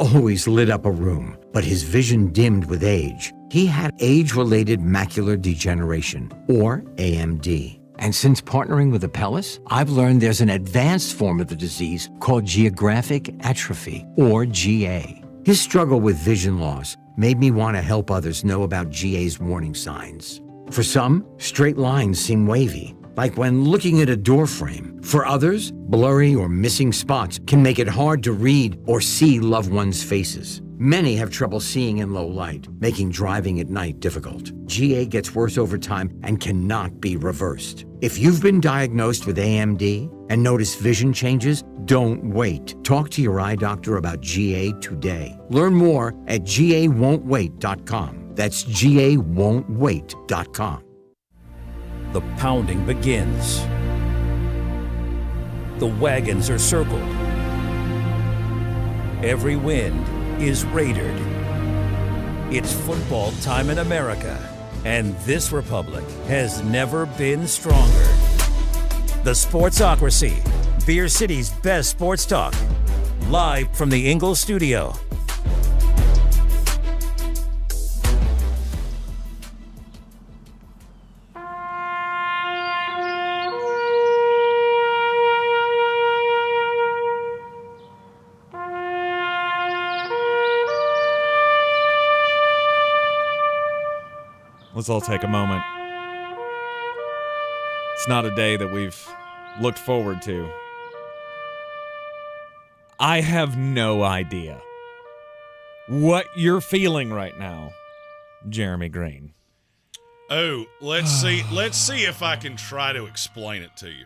always lit up a room, but his vision dimmed with age. He had age-related macular degeneration, or AMD. And since partnering with Apellis, I've learned there's an advanced form of the disease called geographic atrophy, or GA. His struggle with vision loss made me want to help others know about GA's warning signs. For some, straight lines seem wavy, like when looking at a door frame. For others, blurry or missing spots can make it hard to read or see loved ones' faces. Many have trouble seeing in low light, making driving at night difficult. GA gets worse over time and cannot be reversed. If you've been diagnosed with AMD and notice vision changes, don't wait. Talk to your eye doctor about GA today. Learn more at GAWon'tWait.com. That's GAWon'tWait.com. The pounding begins. The wagons are circled. Every wind is raided. It's football time in America, and this republic has never been stronger. The Sportsocracy, Beer City's best sports talk, live from the Ingalls studio. Let's all take a moment. It's not a day that we've looked forward to. I have no idea what you're feeling right now, Jeremy Green. Oh, let's see if I can try to explain it to you.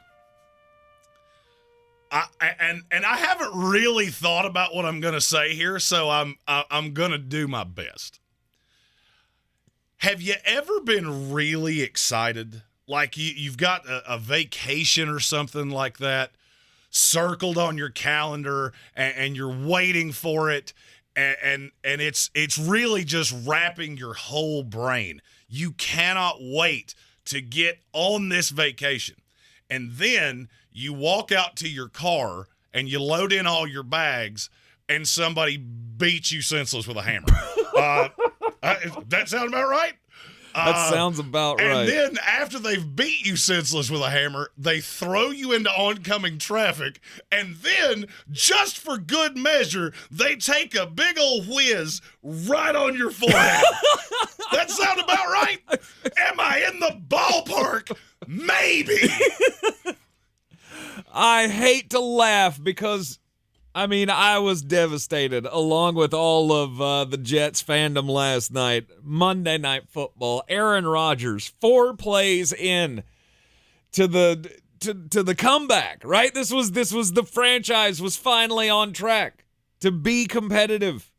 I haven't really thought about what I'm going to say here, so I'm going to do my best. Have you ever been really excited? Like you've got a vacation or something like that circled on your calendar and you're waiting for it and it's really just wrapping your whole brain. You cannot wait to get on this vacation. And then you walk out to your car and you load in all your bags and somebody beats you senseless with a hammer. That sound about right? That sounds about right. And then after they've beat you senseless with a hammer, they throw you into oncoming traffic, and then, just for good measure, they take a big old whiz right on your forehead. That sound about right? Am I in the ballpark? Maybe. I hate to laugh because, I mean, I was devastated along with all of the Jets fandom last night. Monday Night Football. Aaron Rodgers, 4 plays in to the comeback, right? This was the franchise was finally on track to be competitive,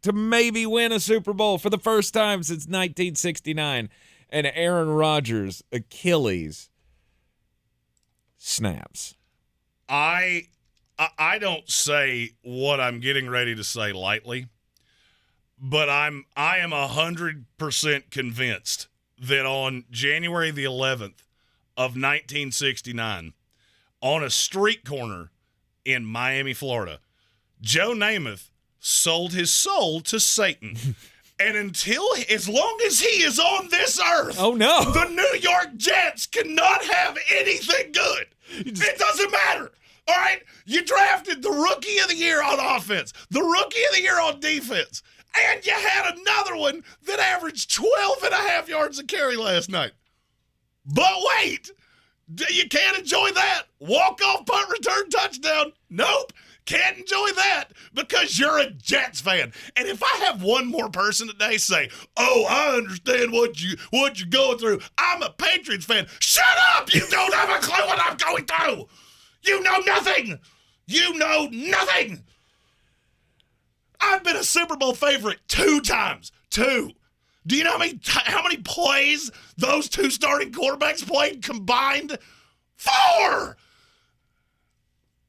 to maybe win a Super Bowl for the first time since 1969. And Aaron Rodgers' Achilles snaps. I don't say what I'm getting ready to say lightly, but I am 100% convinced that on January the 11th of 1969, on a street corner in Miami, Florida, Joe Namath sold his soul to Satan. And as long as he is on this earth, oh no, the New York Jets cannot have anything good. It doesn't matter. All right, you drafted the Rookie of the Year on offense, the Rookie of the Year on defense, and you had another one that averaged 12 and a half yards a carry last night. But wait, you can't enjoy that. Walk-off punt return touchdown. Nope, can't enjoy that because you're a Jets fan. And if I have one more person today say, oh, I understand what you're going through, I'm a Patriots fan. Shut up! You don't have a clue what I'm going through. You know nothing. You know nothing. I've been a Super Bowl favorite 2 times. 2. Do you know how many plays those 2 starting quarterbacks played combined? 4.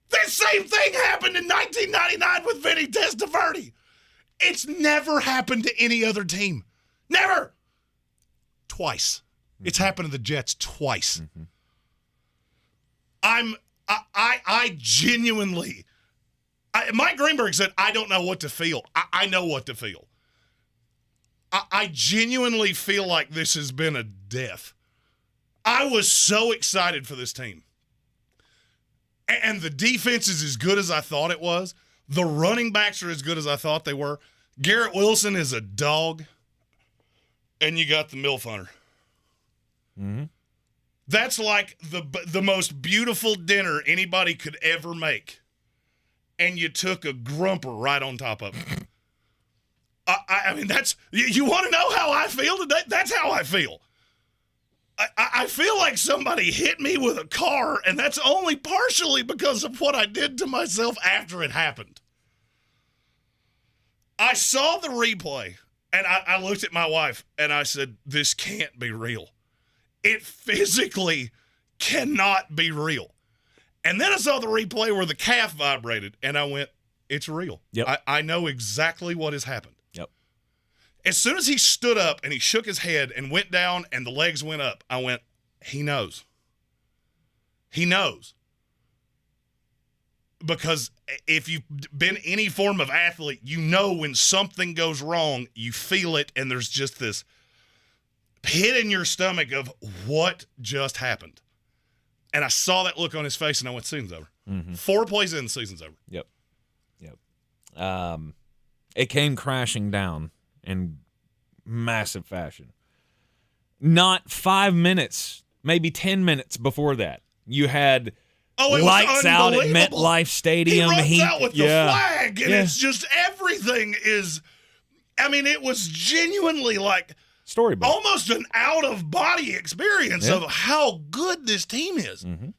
This same thing happened in 1999 with Vinny Testaverde. It's never happened to any other team. Never. Twice. Mm-hmm. It's happened to the Jets twice. Mm-hmm. I Mike Greenberg said, I don't know what to feel. I know what to feel. I genuinely feel like this has been a death. I was so excited for this team. And the defense is as good as I thought it was. The running backs are as good as I thought they were. Garrett Wilson is a dog. And you got the MILF Hunter. Mm-hmm. That's like the most beautiful dinner anybody could ever make. And you took a grumper right on top of it. I mean, that's, you want to know how I feel today? That's how I feel. I feel like somebody hit me with a car, and that's only partially because of what I did to myself after it happened. I saw the replay, and I looked at my wife, and I said, this can't be real. It physically cannot be real. And then I saw the replay where the calf vibrated, and I went, it's real. Yep. I know exactly what has happened. Yep. As soon as he stood up and he shook his head and went down and the legs went up, I went, he knows. He knows. Because if you've been any form of athlete, you know when something goes wrong, you feel it, and there's just this pit in your stomach of what just happened. And I saw that look on his face, and I went, season's over. Mm-hmm. 4 plays in, the season's over. Yep. It came crashing down in massive fashion. Not 5 minutes, maybe 10 minutes before that, you had lights out at MetLife Stadium. He runs out with the flag, and it's just everything is, I mean, it was genuinely like storybook. Almost an out-of-body experience of how good this team is. Mm-hmm.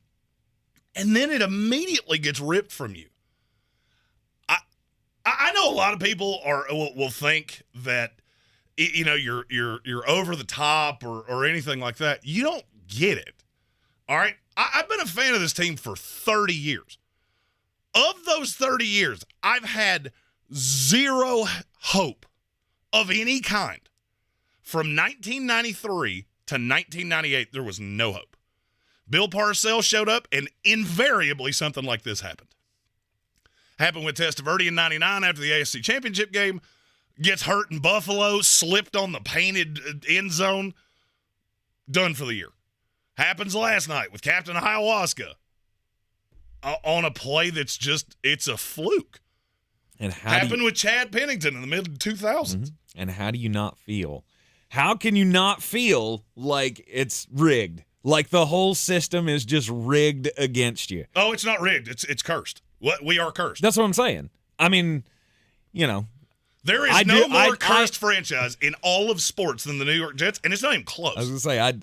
And then it immediately gets ripped from you. I know a lot of people will think that, you know, you're over the top or anything like that. You don't get it. All right? I've been a fan of this team for 30 years. Of those 30 years, I've had zero hope of any kind. From 1993 to 1998, there was no hope. Bill Parcells showed up, and invariably something like this happened. Happened with Testaverde in 99 after the AFC Championship game. Gets hurt in Buffalo, slipped on the painted end zone. Done for the year. Happens last night with Captain Ayahuasca on a play that's just, it's a fluke. And happened with Chad Pennington in the mid-2000s. Mm-hmm. And how do you not feel? How can you not feel like it's rigged? Like the whole system is just rigged against you? Oh, it's not rigged. It's cursed. We are cursed. That's what I'm saying. I mean, you know. There is no more cursed franchise in all of sports than the New York Jets, and it's not even close. I was going to say,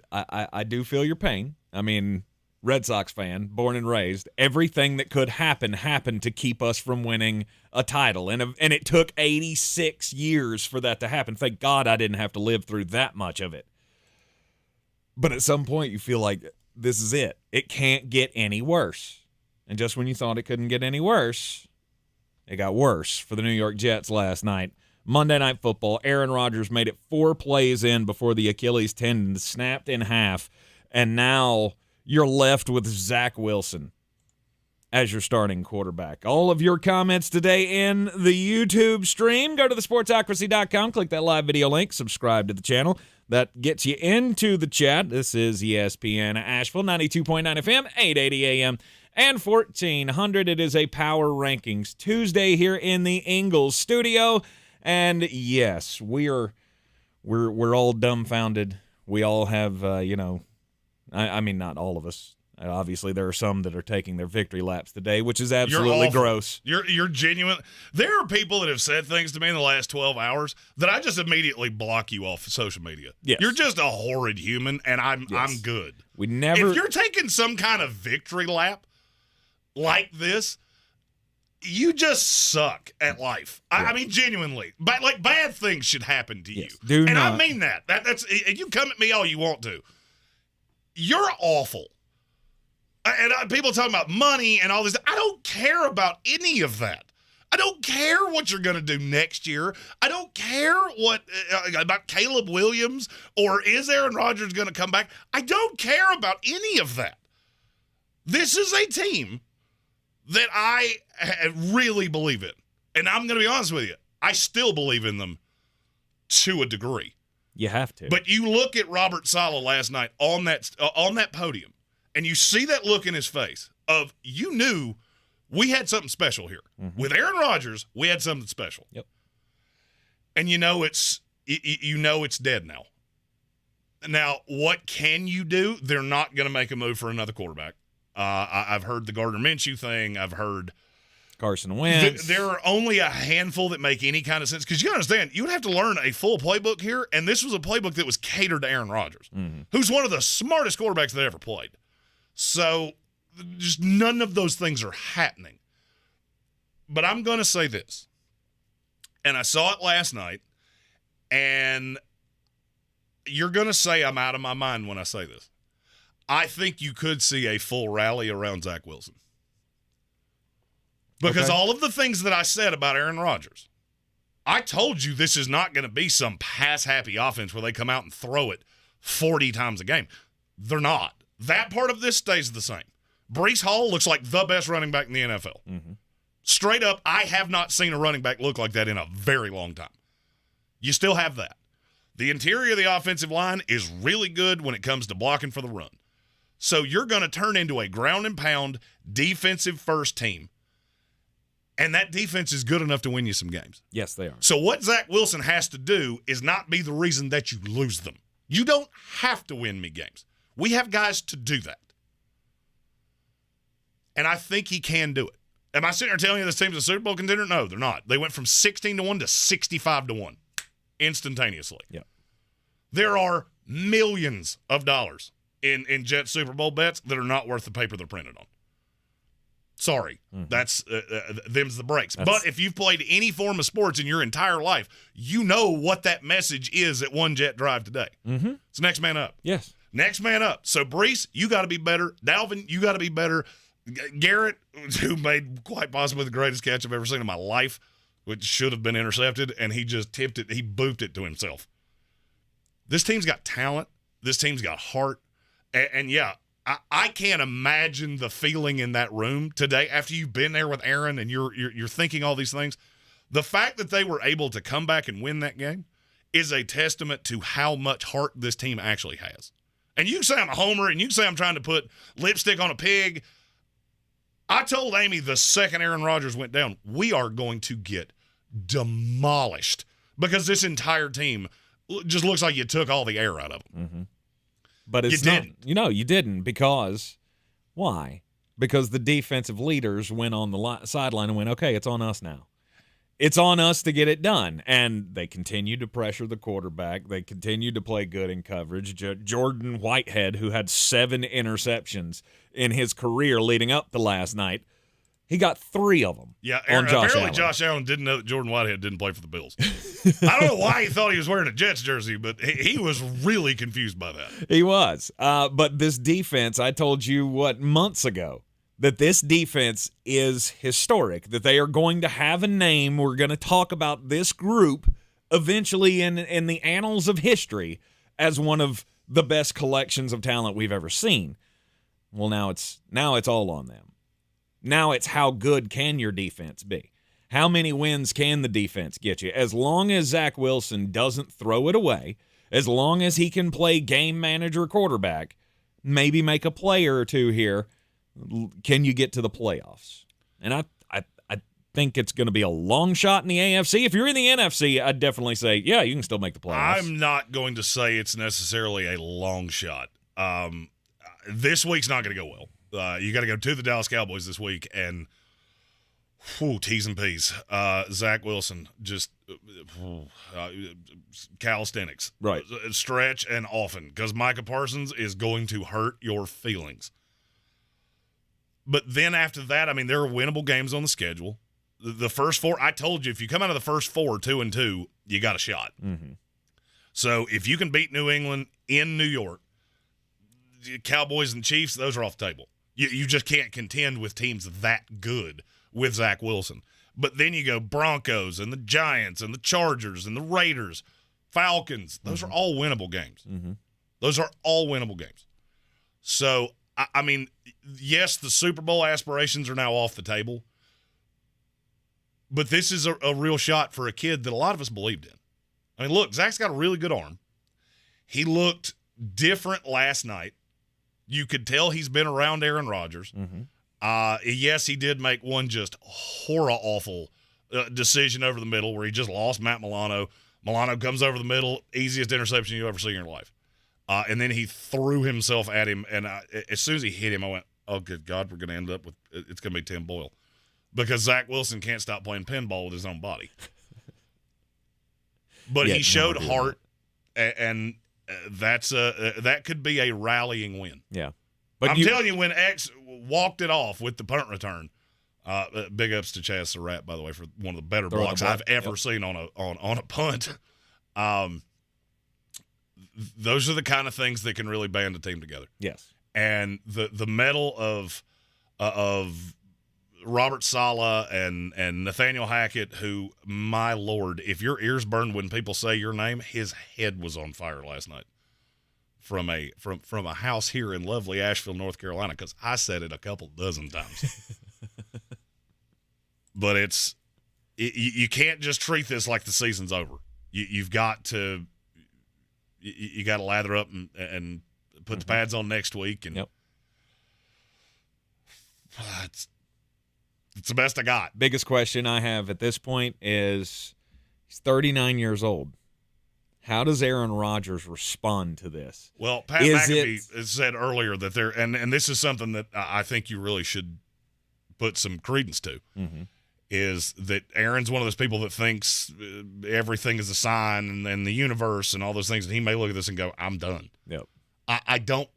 I do feel your pain. I mean, Red Sox fan, born and raised, everything that could happen happened to keep us from winning a title. And it took 86 years for that to happen. Thank God I didn't have to live through that much of it. But at some point, you feel like this is it. It can't get any worse. And just when you thought it couldn't get any worse, it got worse for the New York Jets last night. Monday Night Football, Aaron Rodgers made it 4 plays in before the Achilles tendon snapped in half. And now you're left with Zach Wilson as your starting quarterback. All of your comments today in the YouTube stream. Go to thesportsocracy.com, click that live video link, subscribe to the channel. That gets you into the chat. This is ESPN Asheville, 92.9 FM, 880 AM, and 1400. It is a Power Rankings Tuesday here in the Ingles studio. And yes, we're all dumbfounded. We all have, I mean, not all of us. Obviously, there are some that are taking their victory laps today, which is absolutely gross. You're genuine. There are people that have said things to me in the last 12 hours that I just immediately block you off of social media. Yes. You're just a horrid human, and I'm good. If you're taking some kind of victory lap like this, you just suck at life. Yeah. I mean, genuinely. But like bad things should happen to you. I mean that. That's you come at me all you want to. You're awful. And people talking about money and all this. I don't care about any of that. I don't care what you're going to do next year. I don't care what about Caleb Williams or is Aaron Rodgers going to come back. I don't care about any of that. This is a team that I really believe in. And I'm going to be honest with you. I still believe in them to a degree. You have to. But you look at Robert Saleh last night on that podium, and you see that look in his face of you knew we had something special here. Mm-hmm. With Aaron Rodgers, we had something special. Yep. And it's dead now. Now, what can you do? They're not going to make a move for another quarterback. I've heard the Gardner Minshew thing. I've heard Carson Wentz. There are only a handful that make any kind of sense. Because you understand, you would have to learn a full playbook here, and this was a playbook that was catered to Aaron Rodgers, who's one of the smartest quarterbacks that ever played. So just none of those things are happening. But I'm going to say this, and I saw it last night, and you're going to say I'm out of my mind when I say this. I think you could see a full rally around Zach Wilson. Because all of the things that I said about Aaron Rodgers, I told you this is not going to be some pass-happy offense where they come out and throw it 40 times a game. They're not. That part of this stays the same. Breece Hall looks like the best running back in the NFL. Mm-hmm. Straight up, I have not seen a running back look like that in a very long time. You still have that. The interior of the offensive line is really good when it comes to blocking for the run. So you're going to turn into a ground-and-pound, defensive-first team. And that defense is good enough to win you some games. Yes, they are. So what Zach Wilson has to do is not be the reason that you lose them. You don't have to win me games. We have guys to do that. And I think he can do it. Am I sitting there telling you this team's a Super Bowl contender? No, they're not. They went from 16-1 to 65-1 instantaneously. Yeah. There are millions of dollars in Jet Super Bowl bets that are not worth the paper they're printed on. Sorry, that's them's the breaks. But if you've played any form of sports in your entire life, you know what that message is at One Jet Drive today. Mm-hmm. It's next man up. Yes. Next man up. So, Breece, you got to be better. Dalvin, you got to be better. Garrett, who made quite possibly the greatest catch I've ever seen in my life, which should have been intercepted, and he just tipped it. He booped it to himself. This team's got talent. This team's got heart. And yeah, I can't imagine the feeling in that room today after you've been there with Aaron and you're thinking all these things. The fact that they were able to come back and win that game is a testament to how much heart this team actually has. And you can say I'm a homer and you can say I'm trying to put lipstick on a pig. I told Amy the second Aaron Rodgers went down, we are going to get demolished because this entire team just looks like you took all the air out of them. Mm-hmm. But it's not, you didn't because why? Because the defensive leaders went on the sideline and went, okay, it's on us now. It's on us to get it done. And they continued to pressure the quarterback. They continued to play good in coverage. Jordan Whitehead, who had 7 interceptions in his career leading up to last night, he got 3 of them. Yeah, apparently Josh Allen didn't know that Jordan Whitehead didn't play for the Bills. I don't know why he thought he was wearing a Jets jersey, but he was really confused by that. He was. But this defense, I told you, months ago, that this defense is historic, that they are going to have a name. We're going to talk about this group eventually in the annals of history as one of the best collections of talent we've ever seen. Well, now it's all on them. Now it's how good can your defense be? How many wins can the defense get you? As long as Zach Wilson doesn't throw it away, as long as he can play game manager quarterback, maybe make a play or two here, can you get to the playoffs? And I think it's going to be a long shot in the AFC. If you're in the NFC, I'd definitely say, yeah, you can still make the playoffs. I'm not going to say it's necessarily a long shot. This week's not going to go well. You got to go to the Dallas Cowboys this week, and T's and P's. Zach Wilson, just calisthenics. Right. Stretch and often, because Micah Parsons is going to hurt your feelings. But then after that, I mean, there are winnable games on the schedule. The first 4, I told you, if you come out of the first 4 2-2, you got a shot. Mm-hmm. So if you can beat New England in New York, Cowboys and Chiefs, those are off the table. You just can't contend with teams that good with Zach Wilson. But then you go Broncos and the Giants and the Chargers and the Raiders, Falcons. Those are all winnable games. Mm-hmm. Those are all winnable games. So, I mean, yes, the Super Bowl aspirations are now off the table, but this is a real shot for a kid that a lot of us believed in. I mean, look, Zach's got a really good arm. He looked different last night. You could tell he's been around Aaron Rodgers. Yes, he did make one just horror-awful decision over the middle where he just lost Matt Milano. Milano comes over the middle, easiest interception you've ever seen in your life. And then he threw himself at him, and as soon as he hit him, I went, oh, good God, we're going to end up with – it's going to be Tim Boyle. Because Zach Wilson can't stop playing pinball with his own body. But he showed heart, and that could be a rallying win. Yeah. But I'm telling you, when X walked it off with the punt return, big ups to Chaz Surratt, by the way, for one of the better blocks I've ever seen on a punt. Those are the kind of things that can really band a team together. Yes. And the mettle of Robert Saleh and Nathaniel Hackett, who, my Lord, if your ears burn when people say your name, his head was on fire last night from a house here in lovely Asheville, North Carolina, because I said it a couple dozen times. But you can't just treat this like the season's over. You've got to lather up and put the pads on next week, and it's the best I got. Biggest question I have at this point is he's 39 years old. How does Aaron Rodgers respond to this? Well, Pat McAfee said earlier that there, and this is something that I think you really should put some credence to, is that Aaron's one of those people that thinks everything is a sign and the universe and all those things, and he may look at this and go, I'm done. Yep. I don't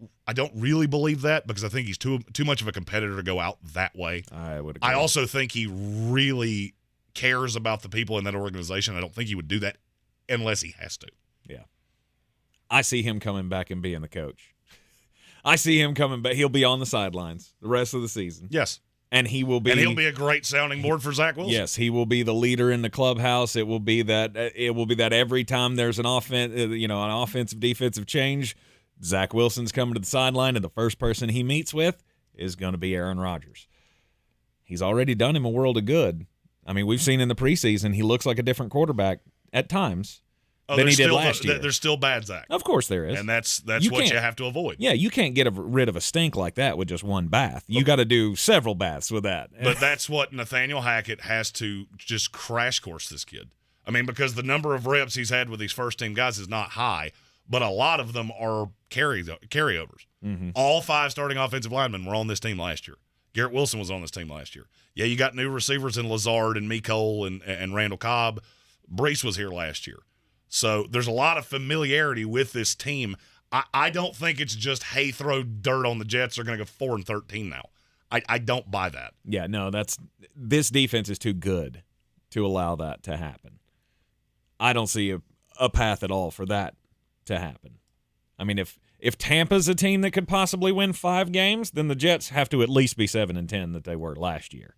really believe that, because I think he's too much of a competitor to go out that way. I would agree. I also think he really cares about the people in that organization. I don't think he would do that unless he has to. Yeah. I see him coming back and being the coach. I see him coming back. He'll be on the sidelines the rest of the season. Yes. And he'll be a great sounding board for Zach Wilson. Yes, he will be the leader in the clubhouse. It will be that every time there's an offensive defensive change, Zach Wilson's coming to the sideline, and the first person he meets with is going to be Aaron Rodgers. He's already done him a world of good. I mean, we've seen in the preseason he looks like a different quarterback at times than he did last year. There's still bad Zach. Of course there is. And that's what you have to avoid. Yeah, you can't get rid of a stink like that with just one bath. You got to do several baths with that. But that's what Nathaniel Hackett has to just crash course this kid. I mean, because the number of reps he's had with these first-team guys is not high, but a lot of them are carryovers. All 5 starting offensive linemen were on this team last year. Garrett Wilson was on this team last year. Yeah, you got new receivers in Lazard and Mecole and Randall Cobb. Brees was here last year. So there's a lot of familiarity with this team. I don't think it's just, hey, throw dirt on the Jets. They're going to go 4-13 now. I don't buy that. Yeah, no, this defense is too good to allow that to happen. I don't see a path at all for that to happen. I mean, if Tampa's a team that could possibly win 5 games, then the Jets have to at least be 7-10 that they were last year,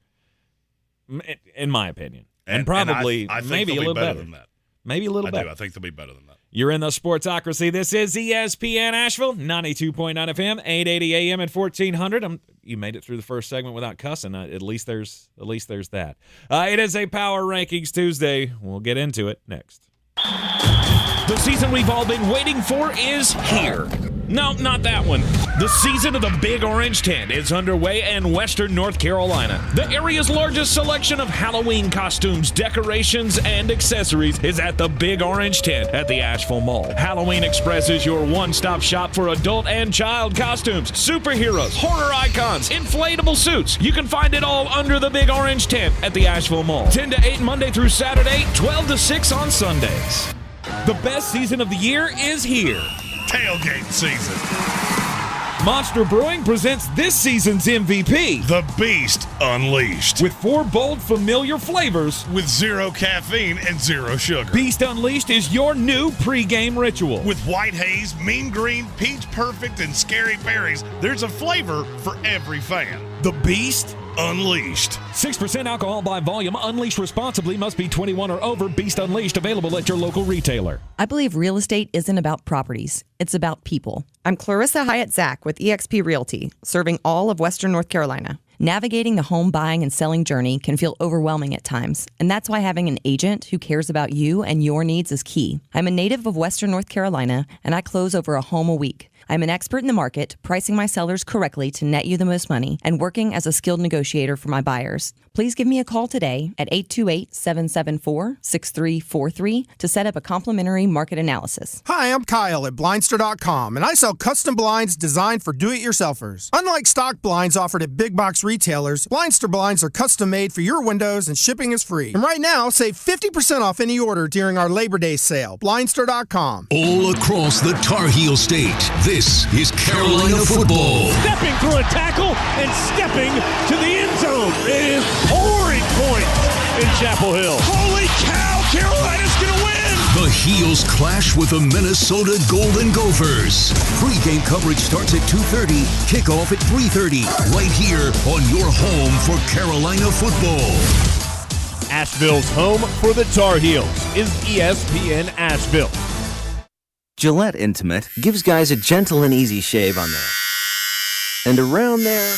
in my opinion. And probably I think maybe a little better than that. Maybe a little better. I think they'll be better than that. You're in the Sportsocracy. This is ESPN Asheville, 92.9 FM, 880 AM at 1400. You made it through the first segment without cussing. At least there's that. It is a Power Rankings Tuesday. We'll get into it next. The season we've all been waiting for is here. No, not that one. The season of the Big Orange Tent is underway in Western North Carolina. The area's largest selection of Halloween costumes, decorations, and accessories is at the Big Orange Tent at the Asheville Mall. Halloween Express is your one-stop shop for adult and child costumes, superheroes, horror icons, inflatable suits. You can find it all under the Big Orange Tent at the Asheville Mall. 10 to 8 Monday through Saturday, 12 to 6 on Sundays. The best season of the year is here. Tailgate season. Monster Brewing presents this season's MVP. The Beast Unleashed. With 4 bold, familiar flavors. With 0 caffeine and 0 sugar. Beast Unleashed is your new pregame ritual. With white haze, mean green, peach perfect, and scary berries, there's a flavor for every fan. The Beast Unleashed. 6% alcohol by volume. Unleashed responsibly. Must be 21 or over. Beast Unleashed. Available at your local retailer. I believe real estate isn't about properties. It's about people. I'm Clarissa Hyatt-Zach with eXp Realty, serving all of Western North Carolina. Navigating the home buying and selling journey can feel overwhelming at times, and that's why having an agent who cares about you and your needs is key. I'm a native of Western North Carolina, and I close over a home a week. I'm an expert in the market, pricing my sellers correctly to net you the most money, and working as a skilled negotiator for my buyers. Please give me a call today at 828-774-6343 to set up a complimentary market analysis. Hi, I'm Kyle at Blindster.com, and I sell custom blinds designed for do-it-yourselfers. Unlike stock blinds offered at big box retailers, Blindster blinds are custom made for your windows and shipping is free. And right now, save 50% off any order during our Labor Day sale. Blindster.com. All across the Tar Heel State, this is Carolina football. Stepping through a tackle and stepping to the end zone. It is pouring points in Chapel Hill. Holy cow, Carolina's going to win! The Heels clash with the Minnesota Golden Gophers. Pre-game coverage starts at 2:30, kickoff at 3:30, right here on your home for Carolina football. Asheville's home for the Tar Heels is ESPN Asheville. Gillette Intimate gives guys a gentle and easy shave on there, and around there,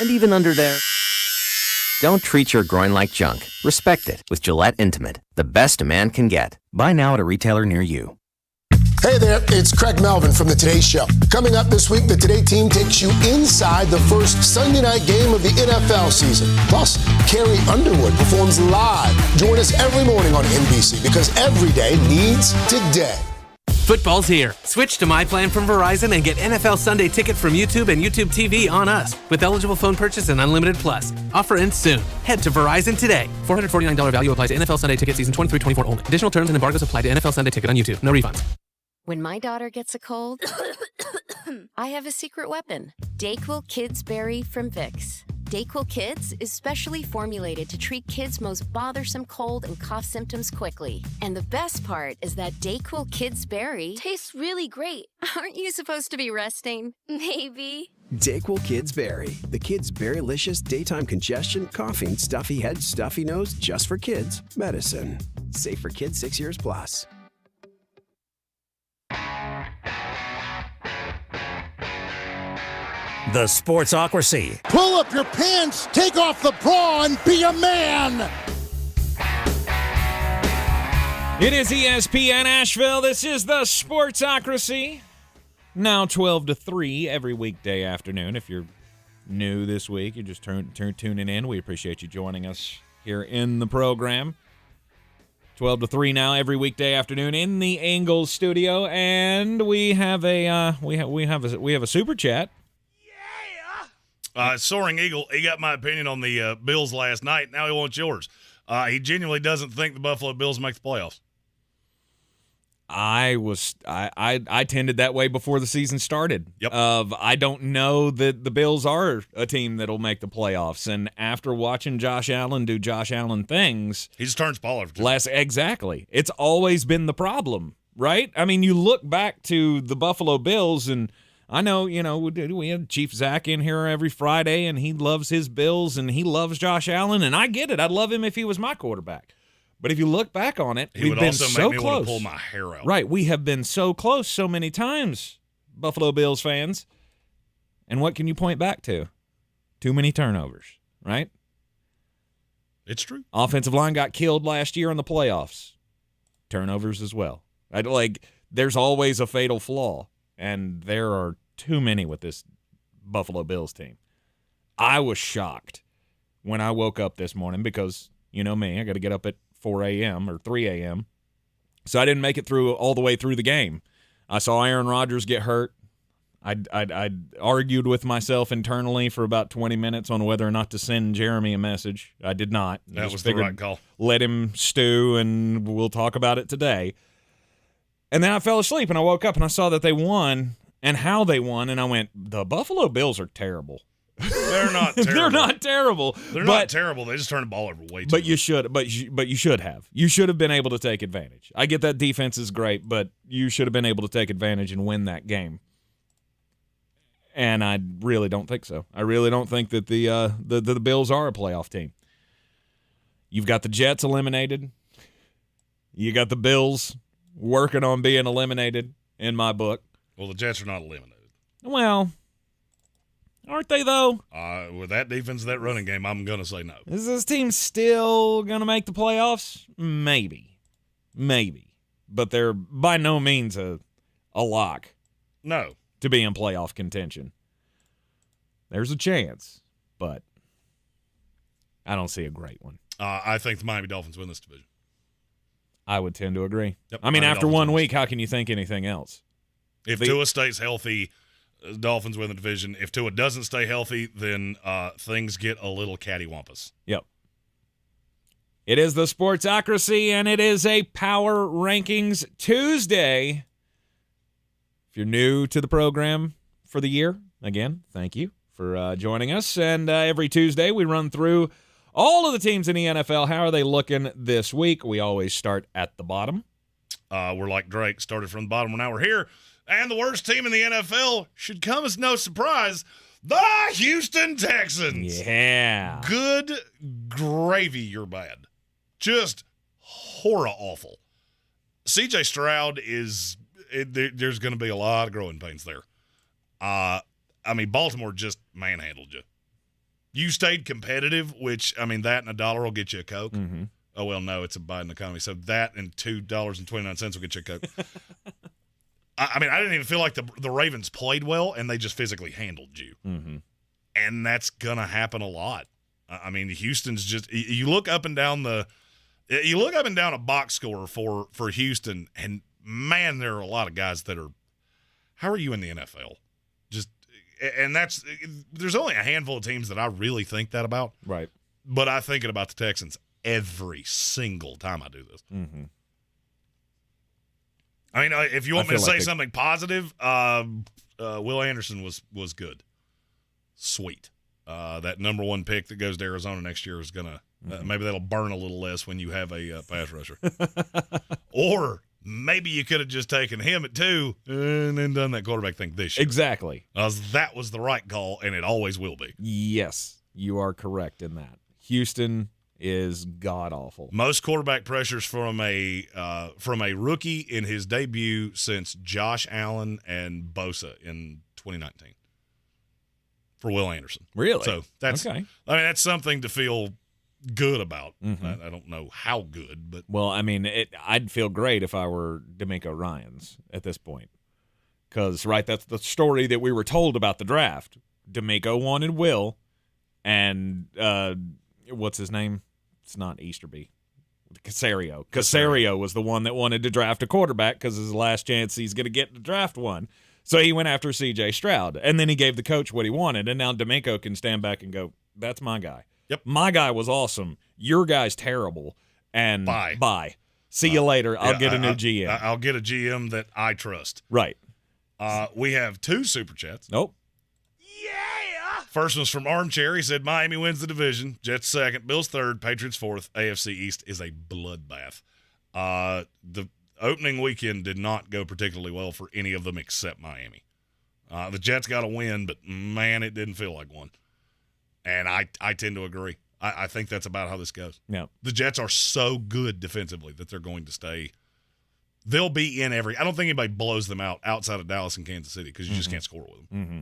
and even under there. Don't treat your groin like junk. Respect it with Gillette Intimate, the best a man can get. Buy now at a retailer near you. Hey there, it's Craig Melvin from The Today Show. Coming up this week, the Today team takes you inside the first Sunday night game of the NFL season. Plus, Carrie Underwood performs live. Join us every morning on NBC because every day needs today. Football's here. Switch to My Plan from Verizon and get NFL Sunday Ticket from YouTube and YouTube TV on us with eligible phone purchase and Unlimited Plus. Offer ends soon. Head to Verizon today. $449 value applies to NFL Sunday Ticket season 23-24 only. Additional terms and embargoes apply to NFL Sunday Ticket on YouTube. No refunds. When my daughter gets a cold, I have a secret weapon. DayQuil Kids Berry from Vicks. DayQuil Kids is specially formulated to treat kids' most bothersome cold and cough symptoms quickly. And the best part is that DayQuil Kids Berry tastes really great. Aren't you supposed to be resting? Maybe. DayQuil Kids Berry. The kids' berrylicious daytime congestion, coughing, stuffy head, stuffy nose, just for kids. Medicine. Safe for kids 6 years plus. The Sportsocracy. Pull up your pants, take off the bra, and be a man. It is ESPN Asheville. This is the Sportsocracy. Now 12 to 3 every weekday afternoon. If you're new this week, you're just tuning in. We appreciate you joining us here in the program. 12 to 3 now every weekday afternoon in the Ingles studio, and we have a we have a super chat. Soaring Eagle, he got my opinion on the Bills last night. Now he wants yours. He genuinely doesn't think the Buffalo Bills make the playoffs. I tended that way before the season started. Yep. I don't know that the Bills are a team that'll make the playoffs. And after watching Josh Allen do Josh Allen things, he just turns ball over. Exactly. It's always been the problem, right? I mean, you look back to the Buffalo Bills, and I know, we have Chief Zach in here every Friday, and he loves his Bills, and he loves Josh Allen, and I get it. I'd love him if he was my quarterback. But if you look back on it, we've been so close. He would also make me want to pull my hair out. Right, we have been so close so many times, Buffalo Bills fans. And what can you point back to? Too many turnovers, right? It's true. Offensive line got killed last year in the playoffs. Turnovers as well. There's always a fatal flaw. And there are too many with this Buffalo Bills team. I was shocked when I woke up this morning because, you know me, I got to get up at 4 a.m. or 3 a.m. So I didn't make it all the way through the game. I saw Aaron Rodgers get hurt. I argued with myself internally for about 20 minutes on whether or not to send Jeremy a message. I did not. That was the right call. Let him stew, and we'll talk about it today. And then I fell asleep, and I woke up, and I saw that they won and how they won, and I went, the Buffalo Bills are terrible. They're not terrible. They're not terrible. They're not terrible. They just turn the ball over way too much. But you should have. You should have been able to take advantage. I get that defense is great, but you should have been able to take advantage and win that game. And I really don't think so. I really don't think that the Bills are a playoff team. You've got the Jets eliminated. You got the Bills working on being eliminated, in my book. Well, the Jets are not eliminated. Well, aren't they, though? With that defense, that running game, I'm going to say no. Is this team still going to make the playoffs? Maybe. But they're by no means a lock. No. To be in playoff contention. There's a chance, but I don't see a great one. I think the Miami Dolphins win this division. I would tend to agree. Yep, I mean, Miami after Dolphins 1 win. week, how can you think anything else? If Tua stays healthy, Dolphins win the division. If Tua doesn't stay healthy, then things get a little cattywampus. Yep. It is the Sportsocracy, and it is a Power Rankings Tuesday. If you're new to the program for the year, again, thank you for joining us. And every Tuesday, we run through all of the teams in the NFL. How are they looking this week? We always start at the bottom. We're like Drake, started from the bottom, and now we're here. And the worst team in the NFL should come as no surprise, the Houston Texans. Yeah. Good gravy, you're bad. Just horror awful. C.J. Stroud there's going to be a lot of growing pains there. I mean, Baltimore just manhandled you. You stayed competitive, which, I mean, that and $1 will get you a Coke. Mm-hmm. Oh, well, no, it's a Biden economy. So that and $2.29 will get you a Coke. I mean, I didn't even feel like the Ravens played well, and they just physically handled you. Mm-hmm. And that's going to happen a lot. I mean, Houston's just – you look up and down a box score for Houston, and, man, there are a lot of guys that are – how are you in the NFL? And there's only a handful of teams that I really think that about. Right. But I think it about the Texans every single time I do this. Mm-hmm. I mean, if you want me to say something positive, Will Anderson was good. Sweet. That number 1 pick that goes to Arizona next year is going to maybe that'll burn a little less when you have a pass rusher. Or maybe you could have just taken him at 2 and then done that quarterback thing this year. Exactly. That was the right call, and it always will be. Yes, you are correct in that. Houston is god-awful. Most quarterback pressures from a rookie in his debut since Josh Allen and Bosa in 2019 for Will Anderson. Really? So that's okay. I mean, that's something to feel good about. Mm-hmm. I don't know how good, but well, I mean, I'd feel great if I were D'Amico Ryans at this point, because that's the story that we were told about the draft. D'Amico wanted Will, and what's his name? It's not Easterby. Casario. Casario was the one that wanted to draft a quarterback because it's his last chance he's going to get to draft one. So he went after C.J. Stroud, and then he gave the coach what he wanted, and now D'Amico can stand back and go, that's my guy. Yep. My guy was awesome. Your guy's terrible. And bye. See you later. I'll get a new GM. I'll get a GM that I trust. Right. We have 2 Super Chats. Nope. First one's from Armchair. He said Miami wins the division. Jets second. Bills third. Patriots fourth. AFC East is a bloodbath. The opening weekend did not go particularly well for any of them except Miami. The Jets got a win, but, man, it didn't feel like one. And I tend to agree. I think that's about how this goes. Yeah. The Jets are so good defensively that they're going to stay. They'll be in every – I don't think anybody blows them out outside of Dallas and Kansas City because you just can't score with them. Mm-hmm.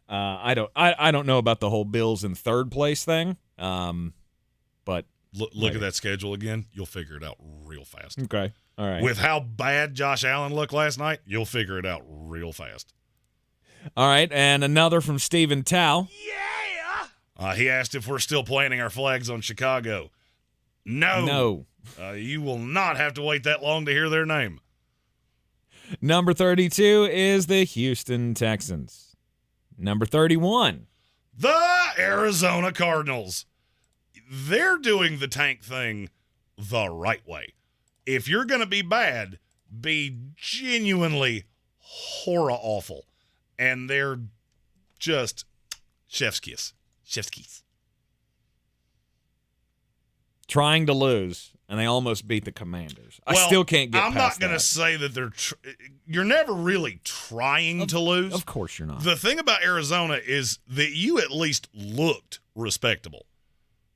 I don't know about the whole Bills in third place thing, but look at that schedule again. You'll figure it out real fast. Okay, all right. With how bad Josh Allen looked last night, you'll figure it out real fast. All right, and another from Stephen Tao. He asked if we're still planting our flags on Chicago. No. You will not have to wait that long to hear their name. Number 32 is the Houston Texans. Number 31. The Arizona Cardinals. They're doing the tank thing the right way. If you're going to be bad, be genuinely horror awful. And they're just chef's kiss. Chef's kiss. Trying to lose and they almost beat the Commanders. I still can't get past that. I'm not going to say that you're never really trying to lose. Of course you're not. The thing about Arizona is that you at least looked respectable.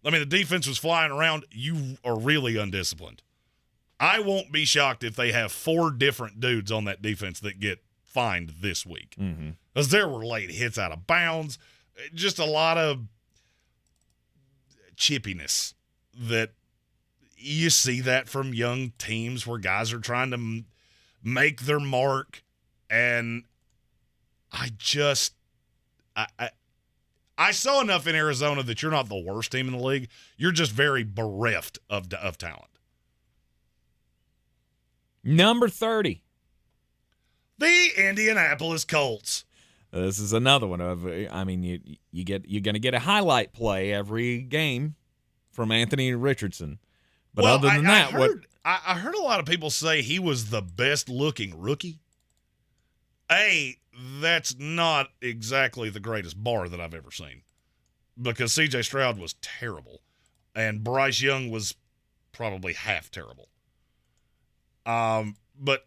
I mean, the defense was flying around. You are really undisciplined. I won't be shocked if they have 4 different dudes on that defense that get fined this week. Because there were late hits out of bounds. Just a lot of chippiness that you see that from young teams where guys are trying to make their mark. And I saw enough in Arizona that you're not the worst team in the league. You're just very bereft of talent. Number 30. The Indianapolis Colts. This is another one of, I mean, you're going to get a highlight play every game from Anthony Richardson. But other than that, I heard a lot of people say he was the best looking rookie. That's not exactly the greatest bar that I've ever seen, because C.J. Stroud was terrible, and Bryce Young was probably half terrible. But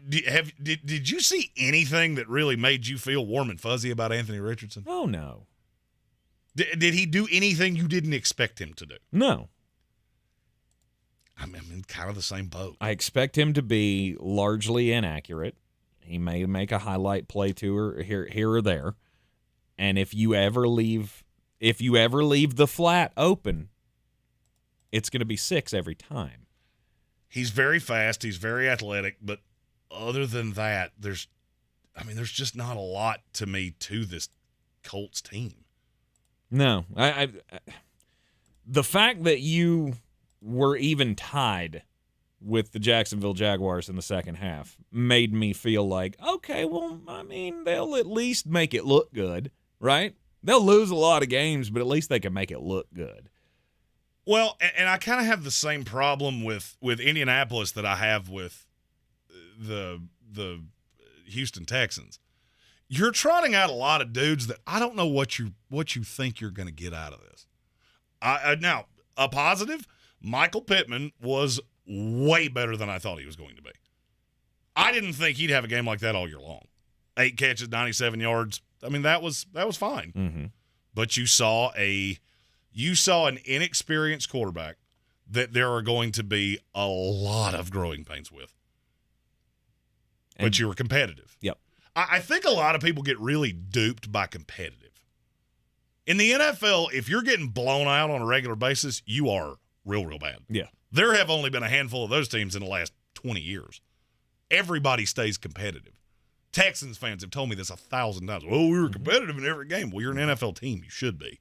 did you see anything that really made you feel warm and fuzzy about Anthony Richardson? Oh, no. Did he do anything you didn't expect him to do? No. I'm in kind of the same boat. I expect him to be largely inaccurate. He may make a highlight play here or there. And if you ever leave the flat open, it's going to be 6 every time. He's very fast. He's very athletic. But other than that, there's just not a lot to me to this Colts team. No. The fact that you were even tied with the Jacksonville Jaguars in the second half made me feel like, okay, well, I mean, they'll at least make it look good, right? They'll lose a lot of games, but at least they can make it look good. Well, and I kind of have the same problem with Indianapolis that I have with the Houston Texans. You're trotting out a lot of dudes that I don't know what you think you're going to get out of this. Now, a positive, Michael Pittman was way better than I thought he was going to be. I didn't think he'd have a game like that all year long. 8 catches, 97 yards. I mean, that was fine. Mm-hmm. But you saw an inexperienced quarterback that there are going to be a lot of growing pains with. But you were competitive. Yep. I think a lot of people get really duped by competitive. In the NFL, if you're getting blown out on a regular basis, you are real, real bad. Yeah. There have only been a handful of those teams in the last 20 years. Everybody stays competitive. Texans fans have told me this 1,000 times. Well, we were competitive in every game. Well, you're an NFL team. You should be.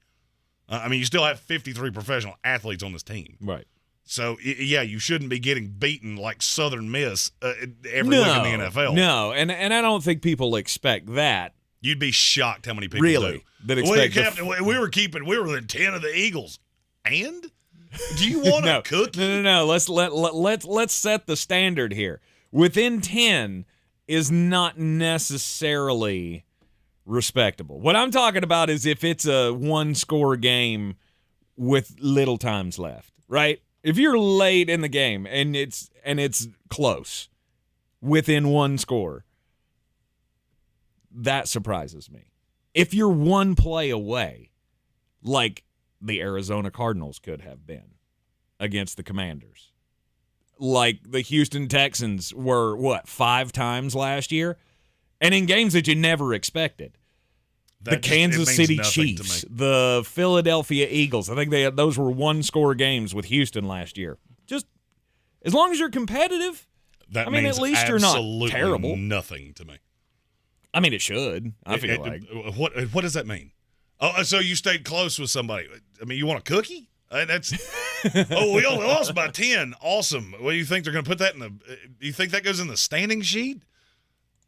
I mean, you still have 53 professional athletes on this team. Right. So, yeah, you shouldn't be getting beaten like Southern Miss every week in the NFL. No, and I don't think people expect that. You'd be shocked how many people really do. We were within 10 of the Eagles. And? Do you want a cookie? No. Let's set the standard here. Within 10 is not necessarily respectable. What I'm talking about is if it's a 1-score game with little times left, right? If you're late in the game and it's close, within 1 score, that surprises me. If you're 1 play away, like the Arizona Cardinals could have been against the Commanders, like the Houston Texans were, 5 times last year? And in games that you never expected. The Kansas City Chiefs, the Philadelphia Eagles. I think those were 1-score games with Houston last year. Just as long as you're competitive, at least you're not terrible. Nothing to me. I mean, it should. I feel like. What does that mean? Oh, so you stayed close with somebody. I mean, you want a cookie? That's. We only lost by 10. Awesome. What do you think they're going to put that in the? Do you think that goes in the standing sheet?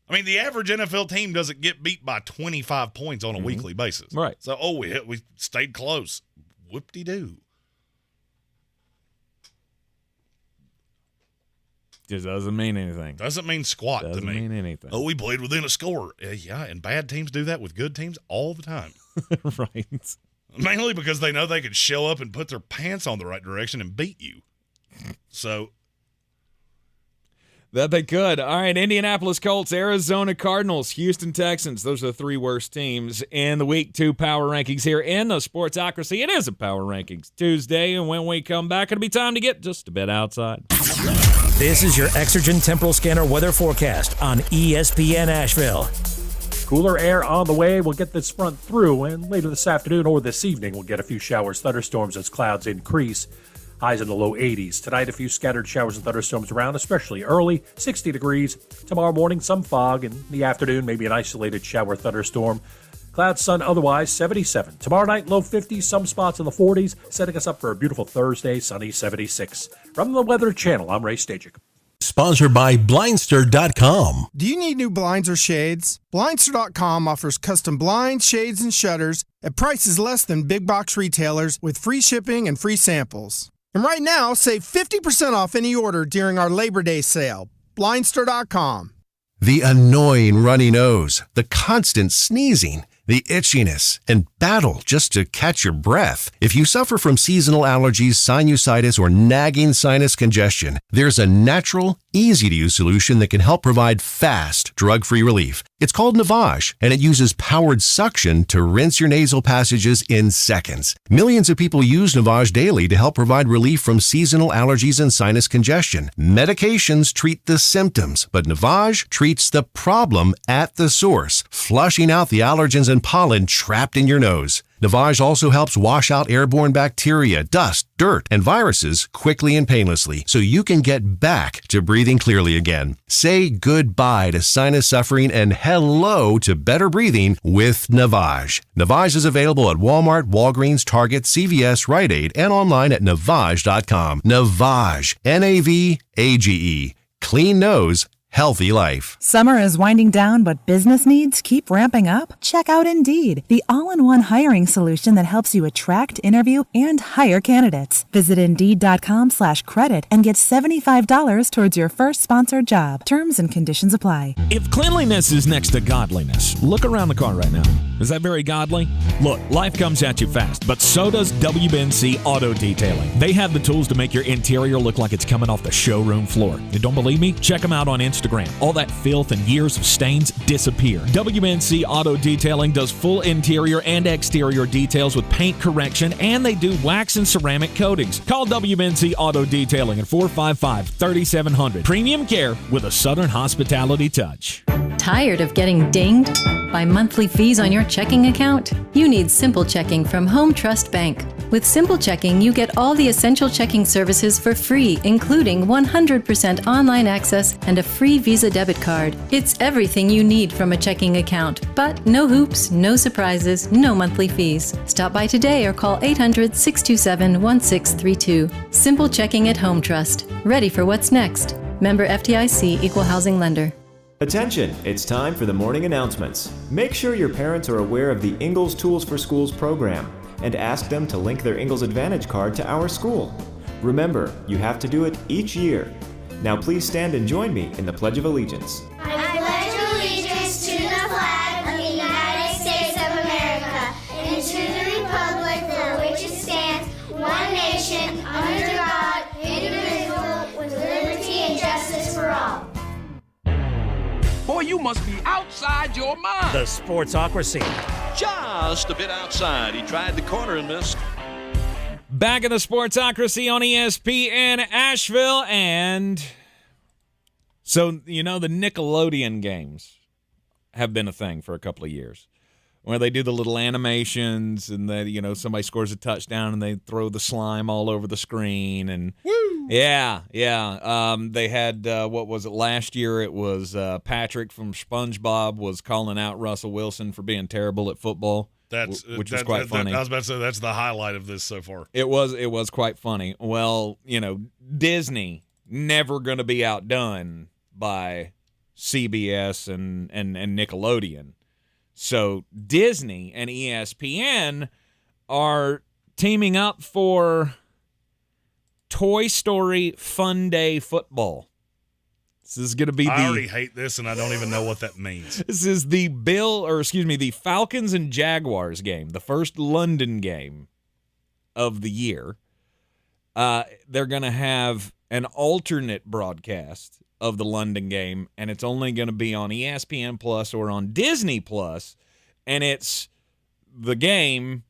I mean, the average NFL team doesn't get beat by 25 points on a weekly basis. Right. So, we stayed close. Whoop-de-doo. Just doesn't mean anything. Doesn't mean squat to me. Doesn't mean anything. Oh, we played within a score. Yeah, and bad teams do that with good teams all the time. Right. Mainly because they know they could show up and put their pants on the right direction and beat you. So that they could. All right, Indianapolis Colts, Arizona Cardinals, Houston Texans. Those are the three worst teams in the Week 2 Power Rankings here in the Sportsocracy. It is a Power Rankings Tuesday, and when we come back, it'll be time to get just a bit outside. This is your Exergen Temporal Scanner weather forecast on ESPN Asheville. Cooler air on the way. We'll get this front through, and later this afternoon or this evening, we'll get a few showers, thunderstorms as clouds increase. Highs in the low 80s. Tonight, a few scattered showers and thunderstorms around, especially early, 60 degrees. Tomorrow morning, some fog. In the afternoon, maybe an isolated shower thunderstorm. Clouds, sun, otherwise 77. Tomorrow night, low 50s, some spots in the 40s, setting us up for a beautiful Thursday, sunny 76. From the Weather Channel, I'm Ray Stajic. Sponsored by Blindster.com. Do you need new blinds or shades? Blindster.com offers custom blinds, shades, and shutters at prices less than big box retailers with free shipping and free samples. And right now, save 50% off any order during our Labor Day sale. Blindster.com. The annoying runny nose, the constant sneezing, the itchiness, and battle just to catch your breath. If you suffer from seasonal allergies, sinusitis, or nagging sinus congestion, there's a natural, easy-to-use solution that can help provide fast, drug-free relief. It's called Navage, and it uses powered suction to rinse your nasal passages in seconds. Millions of people use Navage daily to help provide relief from seasonal allergies and sinus congestion. Medications treat the symptoms, but Navage treats the problem at the source, flushing out the allergens and pollen trapped in your nose. Navage also helps wash out airborne bacteria, dust, dirt, and viruses quickly and painlessly, so you can get back to breathing clearly again. Say goodbye to sinus suffering and hello to better breathing with Navage. Navage is available at Walmart, Walgreens, Target, CVS, Rite Aid, and online at Navage.com. Navage, Navage. Clean nose, healthy life. Summer is winding down, but business needs keep ramping up? Check out Indeed, the all-in-one hiring solution that helps you attract, interview, and hire candidates. Visit Indeed.com/credit and get $75 towards your first sponsored job. Terms and conditions apply. If cleanliness is next to godliness, look around the car right now. Is that very godly? Look, life comes at you fast, but so does WBNC Auto Detailing. They have the tools to make your interior look like it's coming off the showroom floor. You don't believe me? Check them out on Instagram. All that filth and years of stains disappear. WBNC Auto Detailing does full interior and exterior details with paint correction, and they do wax and ceramic coatings. Call WBNC Auto Detailing at 455-3700. Premium care with a Southern hospitality touch. Tired of getting dinged by monthly fees on your checking account? You need Simple Checking from Home Trust Bank. With Simple Checking, you get all the essential checking services for free, including 100% online access and a free Visa debit card. It's everything you need from a checking account, but no hoops, no surprises, no monthly fees. Stop by today or call 800-627-1632. Simple Checking at Home Trust. Ready for what's next. Member FDIC, Equal Housing Lender. Attention, it's time for the morning announcements. Make sure your parents are aware of the Ingalls Tools for Schools program and ask them to link their Ingalls Advantage card to our school. Remember, you have to do it each year. Now please stand and join me in the Pledge of Allegiance. I pledge allegiance to the flag of the United States of America and to the republic for which it stands, one nation, under God, indivisible, with liberty and justice for all. Boy, you must be outside your mind. The Sportsocracy. Just a bit outside. He tried the corner and missed. Back in the Sportsocracy on ESPN Asheville, and so, you know, the Nickelodeon games have been a thing for a couple of years, where they do the little animations and they, you know, somebody scores a touchdown and they throw the slime all over the screen, and yeah. They had what was it last year? It was Patrick from SpongeBob was calling out Russell Wilson for being terrible at football. Which was quite funny. I was about to say that's the highlight of this so far. It was quite funny. Well, you know, Disney never going to be outdone by CBS and Nickelodeon. So Disney and ESPN are teaming up for Toy Story Fun Day Football. This is going to be I already hate this, and I don't even know what that means. This is the the Falcons and Jaguars game, the first London game of the year. they're going to have an alternate broadcast of the London game, and it's only going to be on ESPN Plus or on Disney Plus, and it's the game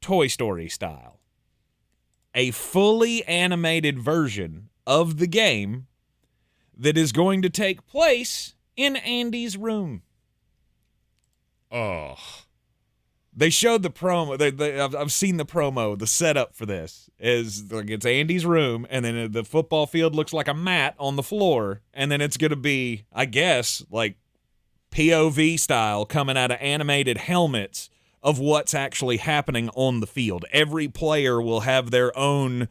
Toy Story style. A fully animated version of the game that is going to take place in Andy's room. Oh. They showed the promo. I've seen the promo. The setup for this is like it's Andy's room, and then the football field looks like a mat on the floor, and then it's going to be, I guess, like POV style coming out of animated helmets of what's actually happening on the field. Every player will have their own,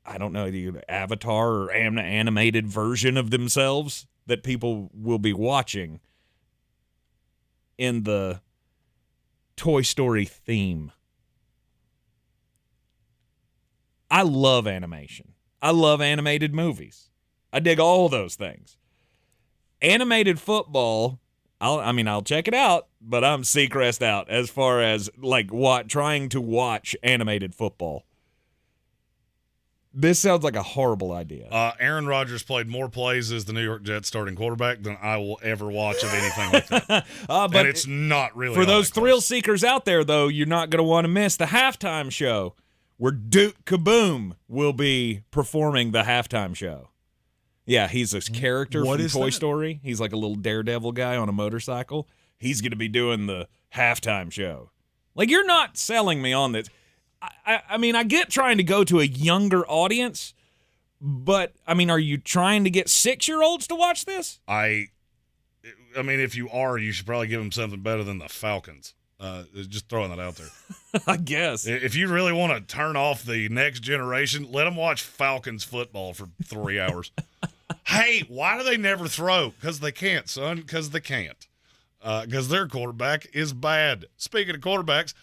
I don't know, the avatar or animated version of themselves that people will be watching in the Toy Story theme. I love animation. I love animated movies. I dig all those things. Animated football, I'll check it out, but I'm Seacrest out as far as like trying to watch animated football. This sounds like a horrible idea. Aaron Rodgers played more plays as the New York Jets starting quarterback than I will ever watch of anything like that. But and it's not really. For those thrill seekers out there, though, you're not going to want to miss the halftime show where Duke Kaboom will be performing the halftime show. Yeah, he's a character from Toy Story. He's like a little daredevil guy on a motorcycle. He's going to be doing the halftime show. Like, you're not selling me on this. I mean, I get trying to go to a younger audience, but, I mean, are you trying to get 6-year-olds to watch this? I mean, if you are, you should probably give them something better than the Falcons. Just throwing that out there. I guess. If you really want to turn off the next generation, let them watch Falcons football for 3 hours. Hey, why do they never throw? Because they can't, son. Because they can't. Because their quarterback is bad. Speaking of quarterbacks,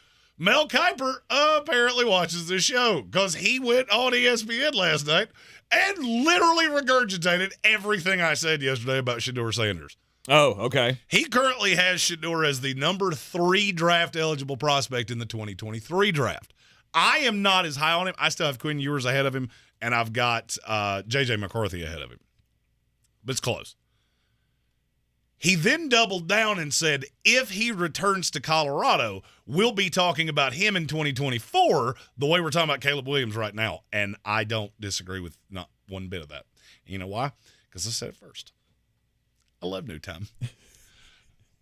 Mel Kiper apparently watches this show because he went on ESPN last night and literally regurgitated everything I said yesterday about Shedeur Sanders. Oh, okay. He currently has Shedeur as the number 3 draft-eligible prospect in the 2023 draft. I am not as high on him. I still have Quinn Ewers ahead of him, and I've got J.J. McCarthy ahead of him. But it's close. He then doubled down and said, if he returns to Colorado, we'll be talking about him in 2024 the way we're talking about Caleb Williams right now. And I don't disagree with not one bit of that. You know why? Because I said it first. I love new time.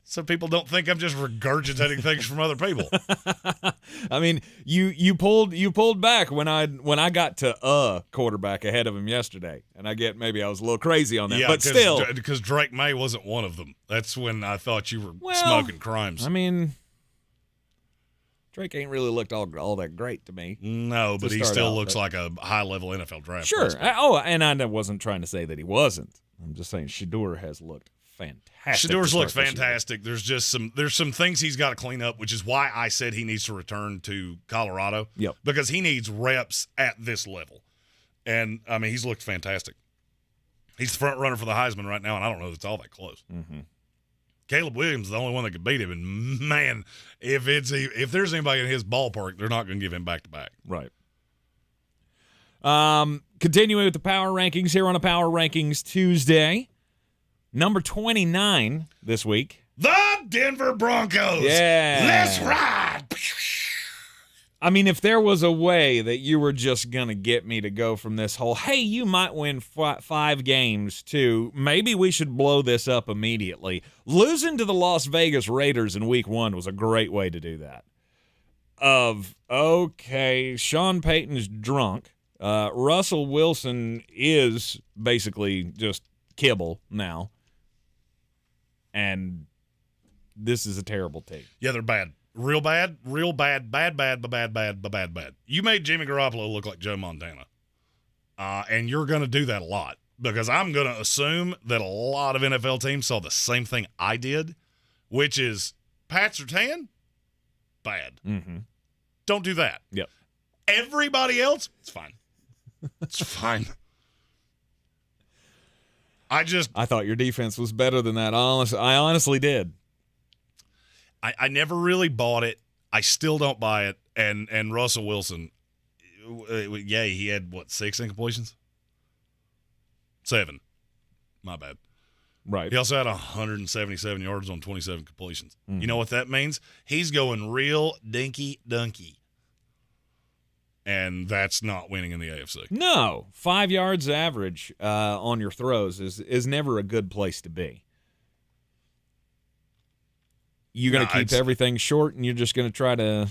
So people don't think I'm just regurgitating things from other people. I mean, you pulled back when I got to quarterback ahead of him yesterday, and maybe I was a little crazy on that, but still, because Drake May wasn't one of them. That's when I thought you were smoking crimes. I mean, Drake ain't really looked all that great to me. No, but he still looks like a high-level NFL draft. Sure. And I wasn't trying to say that he wasn't. I'm just saying Shedeur has looked fantastic. Shedeur's looked fantastic. There's some things he's got to clean up, which is why I said he needs to return to Colorado. Yep. Because he needs reps at this level. And, I mean, he's looked fantastic. He's the front runner for the Heisman right now, and I don't know if it's all that close. Mm-hmm. Caleb Williams is the only one that could beat him, and, man, if there's anybody in his ballpark, they're not going to give him back-to-back. Right. Continuing with the power rankings here on a Power Rankings Tuesday. Number 29 this week. The Denver Broncos. Yeah. Let's ride. I mean, if there was a way that you were just going to get me to go from this whole, hey, you might win 5 games, to maybe we should blow this up immediately. Losing to the Las Vegas Raiders in week 1 was a great way to do that. Okay, Sean Payton's drunk. Russell Wilson is basically just kibble now. And this is a terrible team. Yeah, they're bad. Real bad, bad. You made Jimmy Garoppolo look like Joe Montana. And you're going to do that a lot, because I'm going to assume that a lot of NFL teams saw the same thing I did, which is Pat Surtain, bad. Mm-hmm. Don't do that. Yep. Everybody else, it's fine. It's fine. I thought your defense was better than that. I honestly did. I never really bought it. I still don't buy it. And Russell Wilson, Yeah, he had, 6 incompletions? 7. My bad. Right. He also had 177 yards on 27 completions. Mm-hmm. You know what that means? He's going real dinky-dunky. And that's not winning in the AFC. No. 5 yards average on your throws is never a good place to be. You're going to keep everything short, and you're just going to try to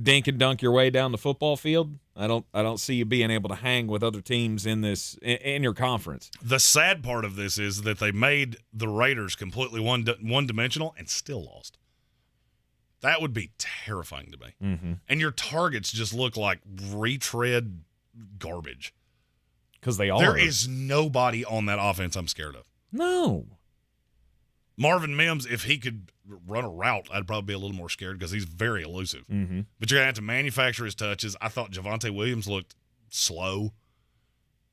dink and dunk your way down the football field. I don't see you being able to hang with other teams in your conference. The sad part of this is that they made the Raiders completely one-dimensional and still lost. That would be terrifying to me. Mm-hmm. And your targets just look like retread garbage. Because they are. There is nobody on that offense I'm scared of. No. Marvin Mims, if he could run a route, I'd probably be a little more scared because he's very elusive. Mm-hmm. But you're going to have to manufacture his touches. I thought Javonte Williams looked slow,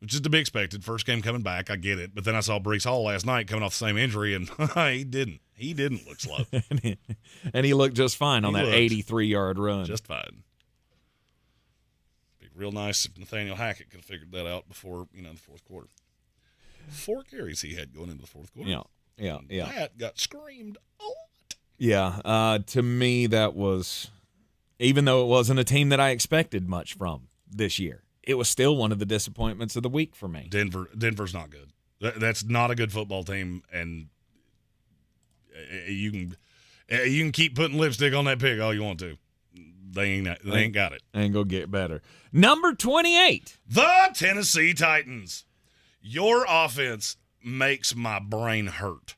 which is to be expected. First game coming back, I get it. But then I saw Breece Hall last night coming off the same injury, and he didn't. He didn't look slow. and he looked just fine on that 83-yard run. Just fine. Be real nice if Nathaniel Hackett could have figured that out before, the fourth quarter. 4 carries he had going into the fourth quarter. Yeah. That got screamed a lot. Yeah. To me, that was, even though it wasn't a team that I expected much from this year, it was still one of the disappointments of the week for me. Denver's not good. That's not a good football team, and you can keep putting lipstick on that pig all you want to. They ain't got it. Ain't gonna get better. Number 28. The Tennessee Titans. Your offense makes my brain hurt.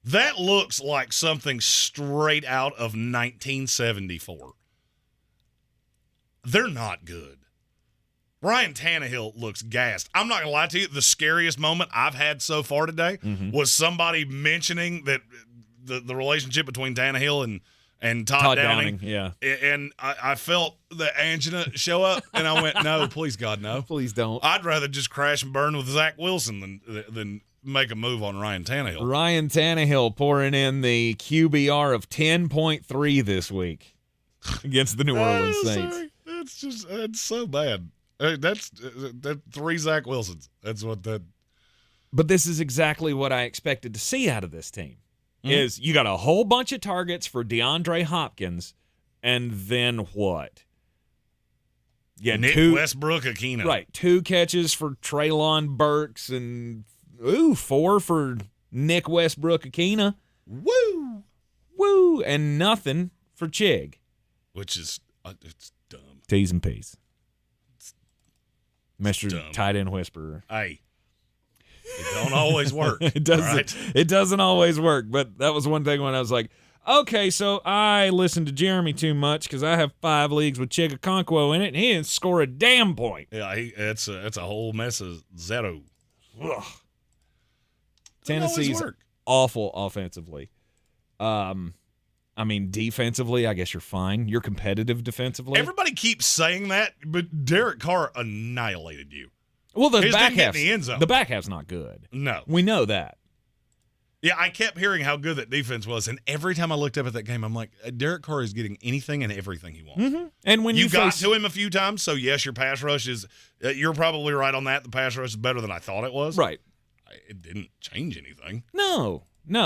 That looks like something straight out of 1974. They're not good. Ryan Tannehill looks gassed. I'm not going to lie to you. The scariest moment I've had so far today was somebody mentioning that the relationship between Tannehill and Todd Downing. Yeah. And I felt the angina show up, and I went, no, please, God, no. Please don't. I'd rather just crash and burn with Zach Wilson than make a move on Ryan Tannehill. Ryan Tannehill pouring in the QBR of 10.3 this week against the New Orleans Saints. It's so bad. That's 3 Zach Wilsons. That's what that. But this is exactly what I expected to see out of this team. Is you got a whole bunch of targets for DeAndre Hopkins, and then what? Yeah, Nick Westbrook-Ikhine. Right, 2 catches for Treylon Burks, and 4 for Nick Westbrook-Ikhine. Woo, and nothing for Chig. Which is it's dumb. T's and P's. Mr. Dumb. Tight End Whisperer. Hey. It don't always work. It doesn't. Right? It doesn't always work. But that was one thing when I was like, okay, so I listened to Jeremy too much because I have 5 leagues with Chigakonkwo in it, and he didn't score a damn point. Yeah, it's a whole mess of zero. Ugh. Tennessee's awful offensively. I mean, defensively, I guess you're fine. You're competitive defensively. Everybody keeps saying that, but Derek Carr annihilated you. Well, the He just back didn't get half, in the end zone. the back half's not good. No. We know that. Yeah, I kept hearing how good that defense was, and every time I looked up at that game, I'm like, Derek Carr is getting anything and everything he wants. Mm-hmm. And when you got to him a few times, so yes, your pass rush is. You're probably right on that. The pass rush is better than I thought it was. Right. It didn't change anything. No.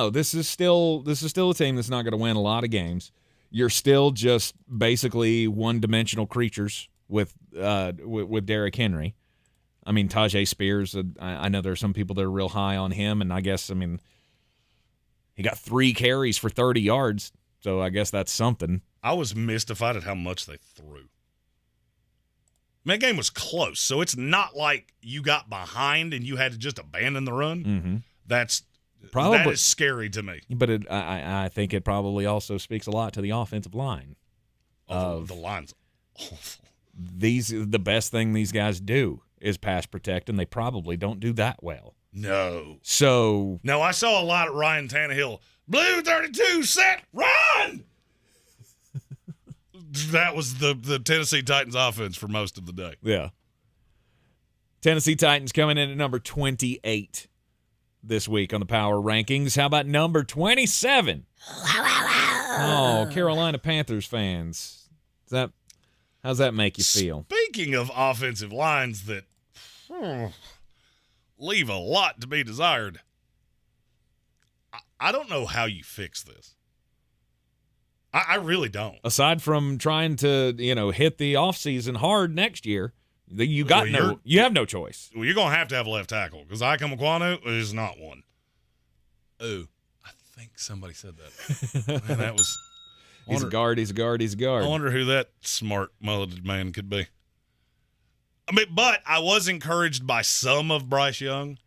This is still a team that's not going to win a lot of games. You're still just basically one-dimensional creatures with Derrick Henry. I mean, Tajay Spears, I know there are some people that are real high on him, and I guess, he got 3 carries for 30 yards, so I guess that's something. I was mystified at how much they threw. That game was close, so it's not like you got behind and you had to just abandon the run. Mm-hmm. That is scary to me. But I think it probably also speaks a lot to the offensive line. The line's awful. The best thing these guys do is pass protect, and they probably don't do that well. No. So. No, I saw a lot of Ryan Tannehill. Blue 32, set, run! That was the Tennessee Titans offense for most of the day. Yeah. Tennessee Titans coming in at number 28 this week on the power rankings. How about number 27? Oh, Carolina Panthers fans. Is that How's that make you feel? Speaking of offensive lines that leave a lot to be desired, I don't know how you fix this. I really don't. Aside from trying to, hit the offseason hard next year, you have no choice. Well, you're going to have a left tackle because Ikem Ekwonu is not one. Oh, I think somebody said that. Man, that was. He's a guard. I wonder who that smart mulleted man could be. But I was encouraged by some of Bryce Young.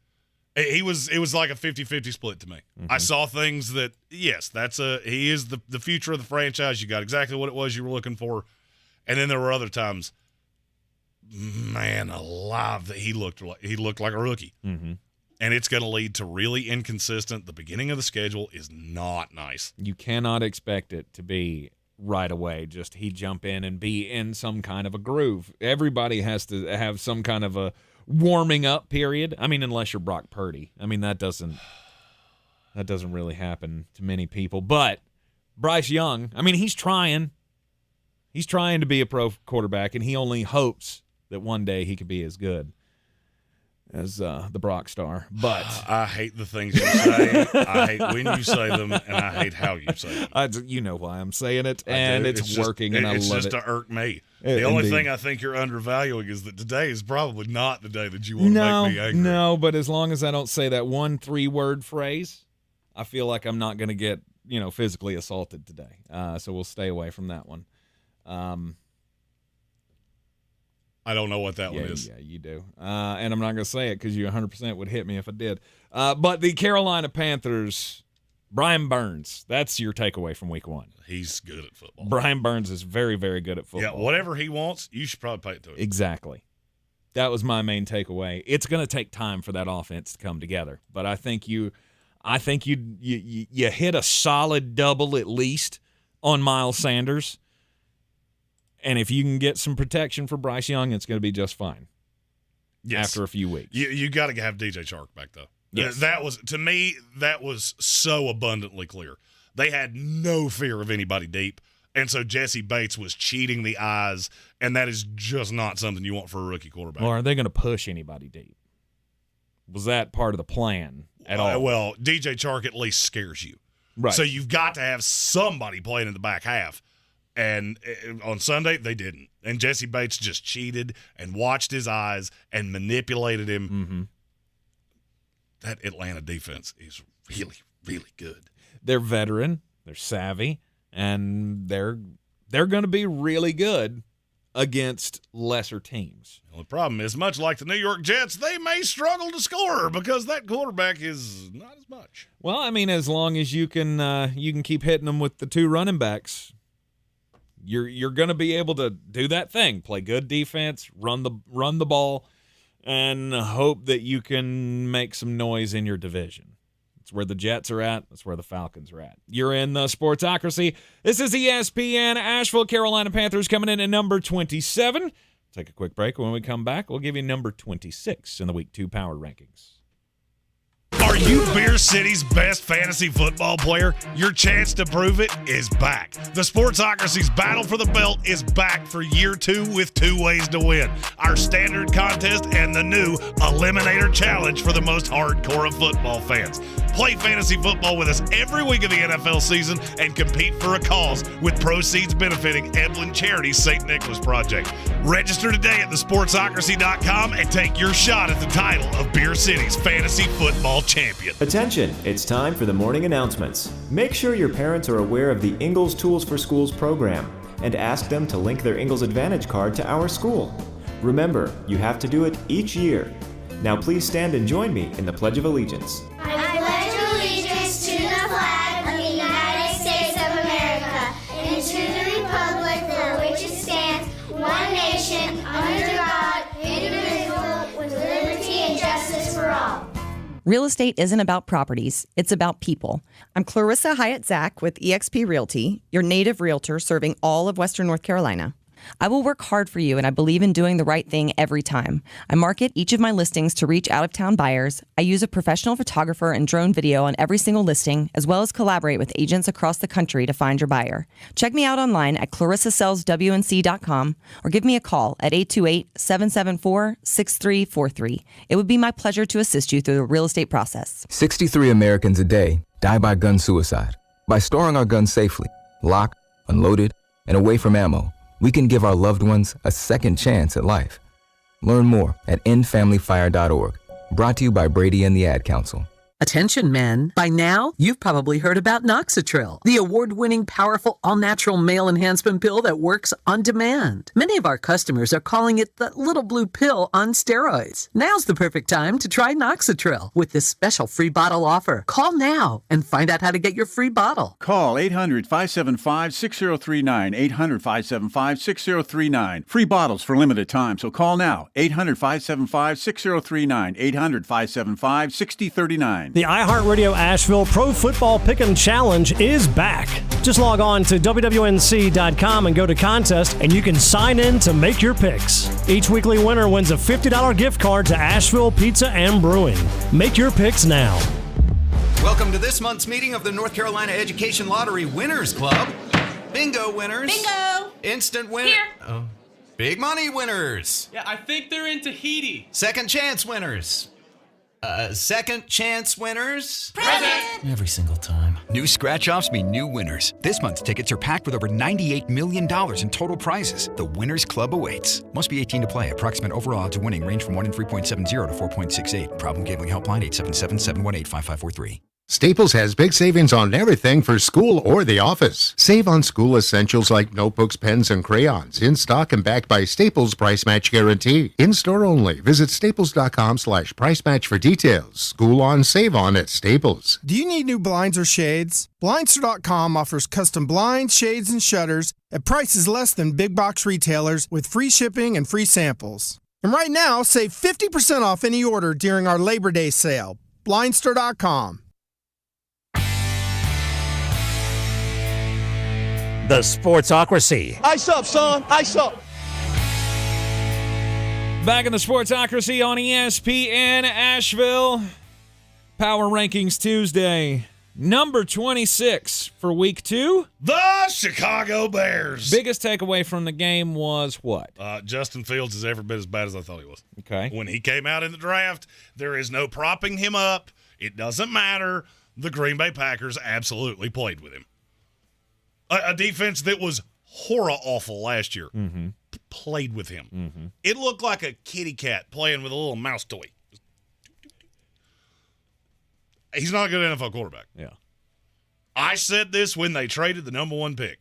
It was like a 50-50 split to me. I saw things that, yes, he is the future of the franchise. You got exactly what it was you were looking for. And then there were other times, man alive, that he looked like a rookie. Mm-hmm. And it's going to lead to really inconsistent. The beginning of the schedule is not nice. You cannot expect it to be right away. Just he jump in and be in some kind of a groove. Everybody has to have some kind of a warming up period. I mean, unless you're Brock Purdy. I mean, that doesn't really happen to many people. But Bryce Young, I mean, he's trying to be a pro quarterback, and he only hopes that one day he could be as good as the Brock star. But I hate the things you say. I hate when you say them, and I hate how you say them. You know why I'm saying it, and it's working, and I love it. It's just to irk me. The only thing I think you're undervaluing is that today is probably not the day that you want to make me angry. No, but as long as I don't say that 1 3-word phrase, I feel like I'm not going to get physically assaulted today. So we'll stay away from that one. I don't know what that one is. Yeah, you do. And I'm not going to say it because you 100% would hit me if I did. But the Carolina Panthers, Brian Burns, that's your takeaway from week 1. He's good at football. Brian Burns is very, very good at football. Yeah, whatever he wants, you should probably pay it to him. Exactly. That was my main takeaway. It's going to take time for that offense to come together. But I think you hit a solid double at least on Miles Sanders. And if you can get some protection for Bryce Young, it's going to be just fine. Yes. After a few weeks. You got to have DJ Chark back, though. Yes. That was so abundantly clear. They had no fear of anybody deep. And so Jesse Bates was cheating the eyes, and that is just not something you want for a rookie quarterback. Well, are they going to push anybody deep? Was that part of the plan at all? Well, DJ Chark at least scares you. Right. So you've got to have somebody playing in the back half. And on Sunday, they didn't. And Jesse Bates just cheated and watched his eyes and manipulated him. Mm-hmm. That Atlanta defense is really, really good. They're veteran, they're savvy, and they're going to be really good against lesser teams. Well, the problem is, much like the New York Jets, they may struggle to score because that quarterback is not as much. Well, I mean, as long as you can keep hitting them with the 2 running backs, you're going to be able to do that thing, play good defense, run the ball, and hope that you can make some noise in your division. That's where the Jets are at. That's where the Falcons are at. You're in the Sportsocracy. This is ESPN. Asheville, Carolina Panthers coming in at number 27. Take a quick break. When we come back, we'll give you number 26 in the Week 2 Power Rankings. Are you Beer City's best fantasy football player? Your chance to prove it is back. The Sportsocracy's Battle for the Belt is back for year 2 with 2 ways to win. Our standard contest and the new Eliminator Challenge for the most hardcore of football fans. Play fantasy football with us every week of the NFL season and compete for a cause with proceeds benefiting Evelyn Charity's St. Nicholas Project. Register today at thesportsocracy.com and take your shot at the title of Beer City's fantasy football champion. Attention, it's time for the morning announcements. Make sure your parents are aware of the Ingalls Tools for Schools program and ask them to link their Ingalls Advantage card to our school. Remember, you have to do it each year. Now please stand and join me in the Pledge of Allegiance. I pledge allegiance to the flag of the United States of America and to the republic for which it stands, one nation, under God, indivisible, with liberty and justice for all. Real estate isn't about properties, it's about people. I'm Clarissa Hyatt-Zach with eXp Realty, your native realtor serving all of Western North Carolina. I will work hard for you, and I believe in doing the right thing every time. I market each of my listings to reach out-of-town buyers. I use a professional photographer and drone video on every single listing, as well as collaborate with agents across the country to find your buyer. Check me out online at clarissasellswnc.com or give me a call at 828-774-6343. It would be my pleasure to assist you through the real estate process. 63 Americans a day die by gun suicide. By storing our guns safely, locked, unloaded, and away from ammo, we can give our loved ones a second chance at life. Learn more at endfamilyfire.org. Brought to you by Brady and the Ad Council. Attention, men. By now, you've probably heard about Noxitril, the award-winning, powerful, all-natural male enhancement pill that works on demand. Many of our customers are calling it the little blue pill on steroids. Now's the perfect time to try Noxitril with this special free bottle offer. Call now and find out how to get your free bottle. Call 800-575-6039, 800-575-6039. Free bottles for limited time, so call now. 800-575-6039, 800-575-6039. The iHeartRadio Asheville Pro Football Pick'em Challenge is back. Just log on to WWNC.com and go to contest, and you can sign in to make your picks. Each weekly winner wins a $50 gift card to Asheville Pizza and Brewing. Make your picks now. Welcome to this month's meeting of the North Carolina Education Lottery Winners Club. Bingo winners. Bingo! Instant winner. Here. Oh. Big money winners. Yeah, I think they're in Tahiti. Second chance winners. Second chance winners. Present! Every single time. New scratch-offs mean new winners. This month's tickets are packed with over $98 million in total prizes. The Winners Club awaits. Must be 18 to play. Approximate overall odds of winning range from 1 in 3.70 to 4.68. Problem gambling helpline 877-718-5543. Staples has big savings on everything for school or the office. Save on school essentials like notebooks, pens, and crayons. In stock and backed by Staples Price Match Guarantee. In-store only. Visit staples.com/price match for details. School on, save on at Staples. Do you need new blinds or shades? Blindster.com offers custom blinds, shades, and shutters at prices less than big box retailers with free shipping and free samples. And right now, save 50% off any order during our Labor Day sale. Blindster.com. The Sportsocracy. Ice up, son. Ice up. Back in the Sportsocracy on ESPN Asheville. Power Rankings Tuesday. Number 26 for week 2. The Chicago Bears. Biggest takeaway from the game was what? Justin Fields is every bit as bad as I thought he was. Okay. When he came out in the draft, there is no propping him up. It doesn't matter. The Green Bay Packers absolutely played with him. A defense that was horror-awful last year played with him. It looked like a kitty cat playing with a little mouse toy. He's not a good NFL quarterback. Yeah. I said this when they traded the number 1 pick.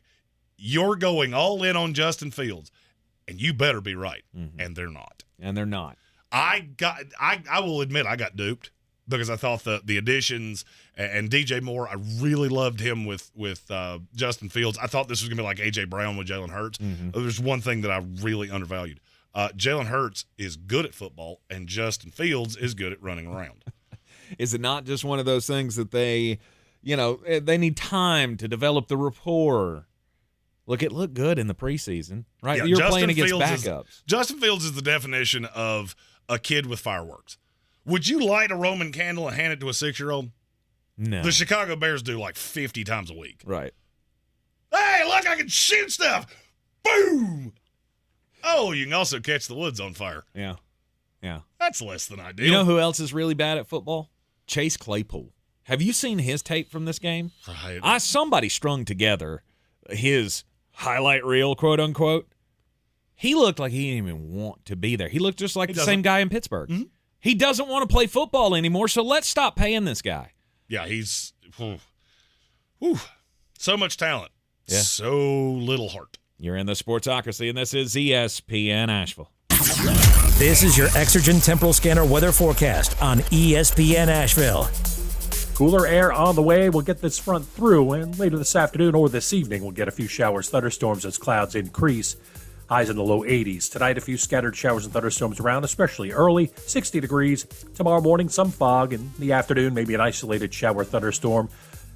You're going all in on Justin Fields, and you better be right. And they're not. And they're not. I will admit I got duped because I thought the additions and DJ Moore, I really loved him with Justin Fields. I thought this was going to be like A.J. Brown with Jalen Hurts. There's one thing that I really undervalued. Jalen Hurts is good at football, and Justin Fields is good at running around. Is it not just one of those things that they need time to develop the rapport? Look, it looked good in the preseason, right? Yeah, You're playing against backups. Justin Fields is the definition of a kid with fireworks. Would you light a Roman candle and hand it to a 6-year-old? No. The Chicago Bears do like 50 times a week. Right. Hey, look, I can shoot stuff. Boom. Oh, you can also catch the woods on fire. Yeah. Yeah. That's less than ideal. You know who else is really bad at football? Chase Claypool. Have you seen his tape from this game? Right. Somebody strung together his highlight reel, quote unquote. He looked like he didn't even want to be there. He looked just like the same guy in Pittsburgh. He doesn't want to play football anymore, so let's stop paying this guy. Yeah, he's so much talent. Yeah. So little heart. You're in the Sportsocracy, and this is ESPN Asheville. This is your Exergen Temporal Scanner weather forecast on ESPN Asheville. Cooler air on the way. We'll get this front through, and later this afternoon or this evening, we'll get a few showers, thunderstorms as clouds increase. Highs in the low 80s. Tonight, a few scattered showers and thunderstorms around, especially early, 60 degrees. Tomorrow morning, some fog. In the afternoon, maybe an isolated shower thunderstorm.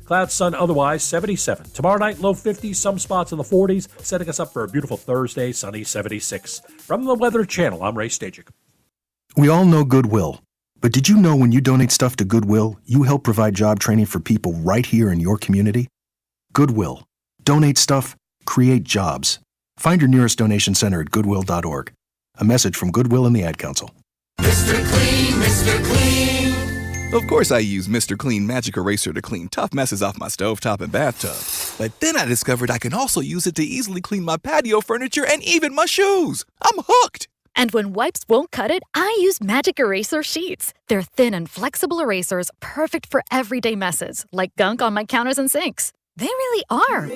Clouds, sun, otherwise 77. Tomorrow night, low 50s, some spots in the 40s, setting us up for a beautiful Thursday, sunny 76. From the Weather Channel, I'm Ray Stajic. We all know Goodwill. But did you know when you donate stuff to Goodwill, you help provide job training for people right here in your community? Goodwill. Donate stuff, create jobs. Find your nearest donation center at goodwill.org. A message from Goodwill and the Ad Council. Mr. Clean, Mr. Clean. Of course I use Mr. Clean Magic Eraser to clean tough messes off my stovetop and bathtub. But then I discovered I can also use it to easily clean my patio furniture and even my shoes. I'm hooked. And when wipes won't cut it, I use Magic Eraser Sheets. They're thin and flexible erasers, perfect for everyday messes, like gunk on my counters and sinks. They really are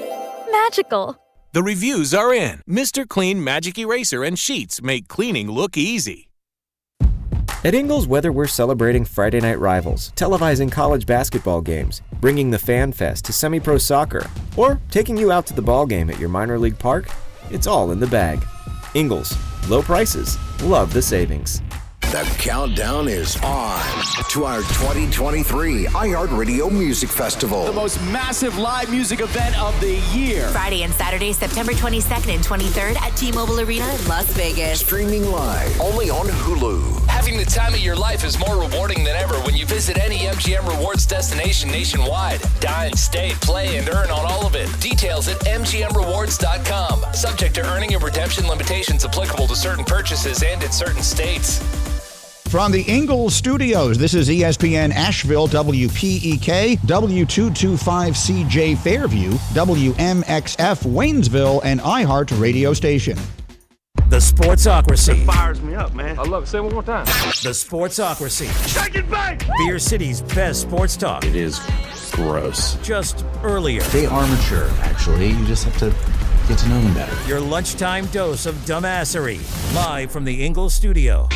magical. The reviews are in. Mr. Clean Magic Eraser and Sheets make cleaning look easy. At Ingles, whether we're celebrating Friday night rivals, televising college basketball games, bringing the Fan Fest to semi-pro soccer, or taking you out to the ball game at your minor league park, it's all in the bag. Ingles, low prices, love the savings. The countdown is on to our 2023 iHeartRadio Music Festival. The most massive live music event of the year. Friday and Saturday, September 22nd and 23rd at T-Mobile Arena in Las Vegas. Streaming live only on Hulu. Having the time of your life is more rewarding than ever when you visit any MGM Rewards destination nationwide. Dine, stay, play, and earn on all of it. Details at MGMRewards.com. Subject to earning and redemption limitations applicable to certain purchases and in certain states. From the Ingles Studios, this is ESPN Asheville, WPEK, W225CJ Fairview, WMXF Waynesville, and iHeart Radio Station. The Sportsocracy. It fires me up, man. I love it. Say it one more time. The Sportsocracy. Shake it back! Beer City's best sports talk. It is gross. Just earlier. They are mature, actually. You just have to get to know them better. Your lunchtime dose of dumbassery. Live from the Ingles Studio.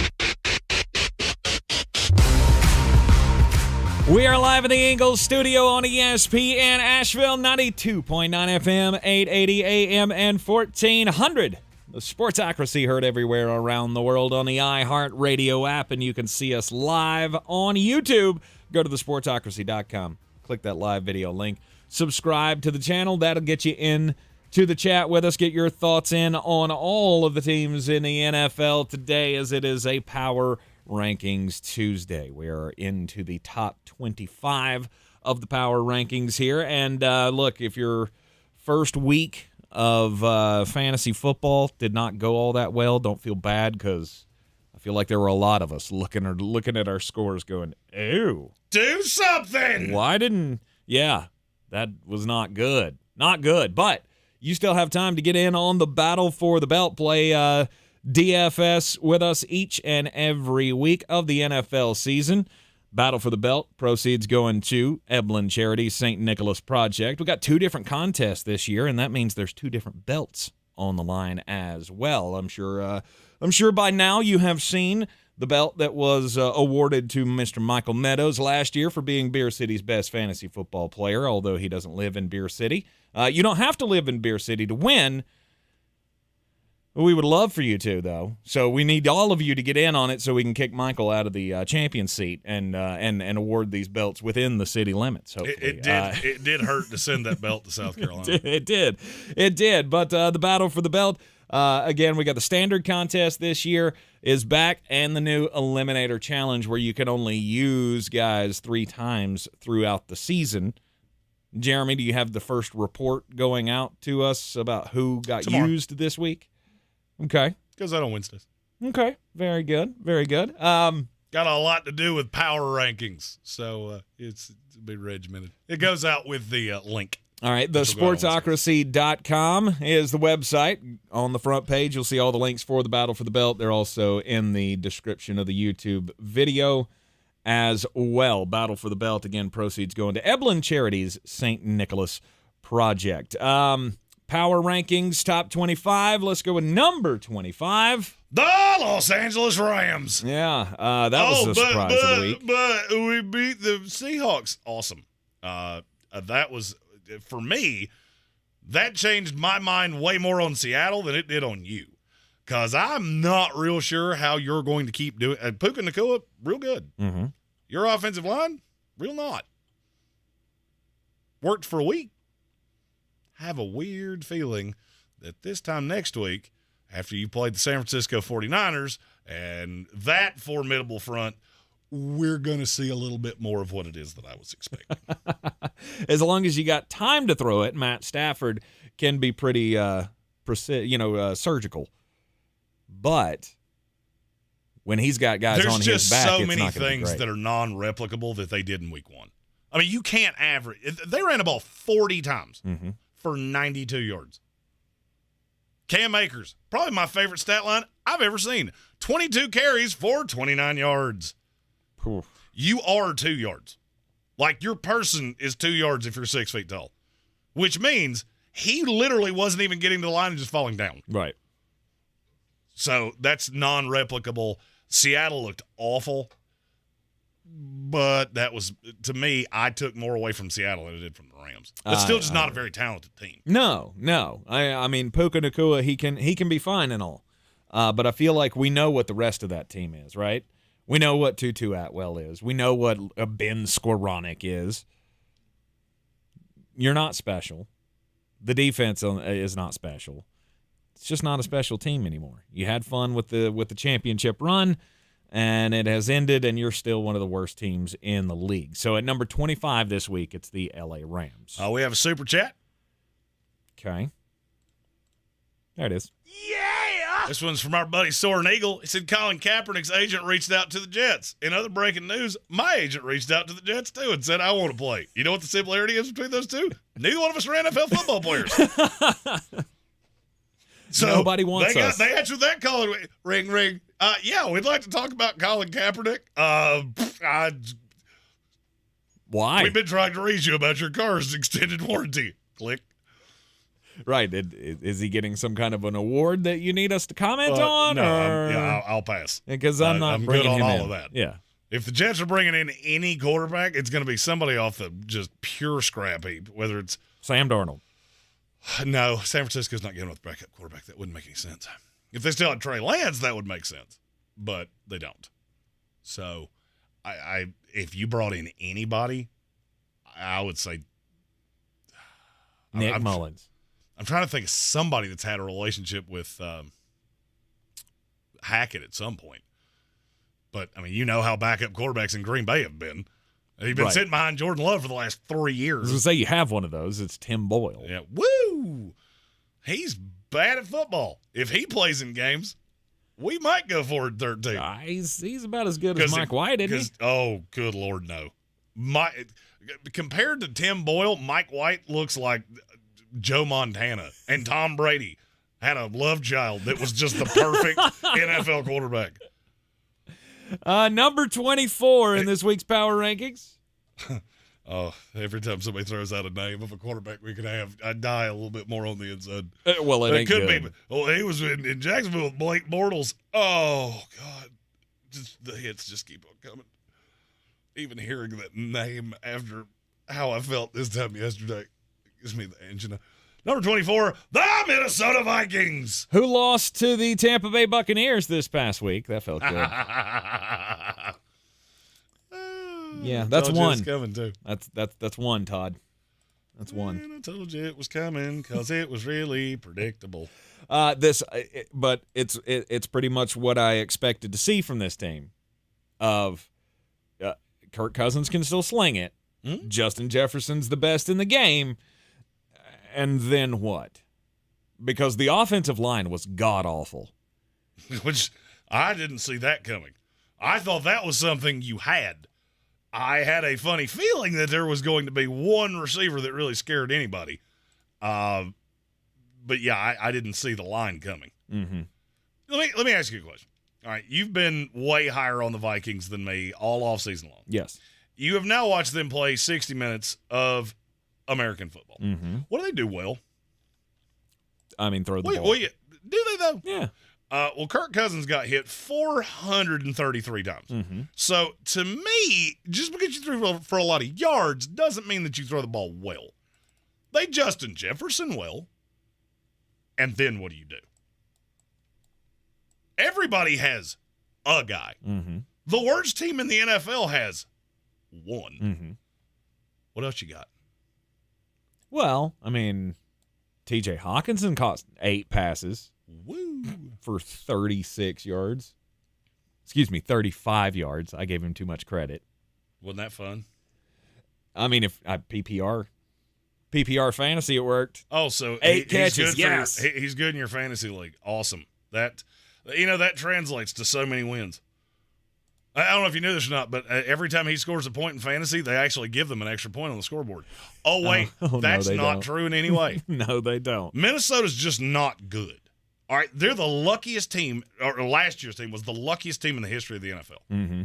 We are live in the Ingles studio on ESPN Asheville, 92.9 FM, 880 AM, and 1400. The Sportsocracy heard everywhere around the world on the iHeartRadio app, and you can see us live on YouTube. Go to thesportsocracy.com. Click that live video link. Subscribe to the channel. That'll get you in to the chat with us. Get your thoughts in on all of the teams in the NFL today, as it is a Power Rankings Tuesday. We are into the top 25 of the Power Rankings here. And look, if your first week of fantasy football did not go all that well, don't feel bad, because I feel like there were a lot of us looking at our scores going, ew. Do something! Why didn't... Yeah, that was not good. Not good. But you still have time to get in on the battle for the belt. Play DFS with us each and every week of the NFL season. Battle for the Belt, proceeds going to Eblin Charity's St. Nicholas Project. We got 2 different contests this year, and that means there's 2 different belts on the line as well. I'm sure by now you have seen the belt that was awarded to Mr. Michael Meadows last year for being Beer City's best fantasy football player, although he doesn't live in Beer City. You don't have to live in Beer City to win. We would love for you to, though. So we need all of you to get in on it so we can kick Michael out of the champion seat and award these belts within the city limits, hopefully. It did hurt to send that belt to South Carolina. It did. But the battle for the belt, again, we got the standard contest this year is back, and the new Eliminator Challenge, where you can only use guys 3 times throughout the season. Jeremy, do you have the first report going out to us about who got used this week? Okay. Goes out on Wednesdays. Okay. Very good. Very good. Got a lot to do with power rankings, so it's a bit regimented. It goes out with the link. All right. The Sportsocracy.com is the website. On the front page, you'll see all the links for the Battle for the Belt. They're also in the description of the YouTube video as well. Battle for the Belt, again, proceeds going to Eblin Charity's St. Nicholas Project. Power Rankings, top 25. Let's go with number 25. The Los Angeles Rams. Yeah, that was a surprise of the week. But we beat the Seahawks. Awesome. That was, for me, that changed my mind way more on Seattle than it did on you. Because I'm not real sure how you're going to keep doing it. Puka Nacua, real good. Mm-hmm. Your offensive line, real not. Worked for a week. Have a weird feeling that this time next week, after you played the San Francisco 49ers and that formidable front, we're going to see a little bit more of what it is that I was expecting. As long as you got time to throw it, Matt Stafford can be pretty surgical. But when he's got guys on his back, there's just so it's many not gonna be things great. that are non-replicable that they did in week 1. I mean, you can't average. They ran the ball 40 times for 92 yards. Cam Akers, probably my favorite stat line I've ever seen. 22 carries for 29 yards. Oof. You are 2 yards. Like, your person is 2 yards if you're 6 feet tall, which means he literally wasn't even getting to the line and just falling down. Right. So that's non-replicable. Seattle looked awful, but that was, to me, I took more away from Seattle than I did from the Rams. But still just not a very talented team. No. I mean, Puka Nacua, he can be fine and all. But I feel like we know what the rest of that team is, right? We know what Tutu Atwell is. We know what a Ben Skowronek is. You're not special. The defense is not special. It's just not a special team anymore. You had fun with the championship run, and it has ended, and you're still one of the worst teams in the league. So at number 25 this week, it's the L.A. Rams. We have a super chat. Okay. There it is. This one's from our buddy Soren Eagle. He said Colin Kaepernick's agent reached out to the Jets. In other breaking news, my agent reached out to the Jets too and said, I want to play. You know what the similarity is between those two? Neither one of us are NFL football players. So nobody wants us. They answered that call. Ring, ring. Yeah, we'd like to talk about Colin Kaepernick. Why? We've been trying to reach you about your car's extended warranty. Click. Right. Is he getting some kind of an award that you need us to comment on? No, I'll pass. Because I'm not I'm bringing good on him all in. of that. Yeah. If the Jets are bringing in any quarterback, it's going to be somebody off the just pure scrap heap, whether it's Sam Darnold. No, San Francisco's not getting with backup quarterback. That wouldn't make any sense. If they still had Trey Lance, that would make sense. But they don't. So, if you brought in anybody, I would say Nick Mullins. I'm trying to think of somebody that's had a relationship with Hackett at some point. But, I mean, you know how backup quarterbacks in Green Bay have been. They've been sitting behind Jordan Love for the last 3 years. I was going to say you have one of those. It's Tim Boyle. Yeah. Woo! He's bad at football. If he plays in games, we might go forward 13. He's about as good as Mike White, isn't he? Oh, good Lord, no. Compared to Tim Boyle, Mike White looks like Joe Montana, and Tom Brady had a love child that was just the perfect NFL quarterback. Number 24 in this week's Power Rankings. Oh, every time somebody throws out a name of a quarterback we could have, I die a little bit more on the inside. Well, it ain't could good. be. Oh, he was in Jacksonville with Blake Bortles. Oh, God. Just the hits just keep on coming. Even hearing that name after how I felt this time yesterday gives me the angina. Number 24, the Minnesota Vikings. Who lost to the Tampa Bay Buccaneers this past week. That felt good. Yeah, that's one. Coming too. That's one, Todd. That's one. Man, I told you it was coming because it was really predictable. But it's pretty much what I expected to see from this team. Of Kirk Cousins can still sling it. Mm-hmm. Justin Jefferson's the best in the game. And then what? Because the offensive line was god-awful. Which I didn't see that coming. I thought that was something you had. I had a funny feeling that there was going to be one receiver that really scared anybody. But yeah, I didn't see the line coming. Mm-hmm. Let me ask you a question. All right, you've been way higher on the Vikings than me all offseason long. Yes. You have now watched them play 60 minutes of American football. Mm-hmm. What do they do well? I mean, throw the ball. Do they, though? Yeah. Well, Kirk Cousins got hit 433 times. Mm-hmm. So, to me, just because you threw for a lot of yards doesn't mean that you throw the ball well. They Justin Jefferson well, and then what do you do? Everybody has a guy. Mm-hmm. The worst team in the NFL has one. Mm-hmm. What else you got? Well, I mean, T.J. Hawkinson caught 8 passes for 36 yards. Excuse me, 35 yards. I gave him too much credit. Wasn't that fun? I mean, if PPR fantasy, it worked. Oh, so 8 catches, yes. He's good in your fantasy league. Awesome. That translates to so many wins. I don't know if you knew this or not, but every time he scores a point in fantasy, they actually give them an extra point on the scoreboard. Oh, wait, that's not true in any way. No, they don't. Minnesota's just not good. All right, they're the luckiest team, or last year's team was the luckiest team in the history of the NFL. Mm-hmm.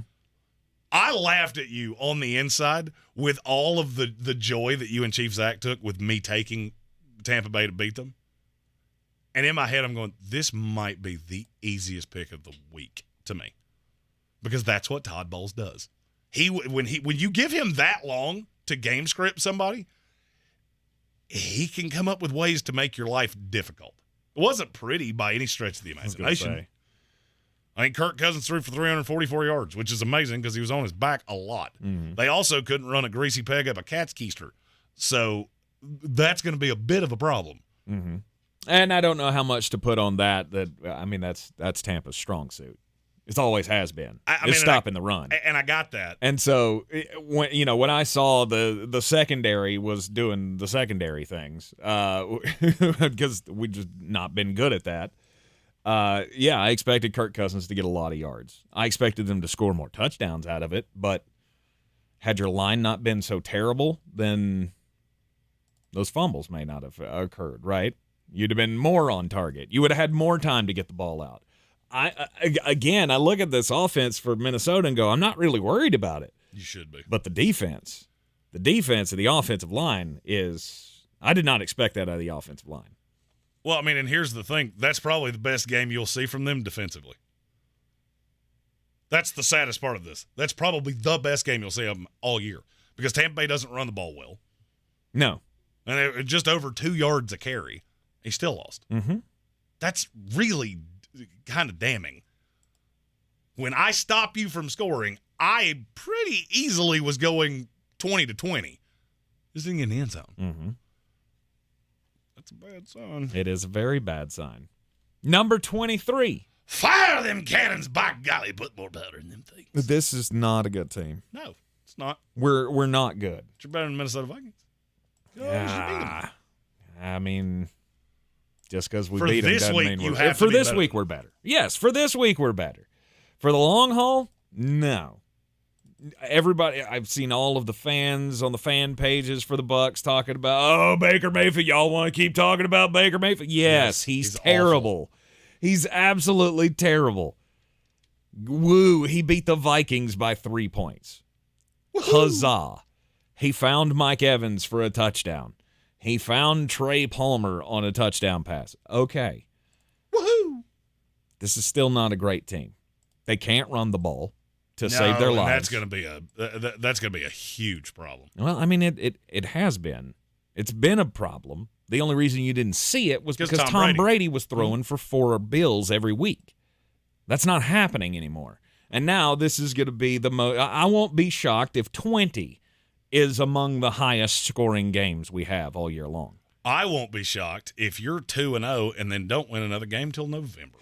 I laughed at you on the inside with all of the joy that you and Chief Zach took with me taking Tampa Bay to beat them. And in my head, I'm going, this might be the easiest pick of the week to me. Because that's what Todd Bowles does. When you give him that long to game script somebody, he can come up with ways to make your life difficult. It wasn't pretty by any stretch of the imagination. I think Kirk Cousins threw for 344 yards, which is amazing because he was on his back a lot. Mm-hmm. They also couldn't run a greasy peg up a cat's keister. So that's going to be a bit of a problem. Mm-hmm. And I don't know how much to put on that. I mean, that's Tampa's strong suit. It always has been. It's stopping the run. And I got that. And so when I saw the secondary was doing the secondary things, because we've just not been good at that. I expected Kirk Cousins to get a lot of yards. I expected them to score more touchdowns out of it, but had your line not been so terrible, then those fumbles may not have occurred, right? You'd have been more on target. You would have had more time to get the ball out. I look at this offense for Minnesota and go, I'm not really worried about it. You should be. But the defense of the offensive line I did not expect that out of the offensive line. Well, I mean, and here's the thing. That's probably the best game you'll see from them defensively. That's the saddest part of this. That's probably the best game you'll see of them all year because Tampa Bay doesn't run the ball well. No. And it just over 2 yards a carry. He still lost. Mm-hmm. That's really kind of damning. When I stop you from scoring, I pretty easily was going 20-20. Just didn't get in the end zone. Mm-hmm. That's a bad sign. It is a very bad sign. Number 23. Fire them cannons, by golly, put more powder in them things. This is not a good team. No, it's not. We're not good. But you're better than Minnesota Vikings. Yeah. I mean, just because we for beat them this doesn't week, mean you we're have for to be this better. week we're better. Yes, for this week we're better. For the long haul, no. Everybody, I've seen all of the fans on the fan pages for the Bucs talking about, Baker Mayfield. Y'all want to keep talking about Baker Mayfield? Yes, he's terrible. Awful. He's absolutely terrible. Woo, he beat the Vikings by 3 points. Woo-hoo. Huzzah. He found Mike Evans for a touchdown. He found Trey Palmer on a touchdown pass. Okay. Woohoo! This is still not a great team. They can't run the ball to save their lives. That's going to be a huge problem. Well, I mean, it has been. It's been a problem. The only reason you didn't see it was because Tom Brady was throwing for 4 bills every week. That's not happening anymore. And now this is going to be the most. I won't be shocked if 20 is among the highest scoring games we have all year long. I won't be shocked if you're 2-0 and then don't win another game till November.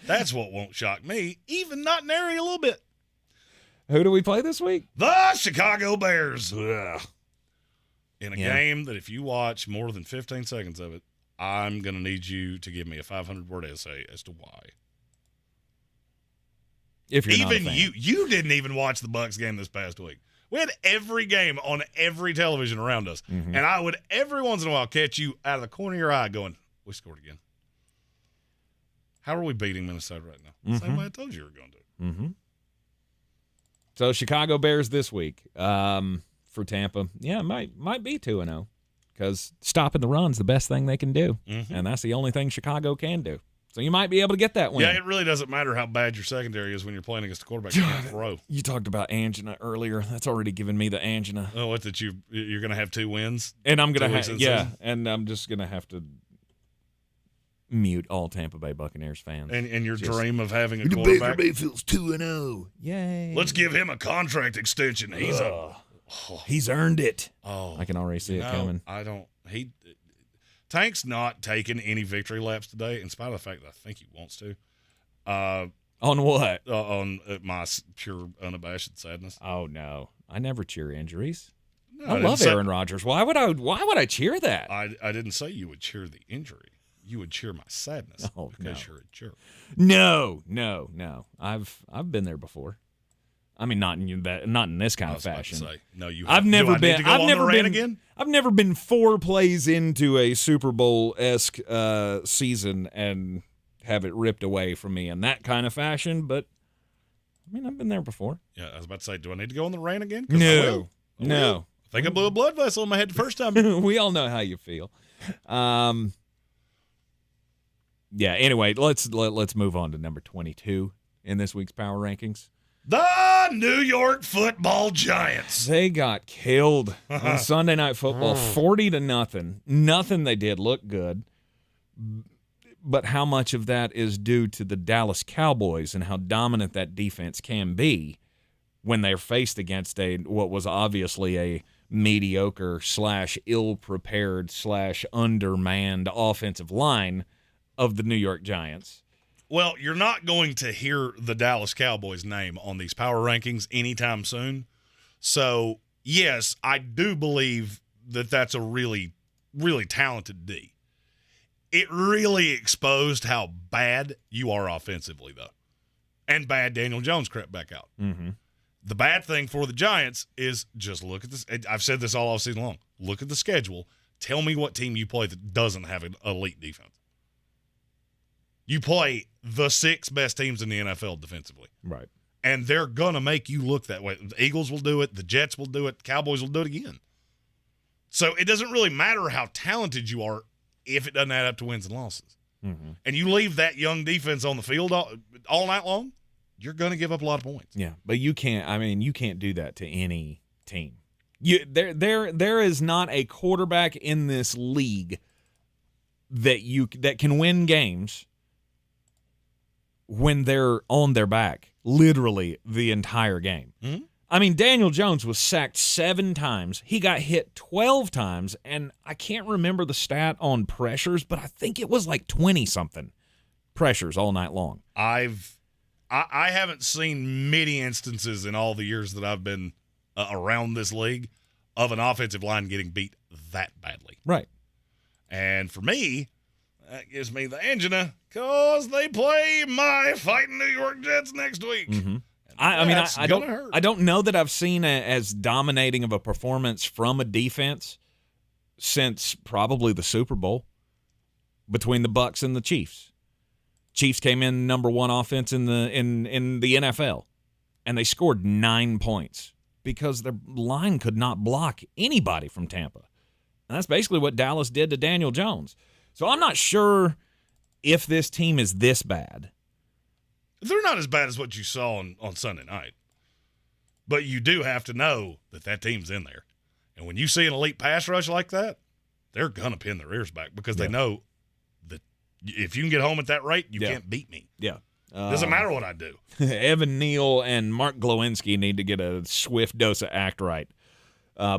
That's what won't shock me, even not nary a little bit. Who do we play this week? The Chicago Bears. Ugh. In a game that if you watch more than 15 seconds of it, I'm going to need you to give me a 500-word essay as to why. If you're even not a fan. You didn't even watch the Bucs game this past week. We had every game on every television around us, and I would every once in a while catch you out of the corner of your eye going, we scored again. How are we beating Minnesota right now? Same way I told you we were going to. Mm-hmm. So Chicago Bears this week for Tampa. Yeah, might be 2-0 because stopping the run's the best thing they can do, and that's the only thing Chicago can do. So you might be able to get that win. Yeah, it really doesn't matter how bad your secondary is when you're playing against a quarterback who can't throw. You talked about angina earlier. That's already given me the angina. Oh, what, that you're going to have 2 wins? And I'm going to and I'm just going to have to mute all Tampa Bay Buccaneers fans. And your dream of having a quarterback? Baker Mayfield's 2-0. Yay. Let's give him a contract extension. He's He's earned it. Oh, I can already see it coming. Tank's not taking any victory laps today, in spite of the fact that I think he wants to. On what? On my pure unabashed sadness. Oh no, I never cheer injuries. No, I love Aaron Rodgers. Why would I cheer that? I didn't say you would cheer the injury. You would cheer my sadness because you're a jerk. No. I've been there before. I mean, not in this kind of fashion. No, you. I've never been. Again? I've never been 4 plays into a Super Bowl-esque season and have it ripped away from me in that kind of fashion. But I mean, I've been there before. Yeah, I was about to say, do I need to go on the rain again? No. I think I blew a blood vessel in my head the first time. We all know how you feel. Yeah. Anyway, let's move on to number 22 in this week's power rankings. The New York Football Giants. They got killed on Sunday Night Football, 40-0. Nothing they did looked good. But how much of that is due to the Dallas Cowboys and how dominant that defense can be when they're faced against what was obviously a mediocre / ill-prepared / undermanned offensive line of the New York Giants? Well, you're not going to hear the Dallas Cowboys name on these power rankings anytime soon. So, yes, I do believe that that's a really, really talented D. It really exposed how bad you are offensively, though. And bad Daniel Jones crept back out. Mm-hmm. The bad thing for the Giants is just look at this. I've said this all season long. Look at the schedule. Tell me what team you play that doesn't have an elite defense. You play the 6 best teams in the NFL defensively. Right. And they're going to make you look that way. The Eagles will do it. The Jets will do it. The Cowboys will do it again. So it doesn't really matter how talented you are if it doesn't add up to wins and losses. Mm-hmm. And you leave that young defense on the field all night long, you're going to give up a lot of points. Yeah, but you can't do that to any team. There is not a quarterback in this league that can win games when they're on their back literally the entire game. Mm-hmm. I mean, Daniel Jones was sacked 7 times. He got hit 12 times, and I can't remember the stat on pressures, but I think it was like 20-something pressures all night long. I haven't seen many instances in all the years that I've been around this league of an offensive line getting beat that badly. Right. And for me, that gives me the angina because they play my fighting New York Jets next week. Mm-hmm. I don't know that I've seen as dominating of a performance from a defense since probably the Super Bowl between the Bucs and the Chiefs. Chiefs came in number 1 offense in the NFL, and they scored 9 points because their line could not block anybody from Tampa. And that's basically what Dallas did to Daniel Jones. So I'm not sure if this team is this bad. They're not as bad as what you saw on Sunday night. But you do have to know that team's in there. And when you see an elite pass rush like that, they're going to pin their ears back because they know that if you can get home at that rate, you can't beat me. Yeah. Doesn't matter what I do. Evan Neal and Mark Glowinski need to get a swift dose of act right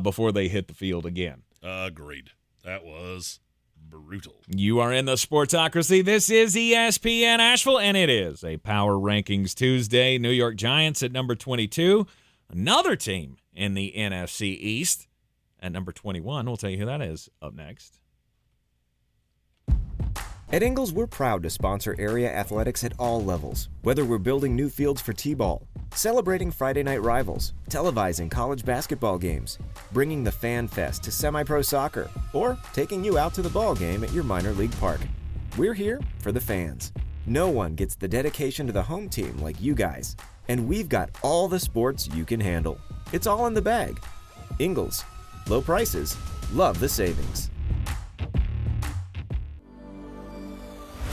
before they hit the field again. Agreed. That was brutal. You are in the Sportsocracy. This is ESPN Asheville, and it is a Power Rankings Tuesday. New York Giants at number 22. Another team in the NFC East at number 21. We'll tell you who that is up next. At Ingles, we're proud to sponsor area athletics at all levels, whether we're building new fields for T-ball, celebrating Friday night rivals, televising college basketball games, bringing the Fan Fest to semi-pro soccer, or taking you out to the ball game at your minor league park. We're here for the fans. No one gets the dedication to the home team like you guys, and we've got all the sports you can handle. It's all in the bag. Ingles, low prices, love the savings.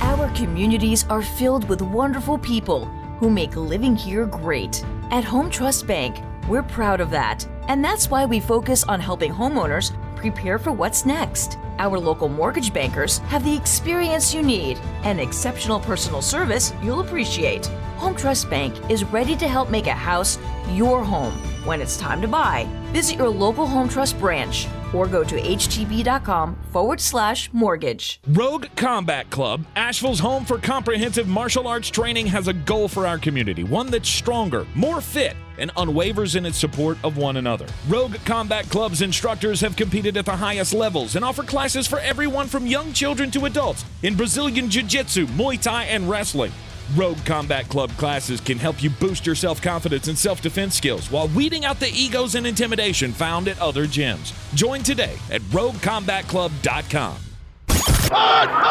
Our communities are filled with wonderful people who make living here great. At Home Trust Bank, we're proud of that. And that's why we focus on helping homeowners prepare for what's next. Our local mortgage bankers have the experience you need and exceptional personal service you'll appreciate. Home Trust Bank is ready to help make a house your home When it's time to buy, visit your local Home Trust branch or go to htb.com/mortgage. Rogue Combat Club, Asheville's home for comprehensive martial arts training, has a goal for our community, one that's stronger, more fit, and unwavers in its support of one another. Rogue Combat Club's instructors have competed at the highest levels and offer classes for everyone from young children to adults in Brazilian Jiu-Jitsu, Muay Thai, and wrestling. Rogue Combat Club classes can help you boost your self-confidence and self-defense skills while weeding out the egos and intimidation found at other gyms. Join today at roguecombatclub.com.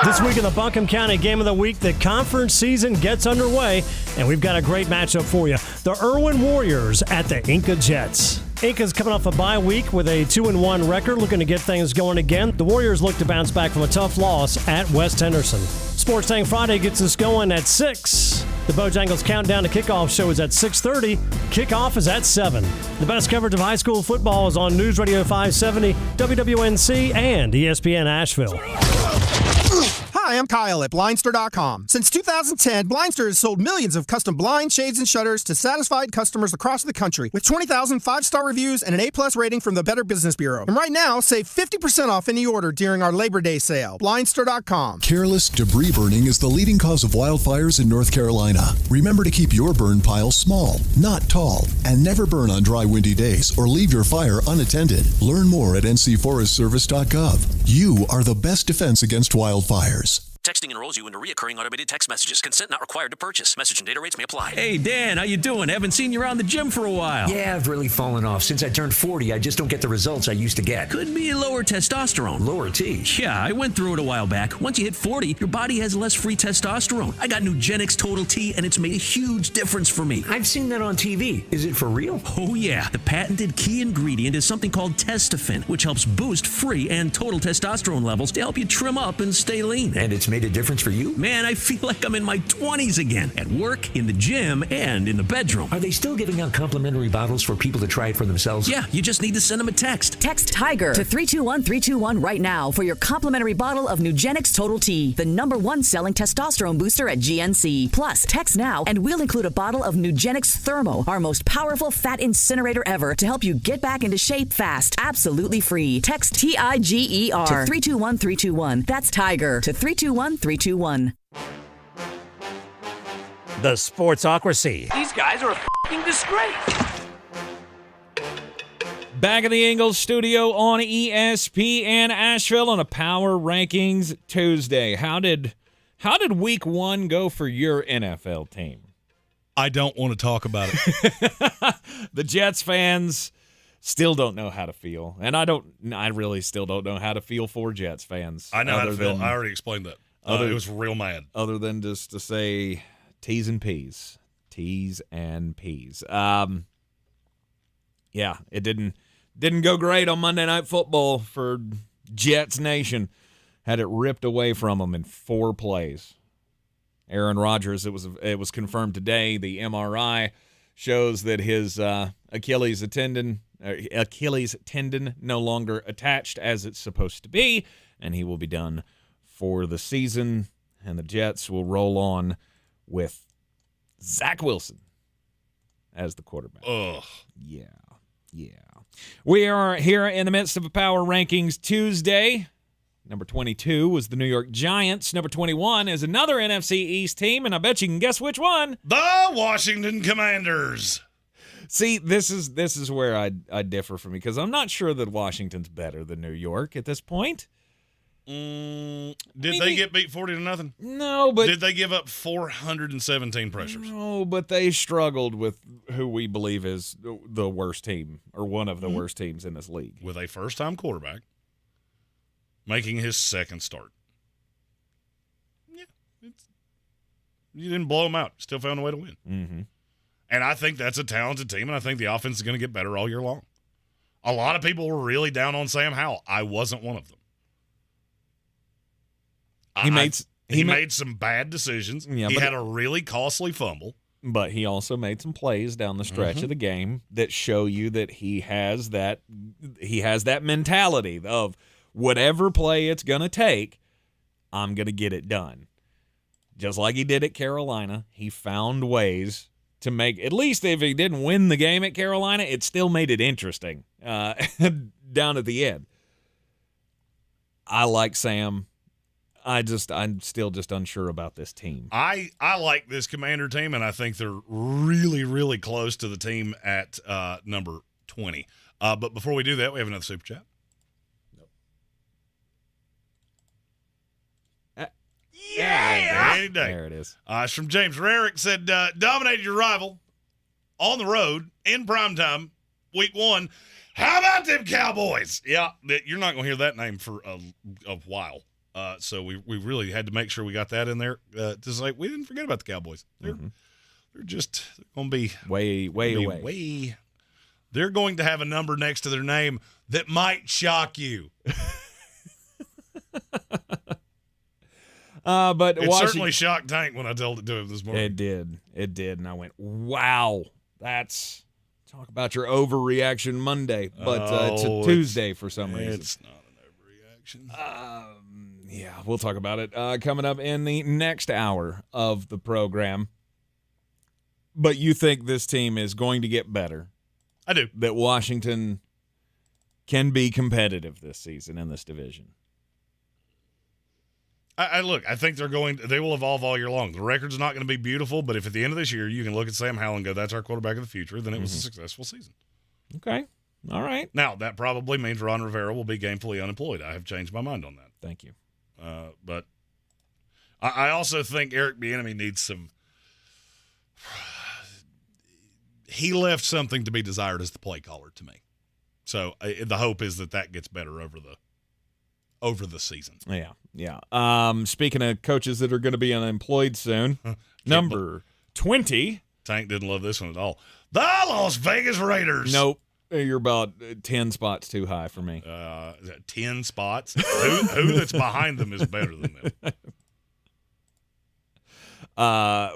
This week in the Buncombe County Game of the Week, the conference season gets underway, and we've got a great matchup for you. The Irwin Warriors at the Inca Jets. Inca's coming off a bye week with a 2-1 record, looking to get things going again. The Warriors look to bounce back from a tough loss at West Henderson. Sports Tank Friday gets us going at 6. The Bojangles Countdown to Kickoff show is at 6:30. Kickoff is at 7. The best coverage of high school football is on News Radio 570, WWNC, and ESPN Asheville. Hi, I'm Kyle at Blindster.com. Since 2010, Blindster has sold millions of custom blinds, shades, and shutters to satisfied customers across the country with 20,000 5-star reviews and an A+ rating from the Better Business Bureau. And right now, save 50% off any order during our Labor Day sale. Blindster.com. Careless debris burning is the leading cause of wildfires in North Carolina. Remember to keep your burn pile small, not tall, and never burn on dry, windy days or leave your fire unattended. Learn more at ncforestservice.gov. You are the best defense against wildfires. Texting enrolls you into recurring automated text messages. Consent not required to purchase. Message and data rates may apply. Hey, Dan, how you doing? Haven't seen you around the gym for a while. Yeah, I've really fallen off. Since I turned 40, I just don't get the results I used to get. Could be lower testosterone. Lower T? Yeah, I went through it a while back. Once you hit 40, your body has less free testosterone. I got Nugenix Total T, and it's made a huge difference for me. I've seen that on TV. Is it for real? Oh, yeah. The patented key ingredient is something called Testofen, which helps boost free and total testosterone levels to help you trim up and stay lean. And it's made a difference for you? Man, I feel like I'm in my 20s again. At work, in the gym, and in the bedroom. Are they still giving out complimentary bottles for people to try it for themselves? Yeah, you just need to send them a text. Text TIGER to 321-321 right now for your complimentary bottle of Nugenix Total T, the #1 selling testosterone booster at GNC. Plus, text now and we'll include a bottle of Nugenix Thermo, our most powerful fat incinerator ever, to help you get back into shape fast. Absolutely free. Text TIGER to 321-321. That's TIGER to 321-321. The Sportsocracy. These guys are a f***ing disgrace. Back in the Ingles studio on ESPN Asheville on a Power Rankings Tuesday. How did week 1 go for your NFL team? I don't want to talk about it. The Jets fans still don't know how to feel. And I really still don't know how to feel for Jets fans. I know how to feel. I already explained that. It was real mad. Other than just to say T's and P's. T's and P's. Yeah, it didn't go great on Monday Night Football for Jets Nation. Had it ripped away from them in 4 plays. Aaron Rodgers, it was confirmed today. The MRI shows that his Achilles tendon no longer attached as it's supposed to be, and he will be done for the season, and the Jets will roll on with Zach Wilson as the quarterback. Ugh. Yeah. We are here in the midst of a Power Rankings Tuesday. Number 22 was the New York Giants. Number 21 is another NFC East team, and I bet you can guess which one. The Washington Commanders. See, this is where I differ from you, because I'm not sure that Washington's better than New York at this point. Did they get beat 40-0? No, but did they give up 417 pressures? No, but they struggled with who we believe is the worst team, or one of the worst teams in this league, with a first-time quarterback making his second start. Yeah, you didn't blow them out. Still found a way to win. Mm-hmm. And I think that's a talented team, and I think the offense is going to get better all year long. A lot of people were really down on Sam Howell. I wasn't one of them. He made some bad decisions. Yeah, he had a really costly fumble. But he also made some plays down the stretch of the game that show you that he has that mentality of whatever play it's going to take, I'm going to get it done. Just like he did at Carolina, he found ways to make, at least if he didn't win the game at Carolina, it still made it interesting down at the end. I like Sam. I'm still just unsure about this team. I like this Commander team, and I think they're really, really close to the team at number 20. But before we do that, we have another super chat. Yeah. There it is. It's from James Rarick. Said, dominated your rival on the road in primetime, week 1. How about them Cowboys? Yeah, you're not going to hear that name for a while. So we really had to make sure we got that in there to say we didn't forget about the Cowboys. They're just going to be way away. They're going to have a number next to their name that might shock you. But it certainly shocked Tank when I told it to him this morning. It did, and I went, "Wow, talk about your overreaction Monday." But it's a Tuesday for some reason. It's not an overreaction. Yeah, we'll talk about it coming up in the next hour of the program. But you think this team is going to get better? I do. That Washington can be competitive this season in this division. I think they will evolve all year long. The record's not going to be beautiful, but if at the end of this year you can look at Sam Howell and go, that's our quarterback of the future, then it was a successful season. Okay. All right. Now, that probably means Ron Rivera will be gainfully unemployed. I have changed my mind on that. Thank you. But I also think Eric Bieniemy needs some – he left something to be desired as the play caller to me. So the hope is that gets better over the season. Yeah. Speaking of coaches that are going to be unemployed soon, number 20. Tank didn't love this one at all. The Las Vegas Raiders. Nope. You're about 10 spots too high for me. 10 spots? Who that's behind them is better than them? At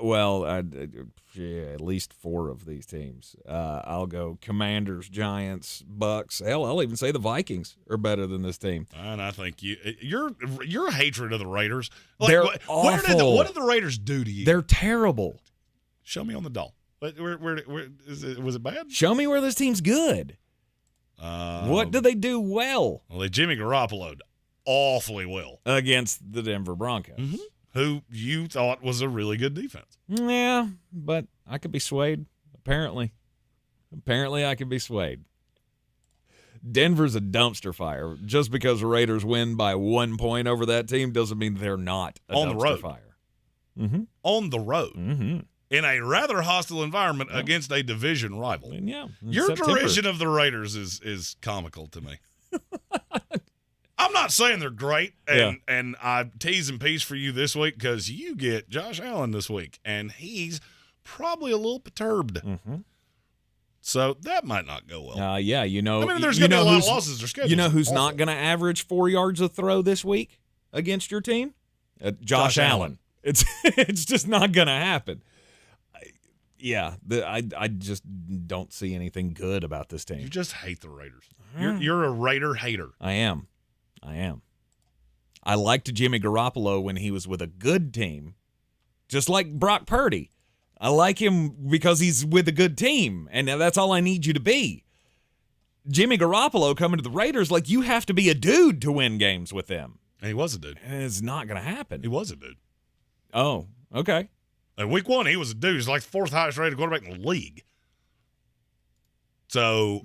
least 4 of these teams. I'll go Commanders, Giants, Bucks. Hell, I'll even say the Vikings are better than this team. And I think your hatred of the Raiders. They're awful. What did the Raiders do to you? They're terrible. Show me on the doll. Where was it bad? Show me where this team's good. What do they do well? Well, they Jimmy Garoppolo'd awfully well against the Denver Broncos, who you thought was a really good defense. Yeah, but I could be swayed. Apparently, I could be swayed. Denver's a dumpster fire. Just because the Raiders win by 1 point over that team doesn't mean they're not a on dumpster the road. Fire. On the road. In a rather hostile environment against a division rival. And your derision of the Raiders is comical to me. I'm not saying they're great, and I tease and piece for you this week because you get Josh Allen this week, and he's probably a little perturbed. So that might not go well. There's going to be a lot of losses. Their schedule. You know who's not going to average 4 yards a throw this week against your team? Josh Allen. It's just not going to happen. I just don't see anything good about this team. You just hate the Raiders. You're a Raider hater. I am. I liked Jimmy Garoppolo when he was with a good team, just like Brock Purdy. I like him because he's with a good team, and that's all I need you to be. Jimmy Garoppolo coming to the Raiders, like you have to be a dude to win games with them. And he was a dude. And it's not going to happen. He was a dude. Oh, okay. In week 1, he was a dude. He's like the 4th highest rated quarterback in the league. So,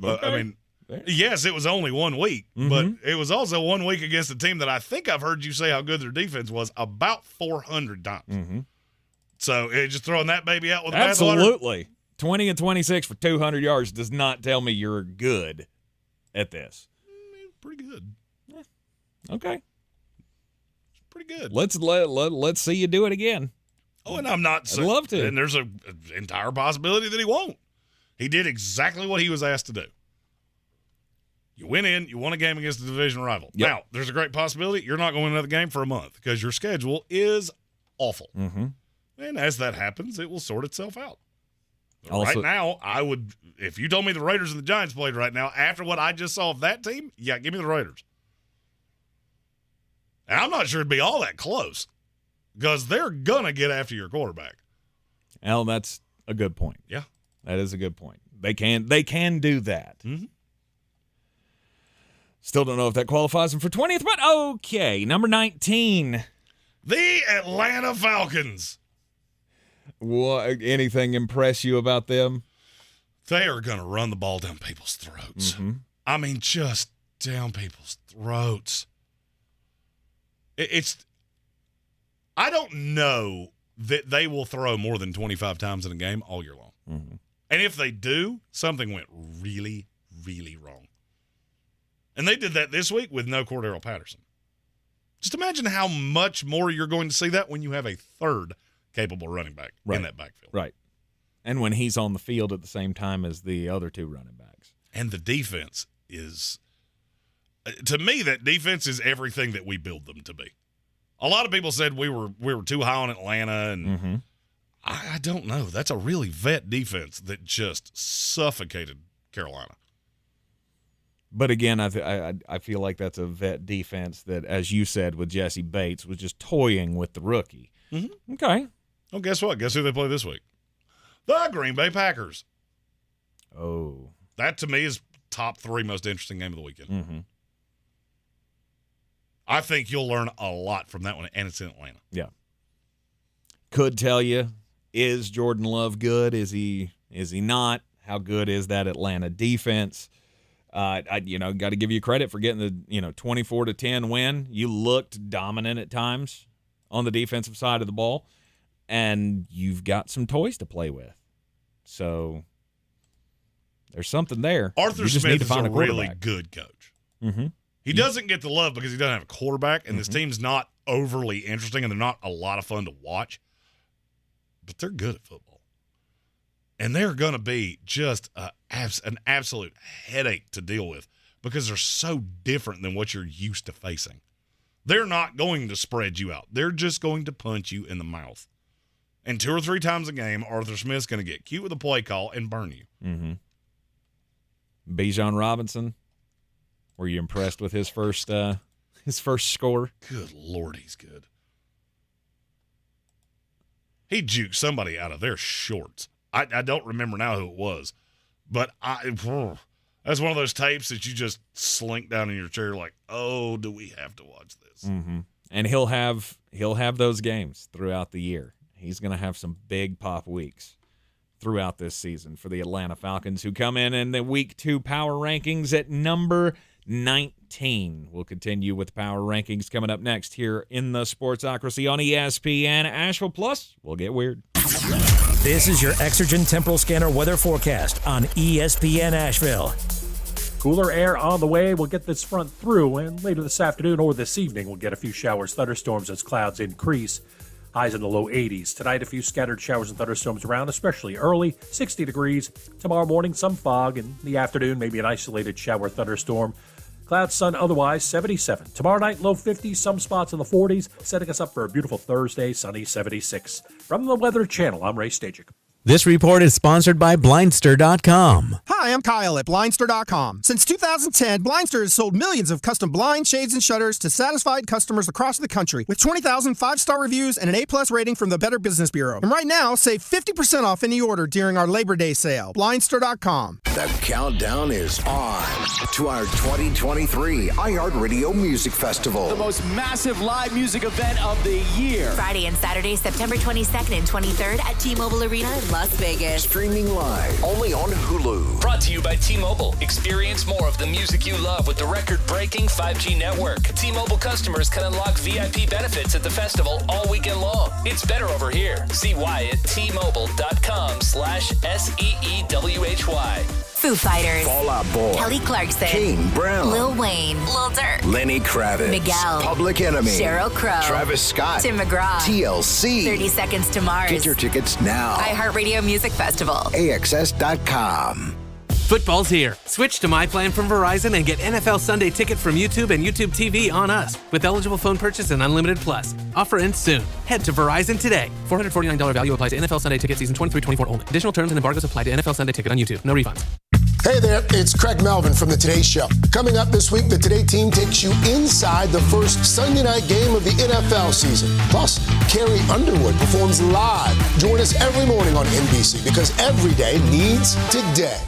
yes, it was only 1 week, but it was also 1 week against a team that I think I've heard you say how good their defense was about 400 times. So, just throwing that baby out with the bathwater. Absolutely. 20 and 26 for 200 yards does not tell me you're good at this. Pretty good. Yeah. Okay. It's pretty good. Let's see you do it again. Oh, and I'm not saying. I'd love to. And there's an entire possibility that he won't. He did exactly what he was asked to do. You went in, you won a game against a division rival. Yep. Now, there's a great possibility you're not going to win another game for a month because your schedule is awful. And as that happens, it will sort itself out. Also, right now, I would, if you told me the Raiders and the Giants played right now, after what I just saw of that team, give me the Raiders. And I'm not sure it'd be all that close because they're going to get after your quarterback. Well, that's a good point. Yeah. That is a good point. They can do that. Mm-hmm. Still don't know if that qualifies them for 20th, but okay. Number 19. The Atlanta Falcons. What, anything impress you about them? They are going to run the ball down people's throats. Mm-hmm. I mean, just down people's throats. I don't know that they will throw more than 25 times in a game all year long. Mm-hmm. And if they do, something went really, really wrong. And they did that this week with no Cordero Patterson. Just imagine how much more you're going to see that when you have a third capable running back in that backfield. Right. And when he's on the field at the same time as the other two running backs. And the defense is, to me, that defense is everything that we build them to be. A lot of people said we were too high on Atlanta, and I don't know. That's a really vet defense that just suffocated Carolina. But again, I feel like that's a vet defense that, as you said with Jesse Bates, was just toying with the rookie. Mm-hmm. Okay. Well, guess what? Guess who they play this week? The Green Bay Packers. Oh. That, to me, is top 3 most interesting game of the weekend. Mm-hmm. I think you'll learn a lot from that one, and it's in Atlanta. Yeah. Could tell you, is Jordan Love good? Is he not? How good is that Atlanta defense? I got to give you credit for getting the 24-10 win. You looked dominant at times on the defensive side of the ball, and you've got some toys to play with. So there's something there. Arthur Smith is a really good coach. Mm-hmm. He doesn't get the love because he doesn't have a quarterback, and this team's not overly interesting, and they're not a lot of fun to watch. But they're good at football. And they're going to be just an absolute headache to deal with because they're so different than what you're used to facing. They're not going to spread you out. They're just going to punch you in the mouth. And 2 or 3 times a game, Arthur Smith's going to get cute with a play call and burn you. Mm-hmm. Bijan Robinson, were you impressed with his first score? Good Lord, he's good. He juked somebody out of their shorts. I don't remember now who it was, but that's one of those tapes that you just slink down in your chair like, oh, do we have to watch this? Mm-hmm. And he'll have those games throughout the year. He's going to have some big pop weeks throughout this season for the Atlanta Falcons, who come in the Week 2 power rankings at number 19. We'll continue with power rankings coming up next here in the Sportsocracy on ESPN Asheville. Plus, we'll get weird. This is your Exergen Temporal Scanner weather forecast on ESPN Asheville. Cooler air on the way. We'll get this front through, and later this afternoon or this evening, we'll get a few showers, thunderstorms as clouds increase. Highs in the low 80s. Tonight, a few scattered showers and thunderstorms around, especially early, 60 degrees. Tomorrow morning, some fog. In the afternoon, maybe an isolated shower thunderstorm. Clouds, sun, otherwise 77. Tomorrow night, low 50s, some spots in the 40s, setting us up for a beautiful Thursday, sunny 76. From the Weather Channel, I'm Ray Stajic. This report is sponsored by Blindster.com. Hi, I'm Kyle at Blindster.com. Since 2010, Blindster has sold millions of custom blinds, shades, and shutters to satisfied customers across the country with 20,000 5-star reviews and an A+ rating from the Better Business Bureau. And right now, save 50% off any order during our Labor Day sale. Blindster.com. The countdown is on to our 2023 iHeartRadio Music Festival. The most massive live music event of the year. Friday and Saturday, September 22nd and 23rd at T-Mobile Arena in Las Vegas. Streaming live only on Hulu. Brought to you by T-Mobile. Experience more of the music you love with the record-breaking 5G network. T-Mobile customers can unlock VIP benefits at the festival all weekend long. It's better over here. See why at T-Mobile.com/SEEWHY. Foo Fighters, Fall Out Boy, Kelly Clarkson, Kane Brown, Lil Wayne, Lil Durk, Lenny Kravitz, Miguel, Public Enemy, Sheryl Crow, Travis Scott, Tim McGraw, TLC, 30 Seconds to Mars. Get your tickets now. iHeartRadio Music Festival. AXS.com. Football's here. Switch to My Plan from Verizon and get NFL Sunday Ticket from YouTube and YouTube TV on us with eligible phone purchase and Unlimited Plus. Offer ends soon. Head to Verizon today. $449 value applies to NFL Sunday Ticket season 23-24 only. Additional terms and embargoes apply to NFL Sunday Ticket on YouTube. No refunds. Hey there, it's Craig Melvin from The Today Show. Coming up this week, the Today team takes you inside the first Sunday night game of the NFL season. Plus, Carrie Underwood performs live. Join us every morning on NBC because every day needs today.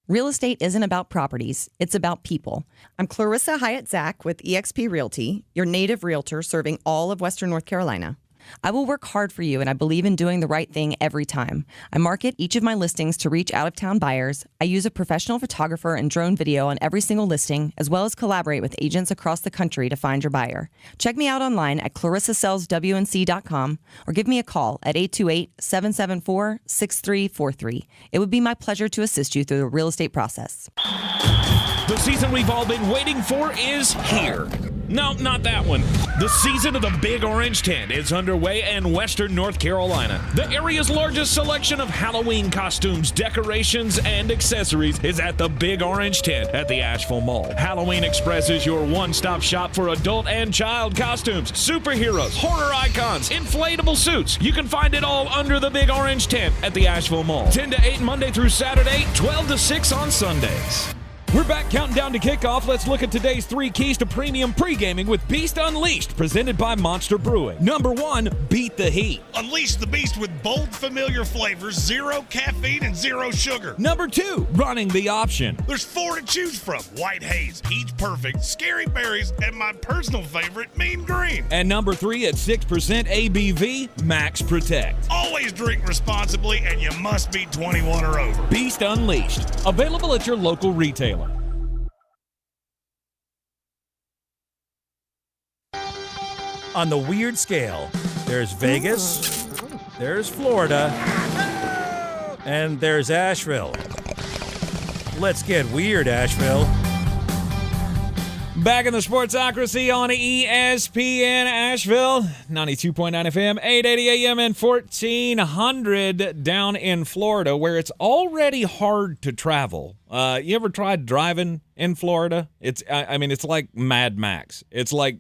Real estate isn't about properties, it's about people. I'm Clarissa Hyatt-Zack with eXp Realty, your native realtor serving all of Western North Carolina. I will work hard for you, and I believe in doing the right thing every time. I market each of my listings to reach out-of-town buyers. I use a professional photographer and drone video on every single listing, as well as collaborate with agents across the country to find your buyer. Check me out online at clarissasellswnc.com or give me a call at 828-774-6343. It would be my pleasure to assist you through the real estate process. The season we've all been waiting for is here. No, not that one. The season of the Big Orange Tent is underway in Western North Carolina. The area's largest selection of Halloween costumes, decorations, and accessories is at the Big Orange Tent at the Asheville Mall. Halloween Express is your one-stop shop for adult and child costumes, superheroes, horror icons, inflatable suits. You can find it all under the Big Orange Tent at the Asheville Mall. 10 to 8 Monday through Saturday, 12 to 6 on Sundays. We're back counting down to kickoff. Let's look at today's 3 keys to premium pre-gaming with Beast Unleashed, presented by Monster Brewing. Number 1, beat the heat. Unleash the beast with bold, familiar flavors, 0 caffeine and 0 sugar. Number 2, running the option. There's 4 to choose from: White Haze, Peach Perfect, Scary Berries, and my personal favorite, Mean Green. And number 3, at 6% ABV, Max Protect. Always drink responsibly, and you must be 21 or over. Beast Unleashed, available at your local retailer. On the weird scale, there's Vegas, there's Florida, and there's Asheville. Let's get weird, Asheville. Back in the Sportsocracy on ESPN Asheville, 92.9 FM, 880 AM, and 1400 down in Florida, where it's already hard to travel. You ever tried driving in Florida? It's like Mad Max. It's like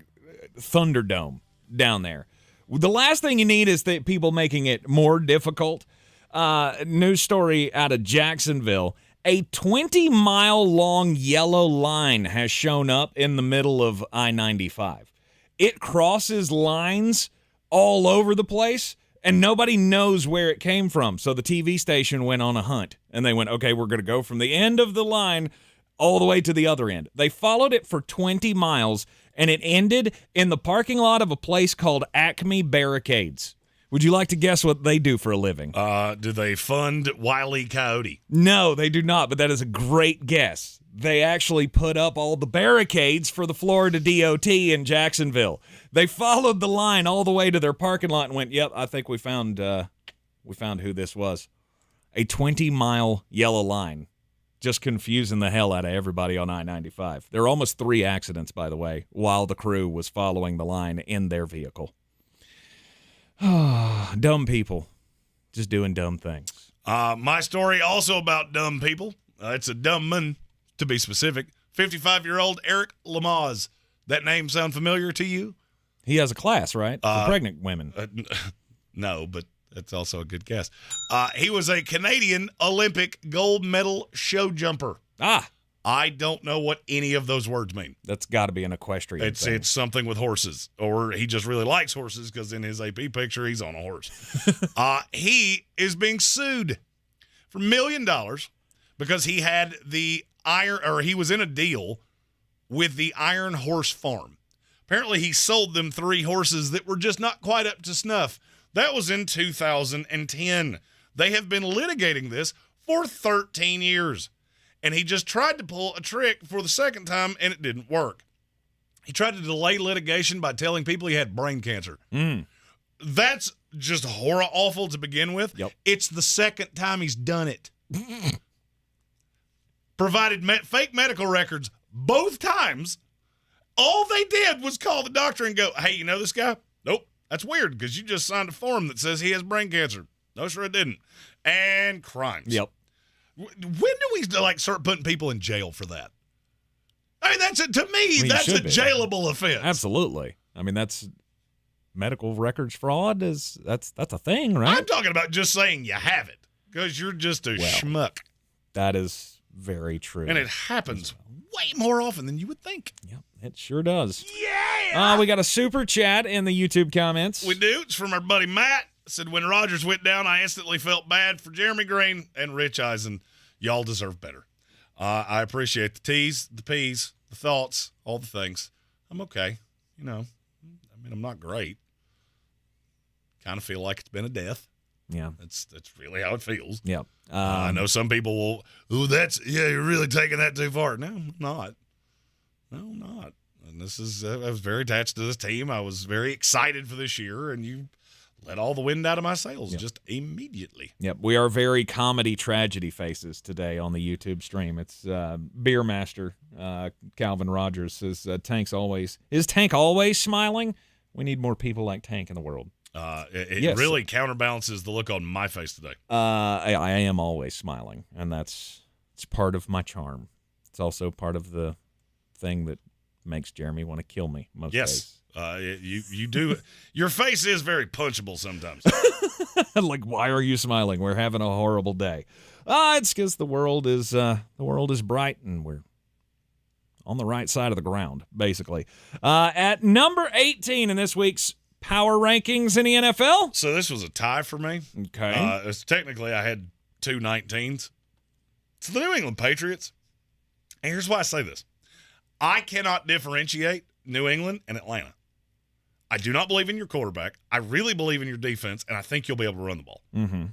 Thunderdome down there. The last thing you need is the people making it more difficult. News story out of Jacksonville. A 20-mile-long yellow line has shown up in the middle of I-95. It crosses lines all over the place, and nobody knows where it came from. So the TV station went on a hunt, and they went, okay, we're going to go from the end of the line all the way to the other end. They followed it for 20 miles, and it ended in the parking lot of a place called Acme Barricades. Would you like to guess what they do for a living? Do they fund Wile E. Coyote? No, they do not, but that is a great guess. They actually put up all the barricades for the Florida DOT in Jacksonville. They followed the line all the way to their parking lot and went, yep, I think we found who this was. A 20-mile yellow line. Just confusing the hell out of everybody on I-95. There were almost 3 accidents, by the way, while the crew was following the line in their vehicle. Dumb people. Just doing dumb things. My story also about dumb people. It's a dumb man, to be specific. 55-year-old Eric Lamaze. That name sound familiar to you? He has a class, right? For pregnant women. No, but that's also a good guess. He was a Canadian Olympic gold medal show jumper. I don't know what any of those words mean. That's got to be an equestrian thing. It's something with horses, or he just really likes horses because in his AP picture, he's on a horse. He is being sued for $1 million because he had he was in a deal with the Iron Horse Farm. Apparently, he sold them 3 horses that were just not quite up to snuff. That was in 2010. They have been litigating this for 13 years. And he just tried to pull a trick for the second time, and it didn't work. He tried to delay litigation by telling people he had brain cancer. That's just horror awful to begin with. Yep. It's the second time he's done it. Provided fake medical records both times. All they did was call the doctor and go, hey, you know this guy? Nope. That's weird because you just signed a form that says he has brain cancer. No, sure it didn't. And crimes. Yep. When do we start putting people in jail for that? I mean, that's a jailable offense. Absolutely. I mean, that's medical records fraud that's a thing, right? I'm talking about just saying you have it because you're just a schmuck. That is very true. And it happens way more often than you would think. Yep, it sure does. Yeah! We got a super chat in the YouTube comments. We do. It's from our buddy Matt. Said, when Rodgers went down, I instantly felt bad for Jeremy Green and Rich Eisen. Y'all deserve better. I appreciate the teas, the P's, the thoughts, all the things. I'm okay. You know, I mean, I'm not great. Kind of feel like it's been a death. Yeah. That's really how it feels. Yep. I know some people will, you're really taking that too far. No, I'm not. No, I'm not. And this is, I was very attached to this team. I was very excited for this year, and you let all the wind out of my sails just immediately. Yep, we are very comedy tragedy faces today on the YouTube stream. It's Beer Master Calvin Rogers says, is Tank always smiling? We need more people like Tank in the world. It really counterbalances the look on my face today. I am always smiling, and it's part of my charm. It's also part of the thing that makes Jeremy want to kill me most days. You do. Your face is very punchable sometimes. Like, why are you smiling? We're having a horrible day. It's because the world is bright and we're on the right side of the ground, basically. At number 18 in this week's power rankings in the NFL. So this was a tie for me. Okay. Technically, I had two 19s. It's the New England Patriots. And here's why I say this. I cannot differentiate New England and Atlanta. I do not believe in your quarterback. I really believe in your defense, and I think you'll be able to run the ball. Mm-hmm.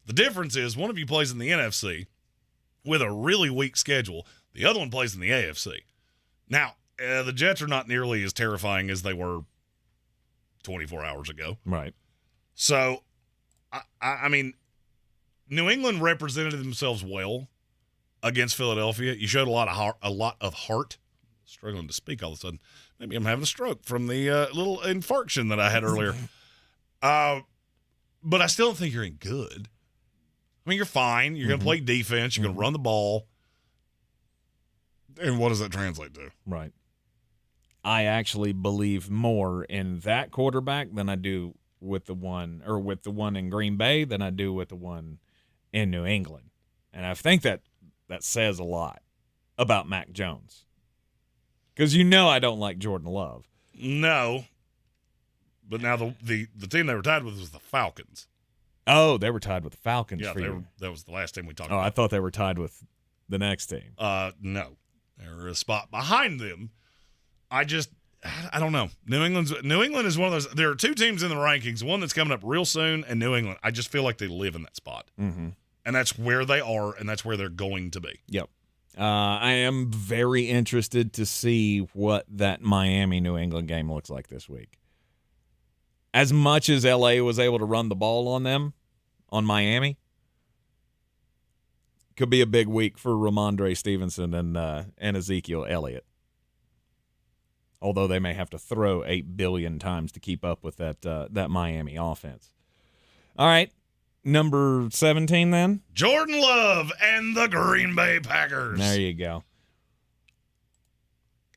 The difference is one of you plays in the NFC with a really weak schedule. The other one plays in the AFC. Now, the Jets are not nearly as terrifying as they were 24 hours ago. Right. So, I mean, New England represented themselves well against Philadelphia. You showed a lot of heart. Struggling to speak all of a sudden. Maybe I'm having a stroke from the little infarction that I had earlier. But I still don't think you're any good. I mean, you're fine. You're going to play defense. You're going to run the ball. And what does that translate to? Right. I actually believe more in that quarterback than I do with the one in Green Bay than I do with the one in New England. And I think that says a lot about Mac Jones. Because I don't like Jordan Love. No. But now the team they were tied with was the Falcons. Oh, they were tied with the Falcons for you. That was the last team we talked about. Oh, I thought they were tied with the next team. No. They were a spot behind them. I don't know. New England is one of those. There are two teams in the rankings, one that's coming up real soon, and New England. I just feel like they live in that spot. Mm-hmm. And that's where they are, and that's where they're going to be. Yep. I am very interested to see what that Miami-New England game looks like this week. As much as LA was able to run the ball on Miami, could be a big week for Ramondre Stevenson and Ezekiel Elliott. Although they may have to throw 8 billion times to keep up with that Miami offense. All right. Number 17 then? Jordan Love and the Green Bay Packers. There you go.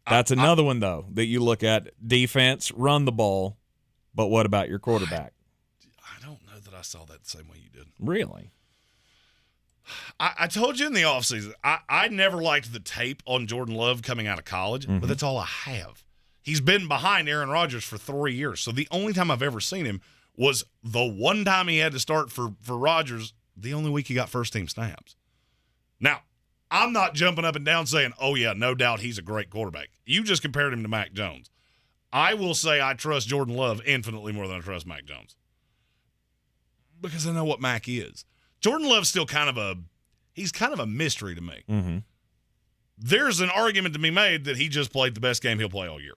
That's another one, though, that you look at. Defense, run the ball, but what about your quarterback? I don't know that I saw that the same way you did. Really? I told you in the offseason, I never liked the tape on Jordan Love coming out of college, but that's all I have. He's been behind Aaron Rodgers for 3 years, so the only time I've ever seen him was the one time he had to start for Rodgers, the only week he got first-team snaps. Now, I'm not jumping up and down saying, oh, yeah, no doubt he's a great quarterback. You just compared him to Mac Jones. I will say I trust Jordan Love infinitely more than I trust Mac Jones because I know what Mac is. Jordan Love's still kind of a mystery to me. Mm-hmm. There's an argument to be made that he just played the best game he'll play all year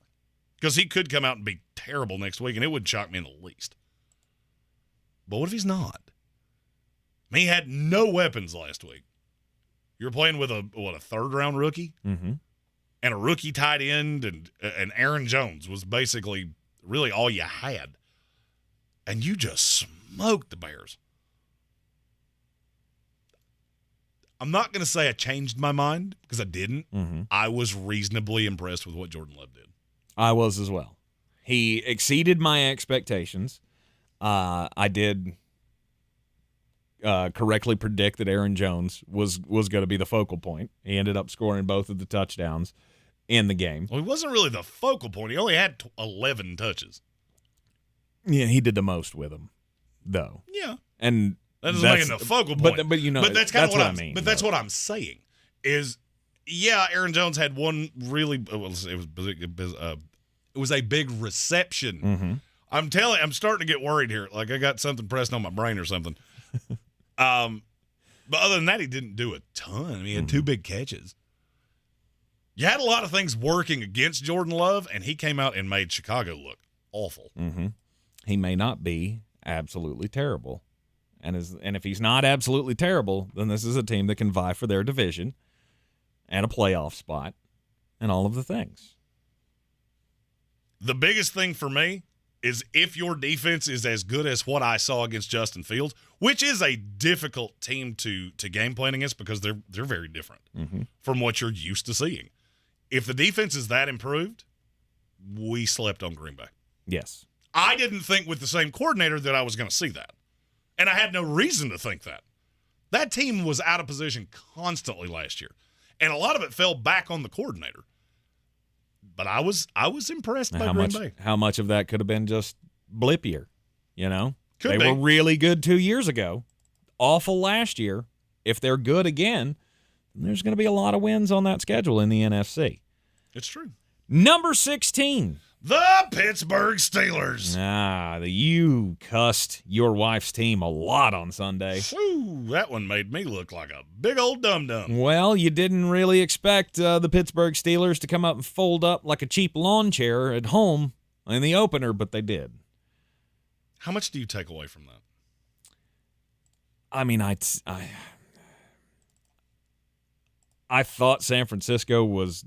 because he could come out and be terrible next week, and it wouldn't shock me in the least. But what if he's not? I mean, he had no weapons last week. You're playing with a third-round rookie? Mm-hmm. And a rookie tight end, and Aaron Jones was basically really all you had. And you just smoked the Bears. I'm not going to say I changed my mind, because I didn't. Mm-hmm. I was reasonably impressed with what Jordan Love did. I was as well. He exceeded my expectations. I did correctly predict that Aaron Jones was going to be the focal point. He ended up scoring both of the touchdowns in the game. Well, he wasn't really the focal point. He only had 11 touches. Yeah, he did the most with them, though. Yeah. And that doesn't make him the focal point. But you know, but that's kind of what I mean. But that's what I'm saying is, yeah, Aaron Jones had one really. It was a big reception. Mm-hmm. I'm starting to get worried here. Like I got something pressed on my brain or something. But other than that, he didn't do a ton. I mean, he had 2 big catches. You had a lot of things working against Jordan Love, and he came out and made Chicago look awful. Mm-hmm. He may not be absolutely terrible. And if he's not absolutely terrible, then this is a team that can vie for their division and a playoff spot and all of the things. The biggest thing for me is if your defense is as good as what I saw against Justin Fields, which is a difficult team to game plan against because they're very different from what you're used to seeing. If the defense is that improved, we slept on Green Bay. Yes. I didn't think with the same coordinator that I was going to see that. And I had no reason to think that. That team was out of position constantly last year. And a lot of it fell back on the coordinator. But I was impressed by Green Bay. How much of that could have been just blippier, you know? They were really good 2 years ago. Awful last year. If they're good again, then there's going to be a lot of wins on that schedule in the NFC. It's true. Number 16. The Pittsburgh Steelers. You cussed your wife's team a lot on Sunday. Ooh, that one made me look like a big old dum-dum. Well, you didn't really expect the Pittsburgh Steelers to come up and fold up like a cheap lawn chair at home in the opener, but they did. How much do you take away from that? I mean, I thought San Francisco was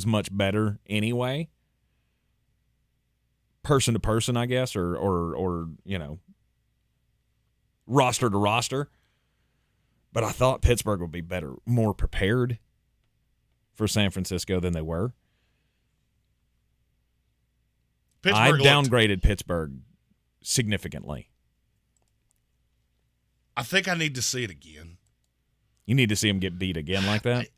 much better anyway. Person to person, I guess, or you know, roster to roster. But I thought Pittsburgh would be better, more prepared for San Francisco than they were. I downgraded Pittsburgh significantly. I think I need to see it again. You need to see him get beat again like that?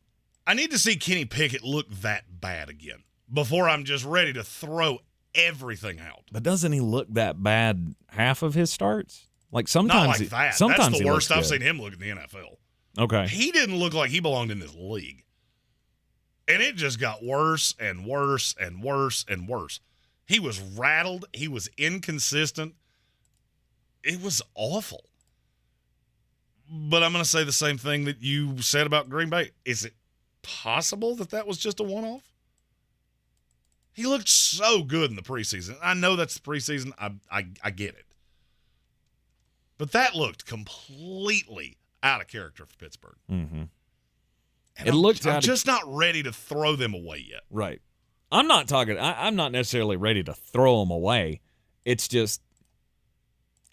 I need to see Kenny Pickett look that bad again before I'm just ready to throw everything out. But doesn't he look that bad half of his starts? Like sometimes, not like that. Sometimes that's the worst I've seen him look in the NFL. Okay, he didn't look like he belonged in this league, and it just got worse and worse and worse and worse. He was rattled. He was inconsistent. It was awful. But I'm going to say the same thing that you said about Green Bay. Is it possible that was just a one-off? He looked so good in the preseason. I know that's the preseason. I get it. But that looked completely out of character for Pittsburgh. Mm-hmm. And I'm just not ready to throw them away yet. Right. I'm not necessarily ready to throw them away. It's just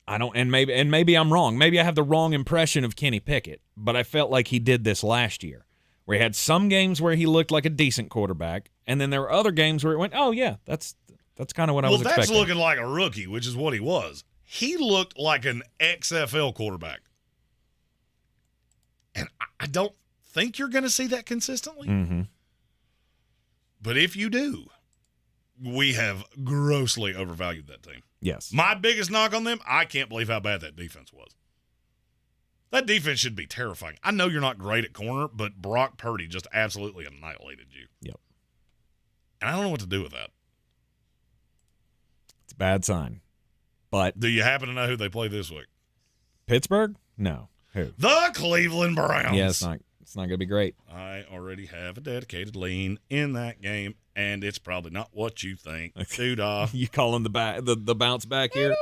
maybe I'm wrong. Maybe I have the wrong impression of Kenny Pickett, but I felt like he did this last year, where he had some games where he looked like a decent quarterback, and then there were other games where it went, oh yeah, that's kind of what I was expecting. Well, that's looking like a rookie, which is what he was. He looked like an XFL quarterback. And I don't think you're going to see that consistently. Mm-hmm. But if you do, we have grossly overvalued that team. Yes. My biggest knock on them, I can't believe how bad that defense was. That defense should be terrifying. I know you're not great at corner, but Brock Purdy just absolutely annihilated you. Yep. And I don't know what to do with that. It's a bad sign. But do you happen to know who they play this week? Pittsburgh? No. Who? The Cleveland Browns. Yeah, it's not going to be great. I already have a dedicated lean in that game, and it's probably not what you think. You calling the bounce back here?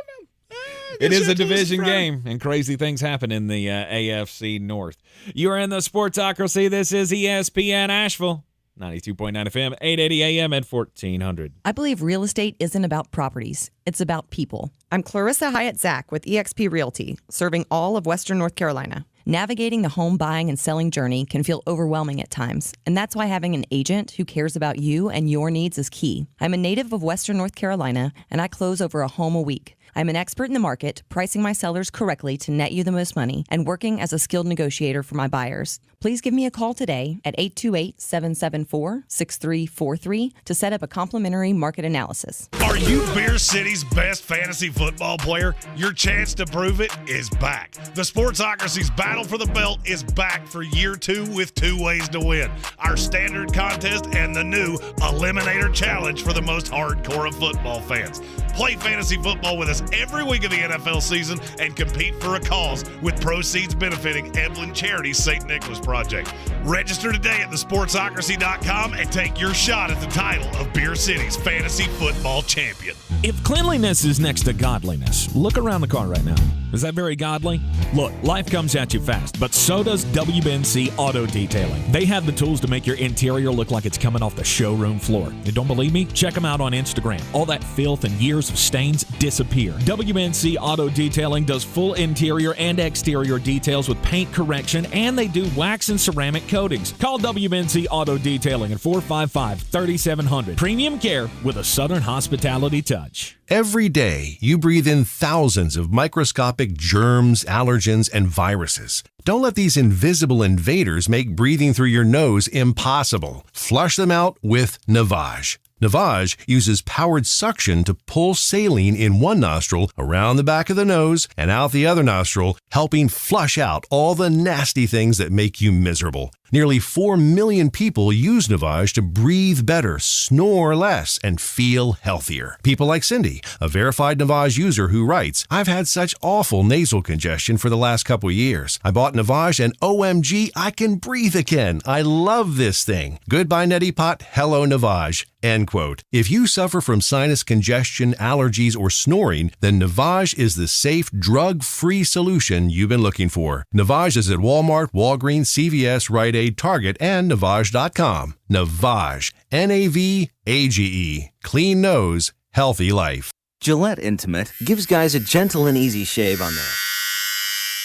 It is a division game, and crazy things happen in the AFC North. You are in the Sportsocracy. This is ESPN Asheville. 92.9 FM, 880 AM at 1400. I believe real estate isn't about properties. It's about people. I'm Clarissa Hyatt-Zach with eXp Realty, serving all of Western North Carolina. Navigating the home buying and selling journey can feel overwhelming at times, and that's why having an agent who cares about you and your needs is key. I'm a native of Western North Carolina, and I close over a home a week. I'm an expert in the market, pricing my sellers correctly to net you the most money, and working as a skilled negotiator for my buyers. Please give me a call today at 828-774-6343 to set up a complimentary market analysis. Are you Beer City's best fantasy football player? Your chance to prove it is back. The Sportsocracy's Battle for the Belt is back for year 2 with 2 ways to win. Our standard contest and the new Eliminator Challenge for the most hardcore of football fans. Play fantasy football with us every week of the NFL season and compete for a cause with proceeds benefiting Evelyn Charity's St. Nicholas Project. Register today at thesportsocracy.com and take your shot at the title of Beer City's fantasy football champion. If cleanliness is next to godliness, look around the car right now. Is that very godly? Look, life comes at you fast, but so does WBNC Auto Detailing. They have the tools to make your interior look like it's coming off the showroom floor. You don't believe me? Check them out on Instagram. All that filth and years of stains disappear. WBNC Auto Detailing does full interior and exterior details with paint correction, and they do wax and ceramic coatings. Call WBNC Auto Detailing at 455-3700. Premium care with a Southern hospitality touch. Every day, you breathe in thousands of microscopic germs, allergens, and viruses. Don't let these invisible invaders make breathing through your nose impossible. Flush them out with Navage. Navage uses powered suction to pull saline in one nostril around the back of the nose and out the other nostril, helping flush out all the nasty things that make you miserable. Nearly 4 million people use Navage to breathe better, snore less, and feel healthier. People like Cindy, a verified Navage user who writes, "I've had such awful nasal congestion for the last couple years. I bought Navage and OMG, I can breathe again. I love this thing. Goodbye neti pot, hello Navage." End quote. If you suffer from sinus congestion, allergies, or snoring, then Navage is the safe, drug-free solution you've been looking for. Navage is at Walmart, Walgreens, CVS, Rite Aid, Target, and Navage.com. Navage. Navage. Clean nose, healthy life. Gillette Intimate gives guys a gentle and easy shave on there.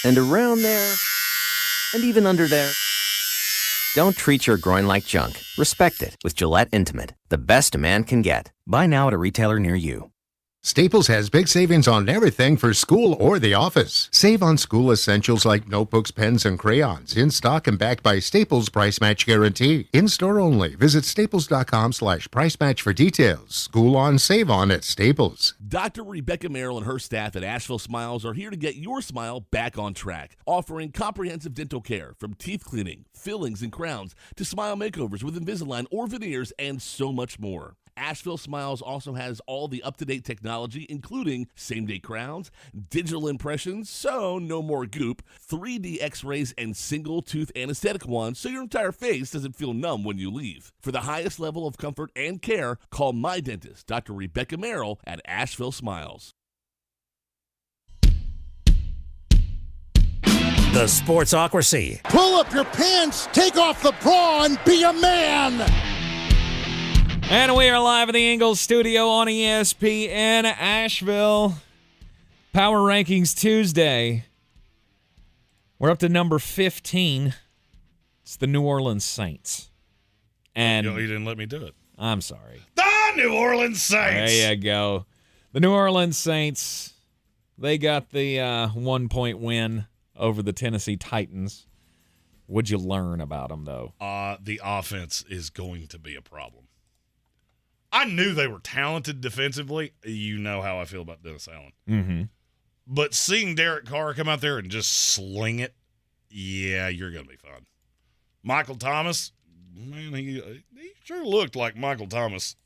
And around there. And even under there. Don't treat your groin like junk. Respect it with Gillette Intimate, the best a man can get. Buy now at a retailer near you. Staples has big savings on everything for school or the office. Save on school essentials like notebooks, pens, and crayons. In stock and backed by Staples Price Match Guarantee. In-store only. Visit staples.com/price match for details. School on, save on at Staples. Dr. Rebecca Merrill and her staff at Asheville Smiles are here to get your smile back on track, offering comprehensive dental care from teeth cleaning, fillings, and crowns to smile makeovers with Invisalign or veneers and so much more. Asheville Smiles also has all the up-to-date technology, including same-day crowns, digital impressions, so no more goop, 3D x-rays, and single-tooth anesthetic wands so your entire face doesn't feel numb when you leave. For the highest level of comfort and care, call my dentist, Dr. Rebecca Merrill, at Asheville Smiles. The Sportsocracy. Pull up your pants, take off the bra, and be a man! And we are live at the Ingles studio on ESPN Asheville. Power Rankings Tuesday. We're up to number 15. It's the New Orleans Saints. And you didn't let me do it. I'm sorry. The New Orleans Saints. There you go. The New Orleans Saints, they got the 1-point win over the Tennessee Titans. What'd you learn about them, though? The offense is going to be a problem. I knew they were talented defensively. You know how I feel about Dennis Allen. Mm-hmm. But seeing Derek Carr come out there and just sling it, yeah, you're going to be fine. Michael Thomas, man, he sure looked like Michael Thomas